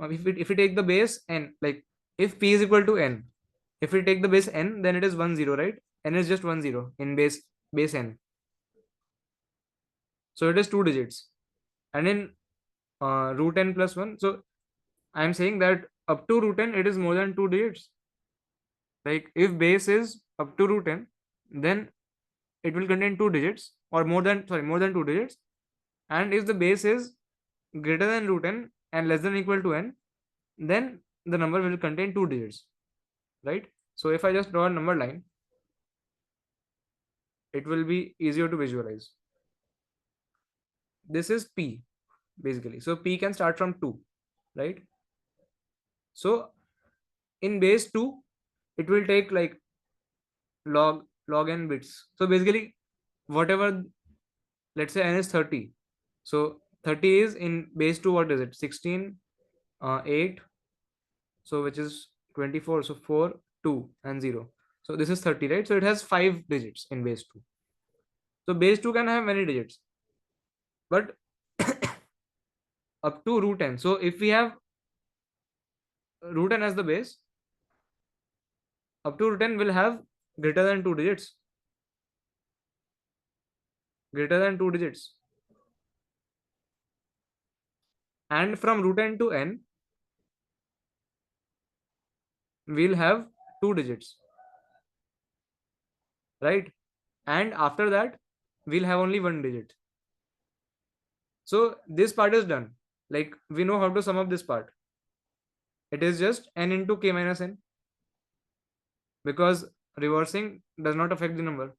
take the base n, like if p is equal to n, if we take the base n, then it is 1 0, right? N is just 1 0 in base n, so it is 2 digits. And in root n plus 1, so I'm saying that up to root n it is more than 2 digits. Like if base is up to root n, then it will contain 2 digits, or more than 2 digits. And if the base is greater than root n and less than or equal to n, then the number will contain 2 digits, right? So if I just draw a number line, it will be easier to visualize. This is p basically. So p can start from 2, right? So in base 2, it will take like log n bits. So basically, whatever, let's say n is 30. So 30 is in base 2, what is it? 16, 8, so which is 24, so 4, 2 and 0. So this is 30, right? So it has 5 digits in base 2. So base 2 can have many digits, but up to root n. So if we have root n as the base, up to root n will have greater than 2 digits. Greater than 2 digits. And from root n to n, we'll have 2 digits, right? And after that, we'll have only 1 digit. So this part is done. Like we know how to sum up this part. It is just n into k minus n, because reversing does not affect the number.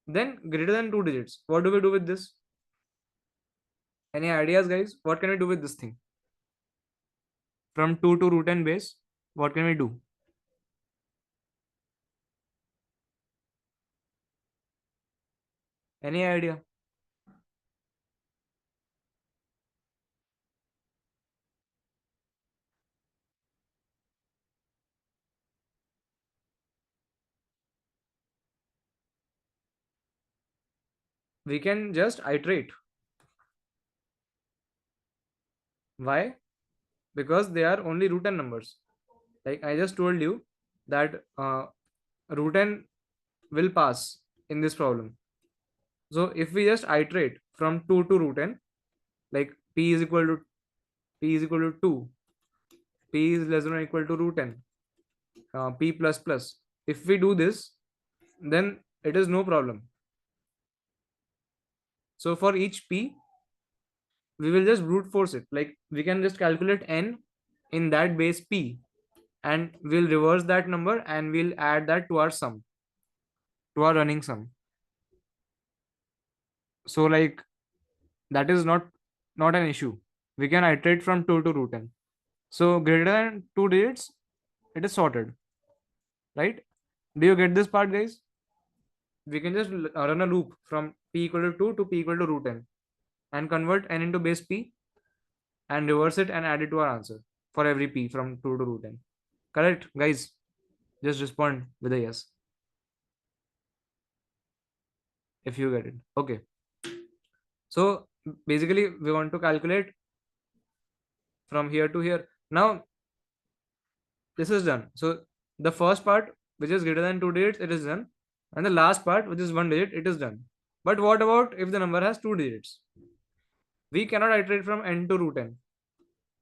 Then greater than 2 digits. What do we do with this? Any ideas, guys? What can we do with this thing? From 2 to root n base, what can we do? Any idea? We can just iterate. Why? Because they are only root n numbers. Like I just told you that root n will pass in this problem. So if we just iterate from 2 to root n, like p is equal to 2, p is less than or equal to root n, p plus plus. If we do this, then it is no problem. So for each p, we will just brute force it. Like we can just calculate n in that base p, and we'll reverse that number and we'll add that to our sum, to our running sum. So like that is not an issue. We can iterate from 2 to root n. So greater than 2 digits, it is sorted, right? Do you get this part, guys? We can just run a loop from p equal to 2 to p equal to root n and convert n into base p and reverse it and add it to our answer for every p from 2 to root n. Correct, guys? Just respond with a yes if you get it. Okay. So basically, we want to calculate from here to here. Now, this is done. So the first part, which is greater than 2 digits, it is done. And the last part, which is 1 digit, it is done. But what about if the number has 2 digits? We cannot iterate from n to root n.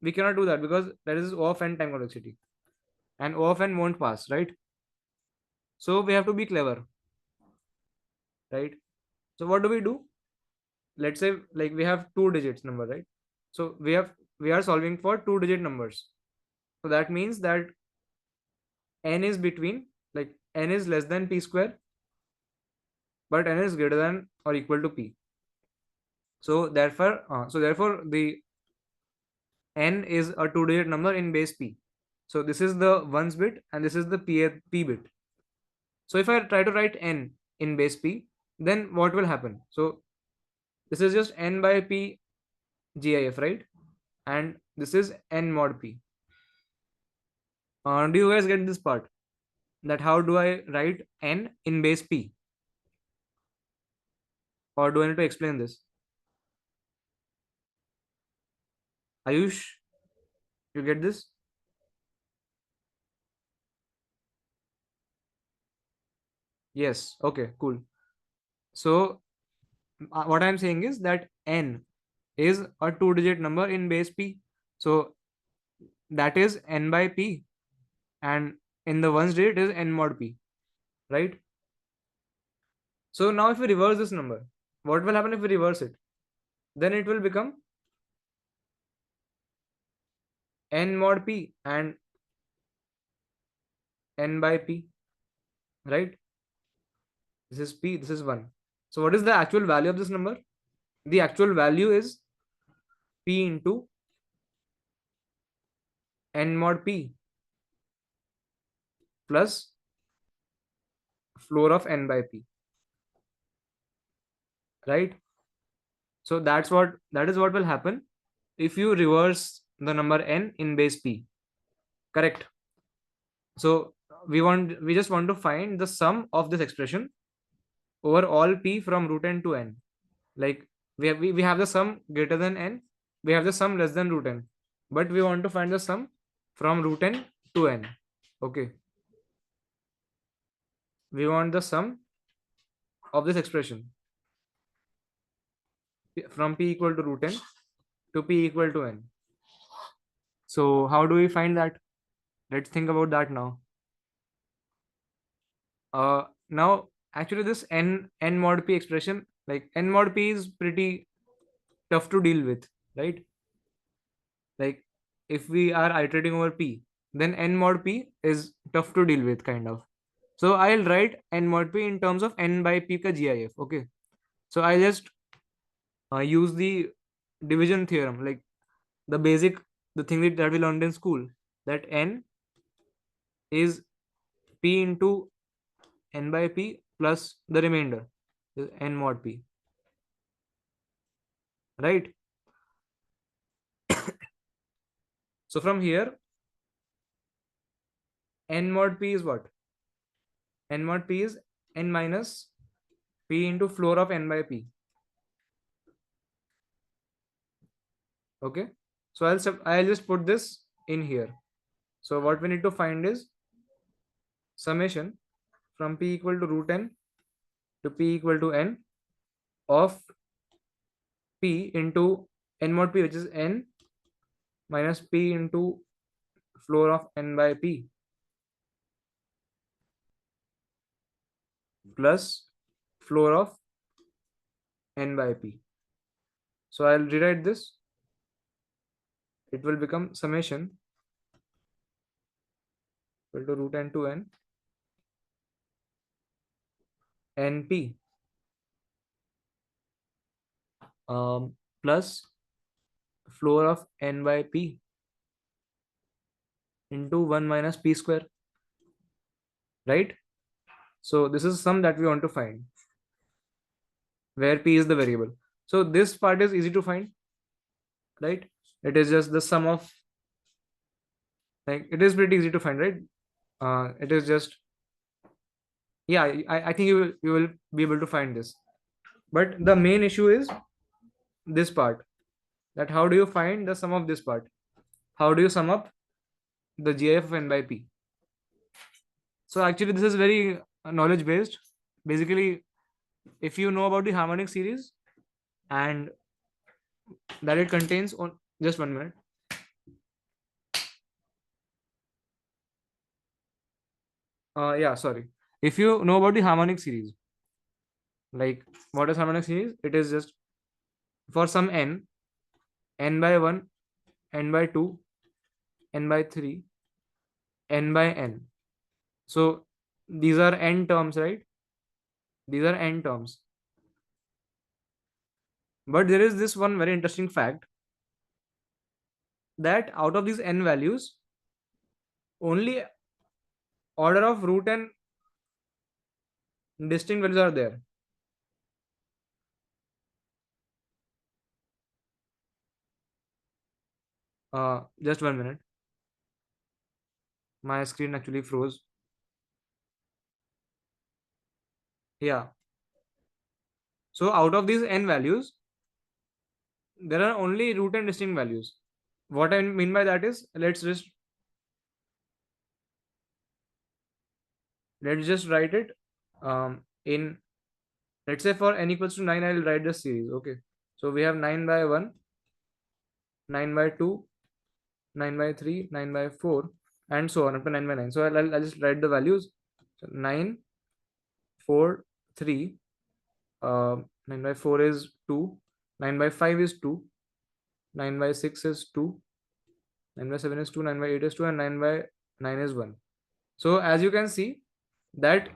We cannot do that because that is O of n time complexity. And O of n won't pass, right? So we have to be clever, right? So what do we do? Let's say like we have 2 digits number, right? So we are solving for 2 digit numbers. So that means that n is between, like n is less than p square, but n is greater than or equal to p. So therefore the n is a 2 digit number in base p. So this is the ones bit and this is the p bit. So if I try to write n in base p, then what will happen? So this is just n by p GIF, right? And this is n mod p. Do you guys get this part? That how do I write n in base p? Or do I need to explain this? Ayush, you get this? Yes. Okay, cool. So what I'm saying is that n is a two-digit number in base p. So that is n by p, and in the ones digit is n mod p, right? So now if we reverse this number, what will happen if we reverse it? Then it will become n mod p and n by p, right? This is p, this is 1. So what is the actual value of this number? The actual value is p into n mod p plus floor of n by p, right? So that is what will happen if you reverse the number n in base p. Correct. So we just want to find the sum of this expression over all p from root n to n. Like we have the sum greater than n, we have the sum less than root n, but we want to find the sum from root n to n. Okay. We want the sum of this expression from p equal to root n to p equal to n. So how do we find that? Let's think about that now. Now actually this n mod p expression, like n mod p is pretty tough to deal with, right? Like if we are iterating over p, then n mod p is tough to deal with, kind of. So I'll write n mod p in terms of n by p ka GIF. Okay. So I just use the division theorem, like the basic, the thing that we learned in school, that n is p into n by p plus the remainder is n mod p, right? So from here, n mod p is what? N mod p is n minus p into floor of n by p. Okay. So I'll just put this in here. So what we need to find is summation from p equal to root n to p equal to n of p into n mod p, which is n minus p into floor of n by p plus floor of n by p. So I'll rewrite this. It will become summation equal to root n to n np plus floor of n by p into 1 minus p square, right? So this is sum that we want to find, where p is the variable. So this part is easy to find, right? It is just the sum of, like, it is pretty easy to find, right? It is just, yeah, I think you will be able to find this. But the main issue is this part, that how do you find the sum of this part? How do you sum up the GIF of n by p? So actually this is very knowledge based. Basically, if you know about the harmonic series and that it contains on, just 1 minute. Yeah, sorry. If you know about the harmonic series, like what is harmonic series? It is just for some n, n by 1, n by 2, n by 3, n by n. So these are n terms, right? These are n terms. But there is this one very interesting fact, that out of these n values, only order of root and distinct values are there. Just 1 minute. My screen actually froze. Yeah. So out of these n values, there are only root and distinct values. What I mean by that is, let's just write it in, let's say for n equals to 9, I will write the series. Okay. So we have 9 by 1, 9 by 2, 9 by 3, 9 by 4, and so on up to 9 by 9. So I'll just write the values. So 9, 4, 3, 9 by 4 is 2, 9 by 5 is 2, 9 by 6 is 2, 9 by 7 is 2, 9 by 8 is 2, and 9 by 9 is 1. So as you can see that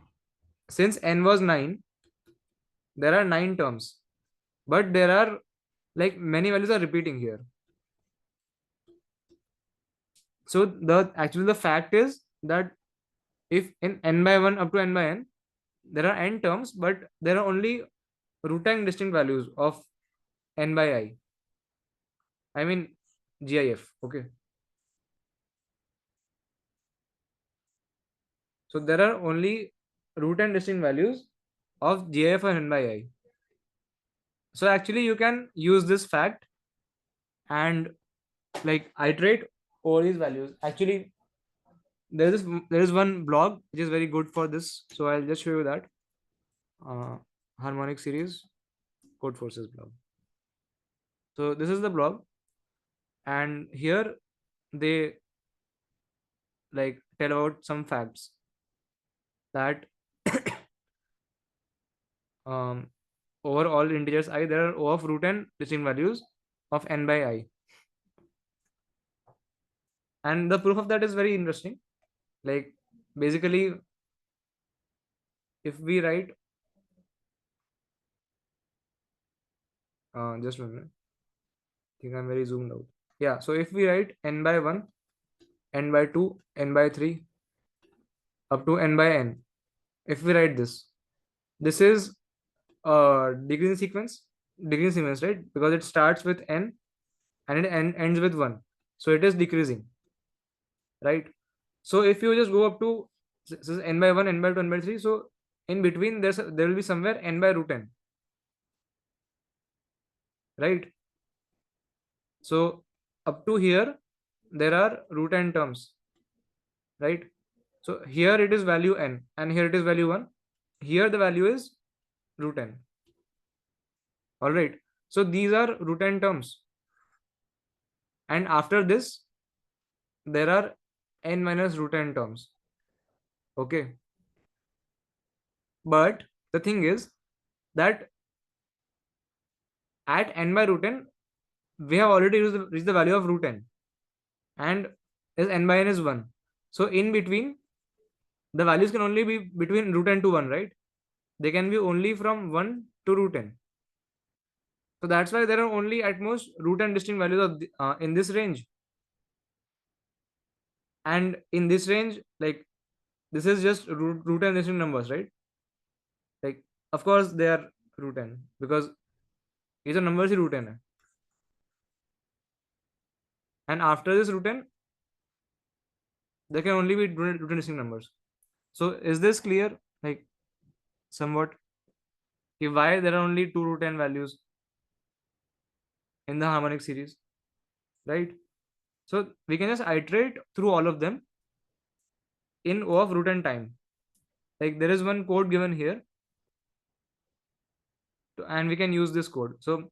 since n was 9, there are 9 terms, but there are like many values are repeating here. So the fact is that if in n by 1 up to n by n, there are n terms, but there are only root and distinct values of n by I. I mean GIF. Okay. So there are only root and distinct values of GIF and n by I. So actually you can use this fact and like iterate over these values. Actually, there is one blog which is very good for this. So I'll just show you that. Harmonic series code forces blog. So this is the blog, and here they like tell about some facts that um, over all integers I, there are O of root and distinct values of n by I. And the proof of that is very interesting. Like basically, if we write, just 1 minute, I think I'm very zoomed out. Yeah, so if we write n by 1, n by 2, n by 3, up to n by n, if we write this is a decreasing sequence, right? Because it starts with n and it ends with 1. So it is decreasing, right? So if you just go up to this is n by 1, n by 2, n by 3, so in between there will be somewhere n by root n, right? So up to here there are root n terms, right? So here it is value n and here it is value 1. Here the value is root n. All right. So these are root n terms. And after this, there are n minus root n terms. Okay. But the thing is that at n by root n, we have already reached the value of root n. And is n by n is 1. So in between, the values can only be between root n to 1, right? They can be only from 1 to root n. So that's why there are only at most root and distinct values of in this range. And in this range, like this is just root and distinct numbers, right? Like of course they are root n because these are numbers root n. And after this root n, there can only be root and distinct numbers. So is this clear? Like somewhat. Why there are only two root n values in the harmonic series, right? So we can just iterate through all of them in O of root n time. Like there is one code given here, and we can use this code. So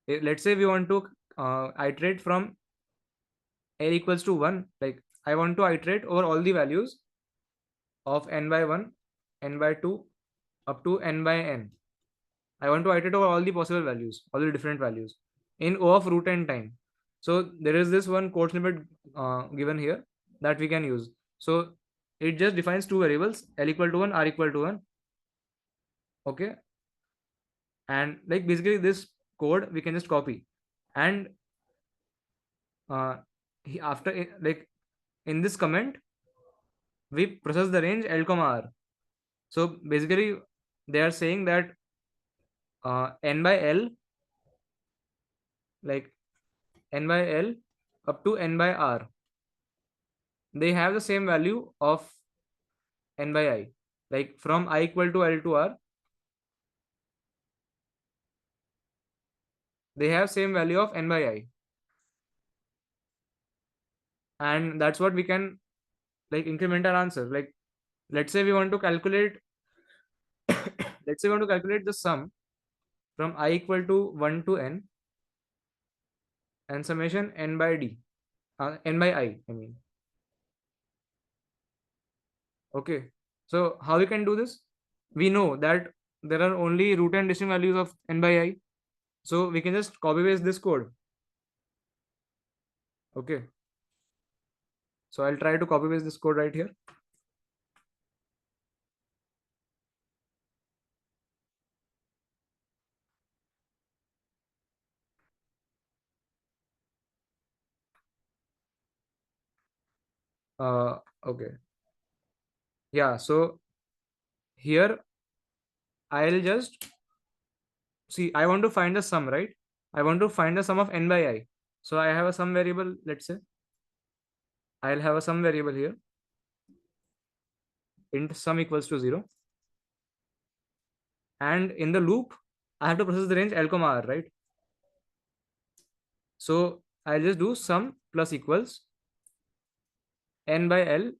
let's say we want to iterate from n equals to 1. Like I want to iterate over all the values of n by 1, n by 2, up to n by n. I want to iterate over all the possible values, all the different values in O of root n time. So there is this one code snippet given here that we can use. So it just defines two variables, L equal to 1, R equal to 1. Okay. And like basically this code we can just copy. And after like in this comment we process the range L comma R. So basically they are saying that n by L, like n by L up to n by R, they have the same value of n by I. Like from I equal to L to R, they have same value of n by I, and that's what we can like increment our answer. Like let's say we want to calculate let's say we want to calculate the sum from I equal to 1 to n and summation n by d, n by I mean. Okay, so how we can do this? We know that there are only root and decimal values of n by I, so we can just copy paste this code. Okay, so I'll try to copy paste this code right here. Okay, yeah, so here I'll just see, I want to find the sum, right? I want to find the sum of n by I. So I have a sum variable, let's say I'll have a sum variable here, int sum equals to 0, and in the loop I have to process the range L comma R, right? So I'll just do sum plus equals n by L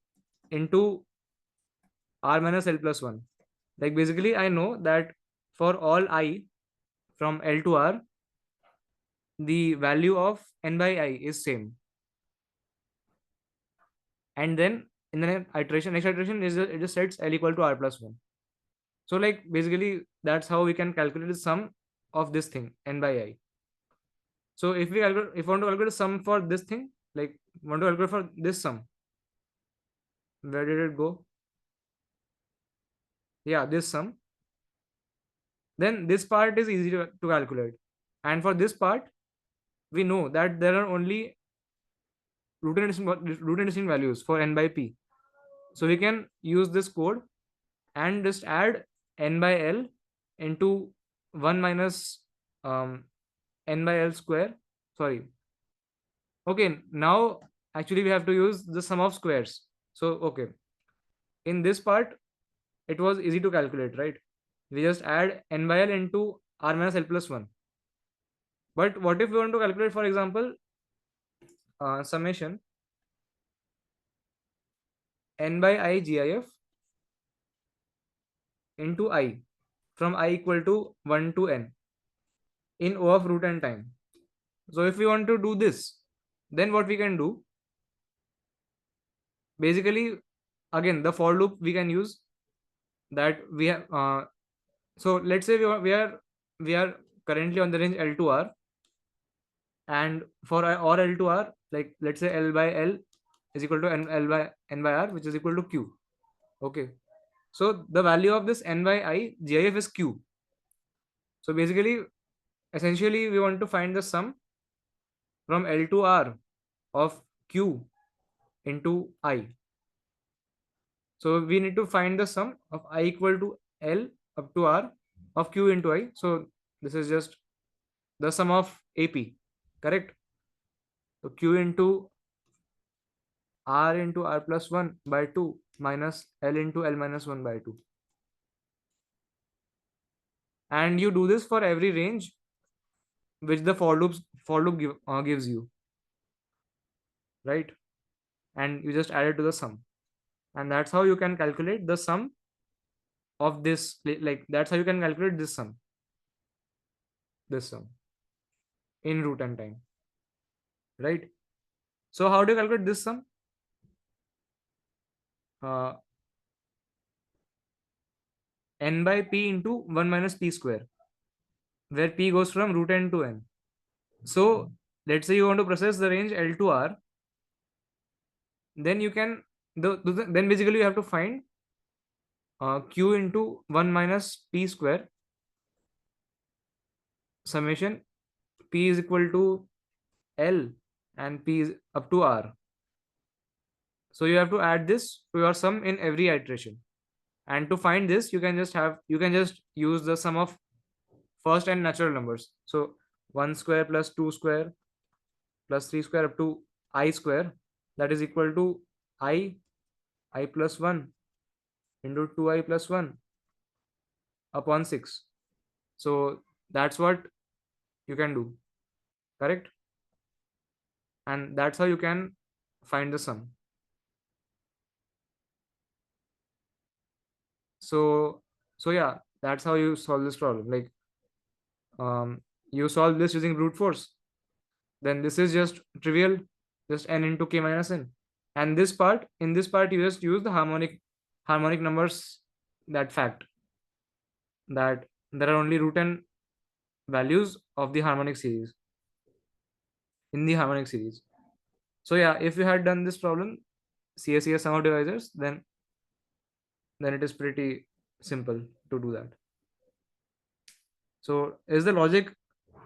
into R minus L plus 1. Like basically I know that for all I from L to R, the value of n by I is same. And then in the next iteration is it just sets L equal to R plus 1. So like basically that's how we can calculate the sum of this thing n by I. So if we calculate, if we want to calculate the sum for this thing, like want to calculate for this sum, where did it go? Yeah, this sum. Then this part is easy to calculate. And for this part, we know that there are only root and distinct values for n by p. So we can use this code and just add n by L into 1 minus n by L square. Sorry. Okay, now actually we have to use the sum of squares. So, okay, in this part, it was easy to calculate, right? We just add n by L into R minus L plus 1. But what if we want to calculate, for example, summation n by I GIF into I from I equal to 1 to n in O of root and time. So if we want to do this, then what we can do, basically, again, the for loop we can use that we have. So let's say we are currently on the range L to R, and for or L to R, like let's say L by L is equal to n by R, which is equal to Q. Okay, so the value of this n by I GIF is Q. So basically, essentially, we want to find the sum from L to R of Q into I. So we need to find the sum of I equal to L up to R of Q into I. So this is just the sum of AP, correct? So Q into R plus 1 by 2 minus L into L minus 1 by 2. And you do this for every range which the for loop gives you, right? And you just add it to the sum. And that's how you can calculate the sum of this, like that's how you can calculate this sum in root and time, right? So how do you calculate this sum? uh, n by p into 1 minus p square, where p goes from root n to n. So let's say you want to process the range L to R, then you can then basically you have to find q into 1 minus p square summation p is equal to L and p is up to R. So you have to add this to your sum in every iteration. And to find this, you can just use the sum of first and natural numbers. So 1 square plus 2 square plus 3 square up to I square, that is equal to I plus 1 into 2I plus 1 upon 6. So that's what you can do, correct? And that's how you can find the sum. So yeah, that's how you solve this problem. Like, you solve this using brute force, then this is just trivial, just n into k minus n. And this part, in this part, you just use the harmonic numbers, that fact that there are only root n values of the harmonic series in the harmonic series. So yeah, if you had done this problem, CSES sum of divisors, then it is pretty simple to do that. So is the logic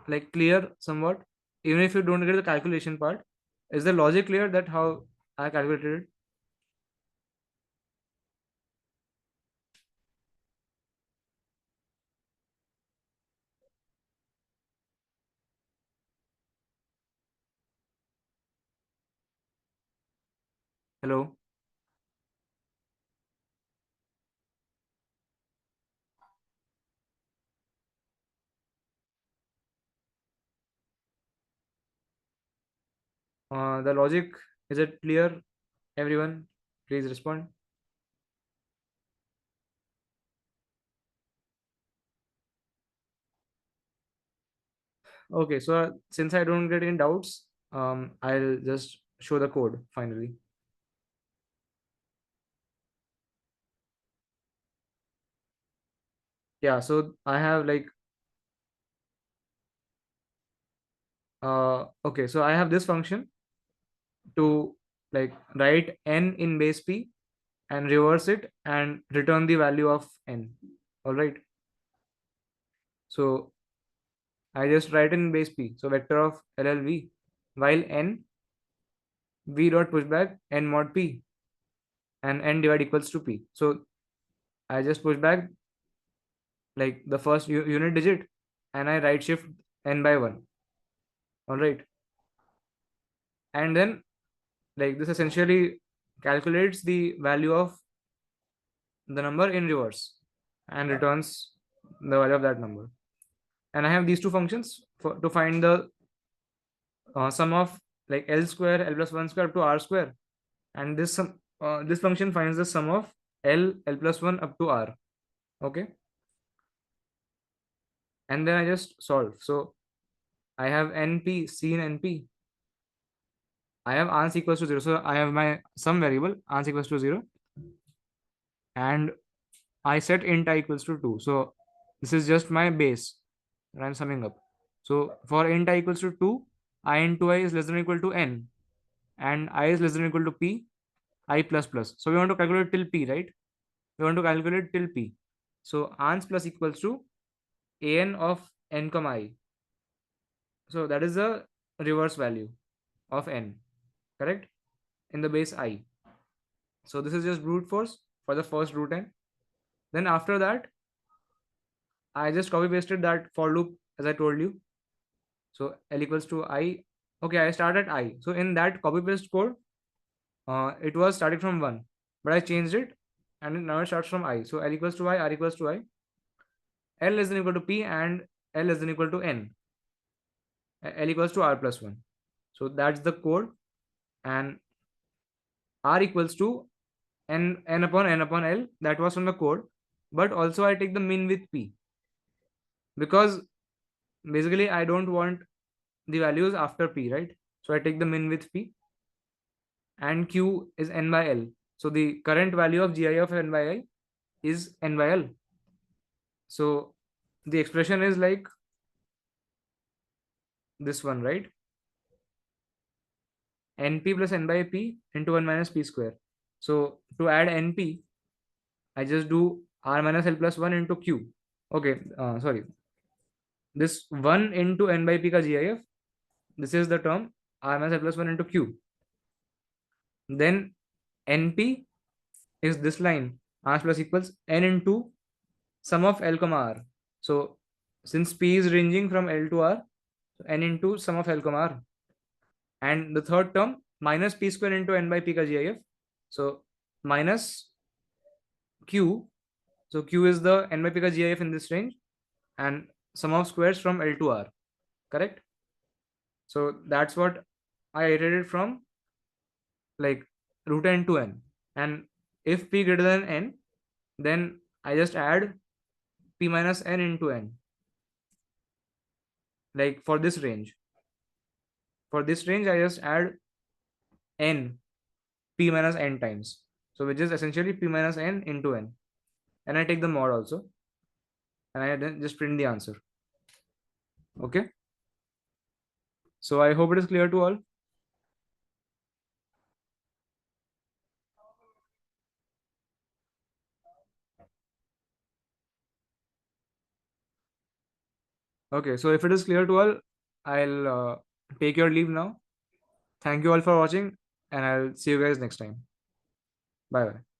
like clear somewhat? Even if you don't get the calculation part, is the logic clear that how I calculated it? Hello. The logic, is it clear? Everyone, please respond. Okay, so since I don't get any doubts, I'll just show the code finally. Yeah, so I have like okay, so I have this function to like write n in base p and reverse it and return the value of n. All right. So I just write in base p. So vector of LLV while n v dot pushback n mod p and n divide equals to p. So I just push back like the first unit digit and I right shift n by 1. All right. And then like this essentially calculates the value of the number in reverse and returns the value of that number. And I have these two functions to find the sum of like L square, L plus 1 square up to R square. And this function finds the sum of L plus 1 up to R. Okay. And then I just solve. So I have NP, C in NP. I have ans equals to 0. So I have my sum variable ans equals to 0. And I set int I equals to 2. So this is just my base that I'm summing up. So for int I equals to 2, I into I is less than or equal to n, and I is less than or equal to p, I plus plus. So we want to calculate till p, right? We want to calculate till p. So ans plus equals to an of n comma I. So that is the reverse value of n, correct? In the base I. So this is just brute force for the first root n. Then after that, I just copy pasted that for loop as I told you. So L equals to I. Okay, I start at I. So in that copy paste code, it was starting from 1, but I changed it and now it starts from I. So L equals to I, R equals to I, L less than equal to P, and L less than equal to N. L equals to R plus 1. So that's the code. And R equals to N upon N upon L. That was from the code. But also I take the min with P, because basically I don't want the values after P, right? So I take the min with P, and Q is N by L. So the current value of GI of N by I is N by L. So the expression is like this one, right? NP plus N by P into 1 minus P square. So to add NP, I just do R minus L plus 1 into Q. Okay, sorry. This 1 into N by P ka GIF, this is the term R minus L plus 1 into Q. Then NP is this line, r plus equals n into sum of L comma r. So since P is ranging from L to R, so n into sum of L comma r. And the third term minus P square into n by P ka GIF. So minus Q. So Q is the n by P ka GIF in this range, and sum of squares from L to R. Correct? So that's what I iterated from, like root n to n. And if P greater than n, then I just add P minus n into n. Like for this range. For this range, I just add n P minus n times. So which is essentially P minus n into n. And I take the mod also. And I then just print the answer. Okay. So I hope it is clear to all. Okay. So if it is clear to all, I'll take your leave now. Thank you all for watching, and I'll see you guys next time. Bye bye.